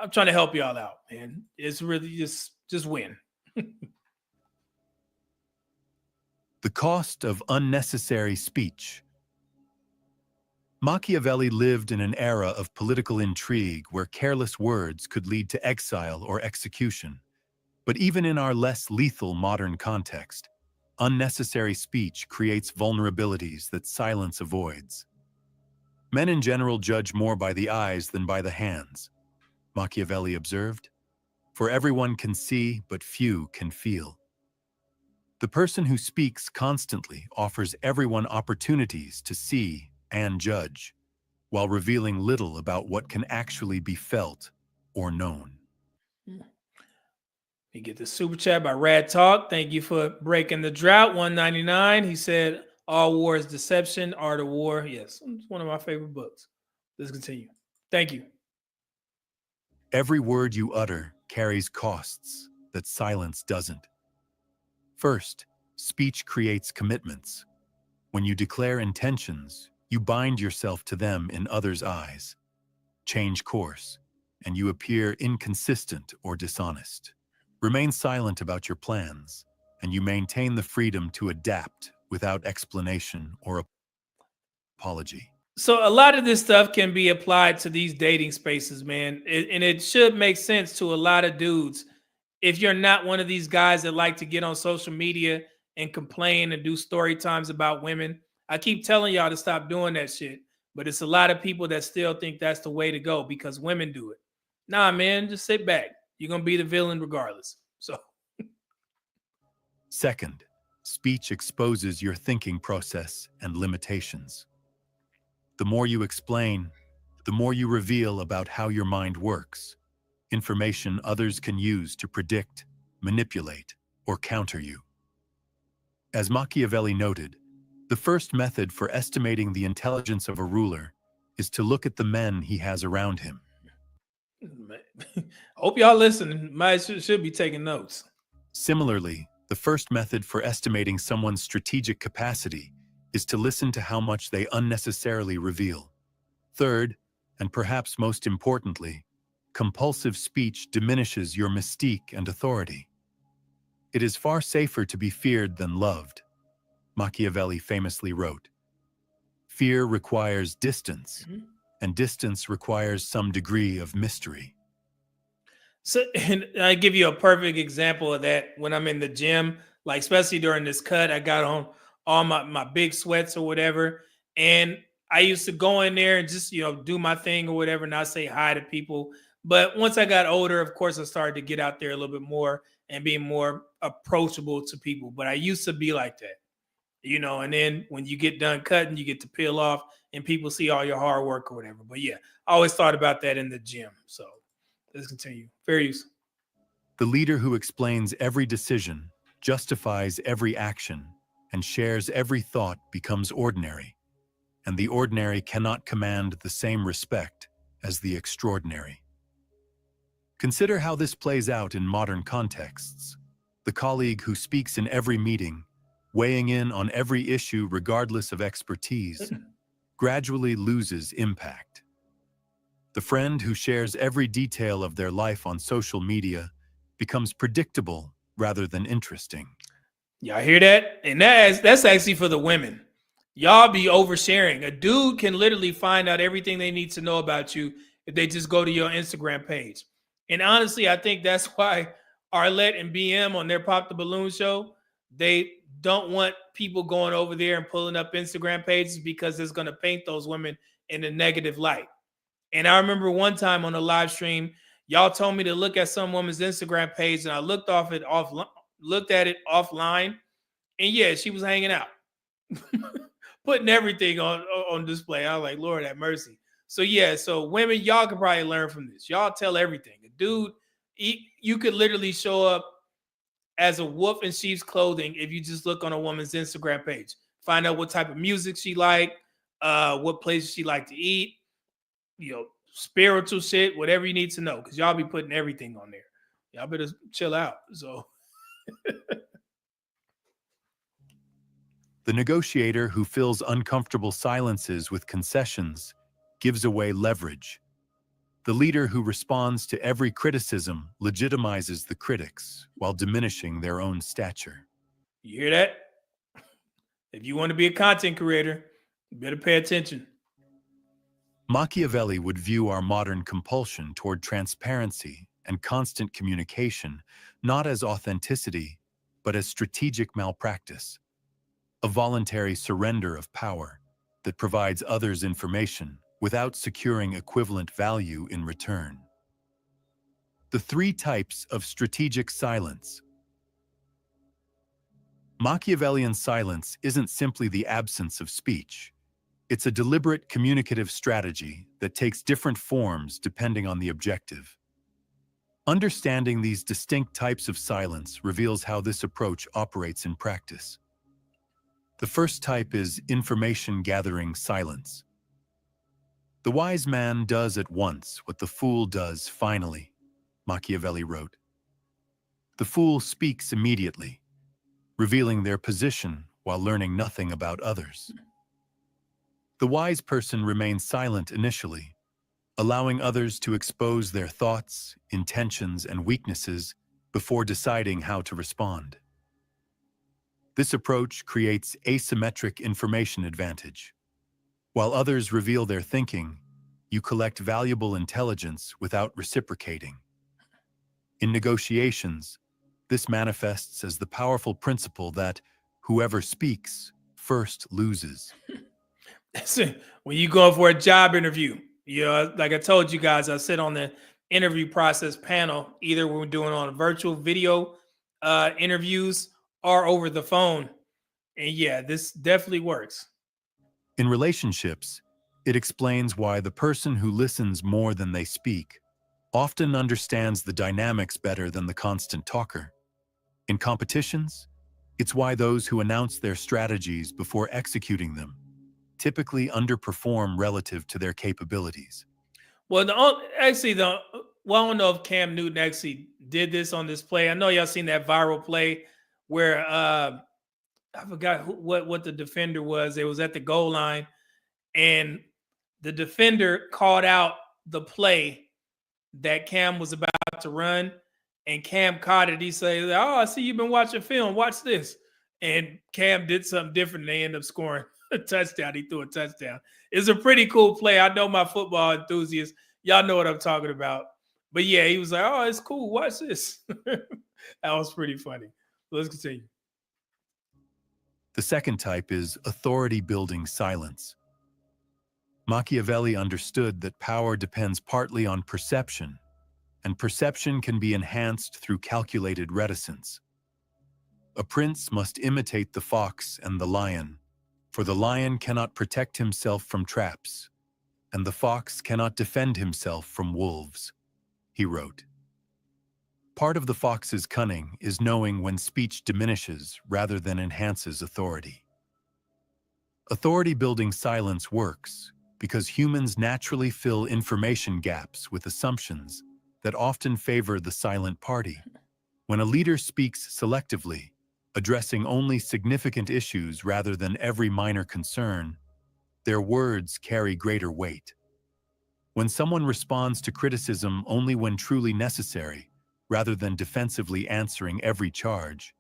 trying to help y'all out, man. It's really just win. The cost of unnecessary speech. Machiavelli lived in an era of political intrigue where careless words could lead to exile or execution. But even in our less lethal modern context, unnecessary speech creates vulnerabilities that silence avoids. Men in general judge more by the eyes than by the hands, Machiavelli observed. For everyone can see, but few can feel. The person who speaks constantly offers everyone opportunities to see and judge, while revealing little about what can actually be felt or known. We get the super chat by Rad Talk. Thank you for breaking the drought. 199. He said, All War is Deception, Art of War. Yes, it's one of my favorite books. Let's continue. Thank you. Every word you utter carries costs that silence doesn't. First, speech creates commitments. When you declare intentions, you bind yourself to them in others' eyes, change course, and you appear inconsistent or dishonest. Remain silent about your plans, and you maintain the freedom to adapt without explanation or apology. So a lot of this stuff can be applied to these dating spaces, man. And it should make sense to a lot of dudes. If you're not one of these guys that like to get on social media and complain and do story times about women, I keep telling y'all to stop doing that shit. But it's a lot of people that still think that's the way to go because women do it. Nah, man, just sit back. You're going to be the villain regardless. So, second, speech exposes your thinking process and limitations. The more you explain, the more you reveal about how your mind works, information others can use to predict, manipulate, or counter you. As Machiavelli noted, the first method for estimating the intelligence of a ruler is to look at the men he has around him. Hope y'all listening. Should be taking notes. Similarly, the first method for estimating someone's strategic capacity is to listen to how much they unnecessarily reveal. Third, and perhaps most importantly, compulsive speech diminishes your mystique and authority. It is far safer to be feared than loved, Machiavelli famously wrote. Fear requires distance, and distance requires some degree of mystery. So, and I give you a perfect example of that when I'm in the gym, like especially during this cut, I got on all my big sweats or whatever. And I used to go in there and just, do my thing or whatever, not say hi to people. But once I got older, of course, I started to get out there a little bit more and be more approachable to people. But I used to be like that, and then when you get done cutting, you get to peel off and people see all your hard work or whatever. But yeah, I always thought about that in the gym. So let's continue. Fair use. The leader who explains every decision, justifies every action, and shares every thought becomes ordinary, and the ordinary cannot command the same respect as the extraordinary. Consider how this plays out in modern contexts. The colleague who speaks in every meeting, weighing in on every issue regardless of expertise, gradually loses impact. The friend who shares every detail of their life on social media becomes predictable rather than interesting. Y'all hear that? And that's actually for the women. Y'all be oversharing. A dude can literally find out everything they need to know about you if they just go to your Instagram page. And honestly, I think that's why Arlette and BM on their Pop the Balloon show, they don't want people going over there and pulling up Instagram pages because it's going to paint those women in a negative light. And I remember one time on a live stream, y'all told me to look at some woman's Instagram page, and I looked at it offline, and yeah, she was hanging out, putting everything on display. I was like, Lord have mercy. So yeah, so women, y'all could probably learn from this. Y'all tell everything. A dude, you could literally show up as a wolf in sheep's clothing if you just look on a woman's Instagram page. Find out what type of music she like, what places she like to eat, spiritual shit, whatever you need to know, because y'all be putting everything on there. Y'all better chill out. So the negotiator who fills uncomfortable silences with concessions gives away leverage. The leader who responds to every criticism legitimizes the critics while diminishing their own stature. You hear that? If you want to be a content creator, you better pay attention. Machiavelli would view our modern compulsion toward transparency and constant communication not as authenticity, but as strategic malpractice, a voluntary surrender of power that provides others information without securing equivalent value in return. The three types of strategic silence. Machiavellian silence isn't simply the absence of speech. It's a deliberate communicative strategy that takes different forms depending on the objective. Understanding these distinct types of silence reveals how this approach operates in practice. The first type is information gathering silence. The wise man does at once what the fool does finally, Machiavelli wrote. The fool speaks immediately, revealing their position while learning nothing about others. The wise person remains silent initially, allowing others to expose their thoughts, intentions, and weaknesses before deciding how to respond. This approach creates asymmetric information advantage. While others reveal their thinking, you collect valuable intelligence without reciprocating. In negotiations, this manifests as the powerful principle that whoever speaks first loses. When you go for a job interview, like I told you guys, I sit on the interview process panel. Either we're doing on a virtual video interviews or over the phone. And yeah, this definitely works. In relationships, it explains why the person who listens more than they speak often understands the dynamics better than the constant talker. In competitions, it's why those who announce their strategies before executing them typically underperform relative to their capabilities. Well, I don't know if Cam Newton actually did this on this play. I know y'all seen that viral play where I forgot what the defender was. It was at the goal line, and the defender called out the play that Cam was about to run, and Cam caught it. He said, "Oh, I see you've been watching film. Watch this." And Cam did something different, and they ended up scoring a touchdown. He threw a touchdown. It's a pretty cool play. I know my football enthusiasts, y'all know what I'm talking about. But yeah, he was like, "Oh, it's cool. Watch this." That was pretty funny. Let's continue. The second type is authority-building silence. Machiavelli understood that power depends partly on perception, and perception can be enhanced through calculated reticence. A prince must imitate the fox and the lion, for the lion cannot protect himself from traps, and the fox cannot defend himself from wolves, he wrote. Part of the fox's cunning is knowing when speech diminishes rather than enhances authority. Authority-building silence works because humans naturally fill information gaps with assumptions that often favor the silent party. When a leader speaks selectively, addressing only significant issues rather than every minor concern, their words carry greater weight. When someone responds to criticism only when truly necessary, rather than defensively answering every charge,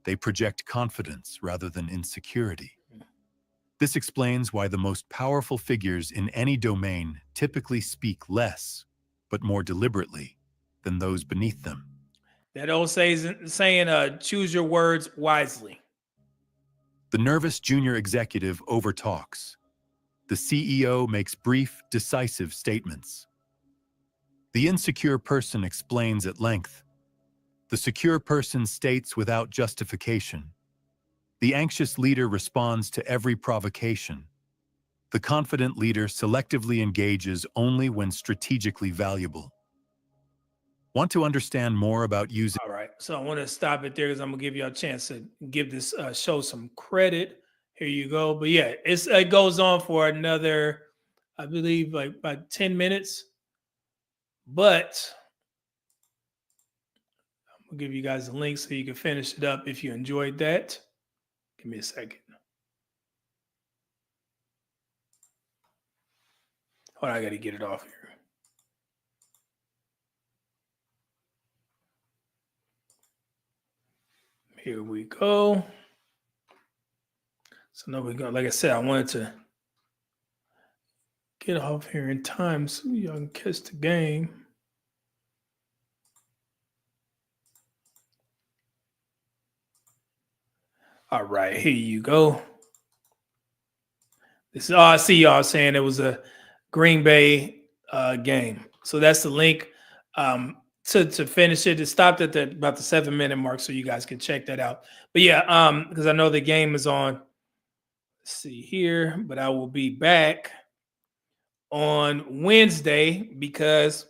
they project confidence rather than insecurity. This explains why the most powerful figures in any domain typically speak less, but more deliberately, than those beneath them. That old saying, choose your words wisely. The nervous junior executive overtalks. The CEO makes brief, decisive statements. The insecure person explains at length. The secure person states without justification. The anxious leader responds to every provocation. The confident leader selectively engages only when strategically valuable. Want to understand more about using... All right, so I want to stop it there because I'm going to give you a chance to give this show some credit. Here you go. But yeah, it goes on for another, I believe, like about 10 minutes. But I'm going to give you guys a link so you can finish it up if you enjoyed that. Give me a second. Hold on, I got to get it off here. Here we go. So now we go. Like I said, I wanted to get off here in time so y'all can catch the game. All right, here you go. This is I see y'all saying it was a Green Bay game. So that's the link to finish it. It stopped at about the 7-minute mark, so you guys can check that out. But yeah, because I know the game is on. Let's see here, but I will be back on Wednesday because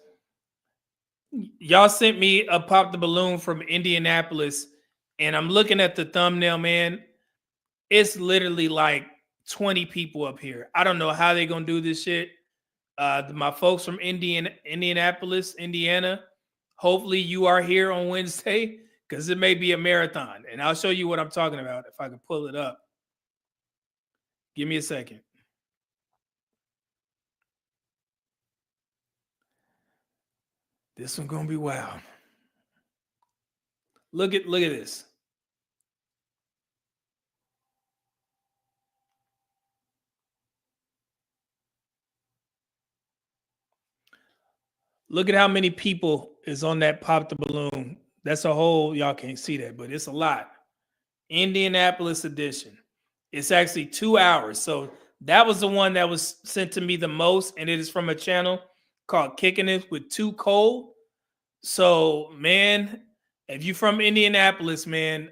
y'all sent me a pop the balloon from Indianapolis, and I'm looking at the thumbnail, man. It's literally like 20 people up here. I don't know how they're gonna do this shit. My folks from Indianapolis, Indiana. Hopefully you are here on Wednesday because it may be a marathon. And I'll show you what I'm talking about if I can pull it up. Give me a second. This one's gonna be wild. Look at this. Look at how many people is on that Pop the Balloon. That's a whole, y'all can't see that, but it's a lot. Indianapolis edition. It's actually 2 hours. So that was the one that was sent to me the most, and it is from a channel called Kicking It with Too Cold. So, man, if you're from Indianapolis, man,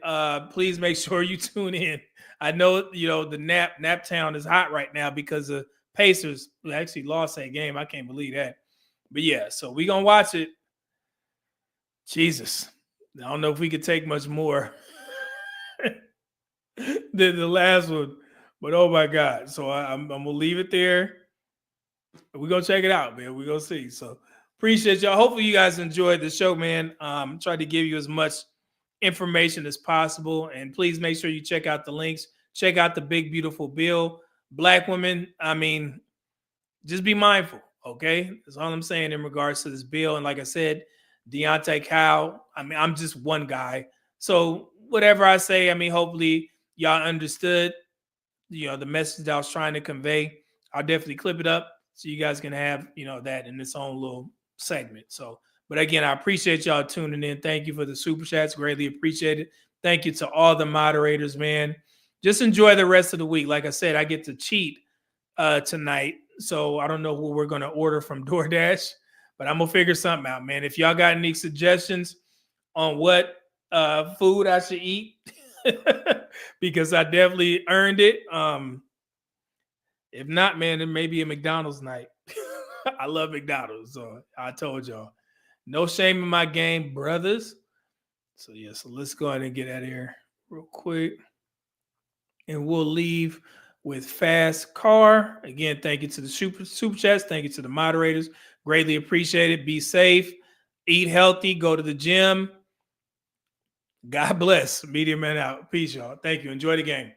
please make sure you tune in. I know, the Nap Town is hot right now because the Pacers actually lost that game. I can't believe that. But yeah, so we're going to watch it. Jesus. I don't know if we could take much more than the last one. But oh my God. So I'm going to leave it there. We're going to check it out, man. We're going to see. So appreciate y'all. Hopefully you guys enjoyed the show, man. Tried to give you as much information as possible. And please make sure you check out the links. Check out the big, beautiful bill. Black women, I mean, just be mindful, okay? That's all I'm saying in regards to this bill. And like I said, Deontay Kyle, I mean, I'm just one guy. So whatever I say, I mean, hopefully y'all understood, the message that I was trying to convey. I'll definitely clip it up so you guys can have, that in its own little segment. So, but again, I appreciate y'all tuning in. Thank you for the super chats. Greatly appreciate it. Thank you to all the moderators, man. Just enjoy the rest of the week. Like I said, I get to cheat tonight. So I don't know what we're going to order from DoorDash, but I'm going to figure something out, man. If y'all got any suggestions on what food I should eat, because I definitely earned it. If not, man, it may be a McDonald's night. I love McDonald's. So I told y'all, no shame in my game, brothers. So yeah, so let's go ahead and get out of here real quick. And we'll leave with Fast Car. Again, thank you to the super chats. Thank you to the moderators. Greatly appreciate it. Be safe. Eat healthy. Go to the gym. God bless. Media Man out. Peace, y'all. Thank you. Enjoy the game.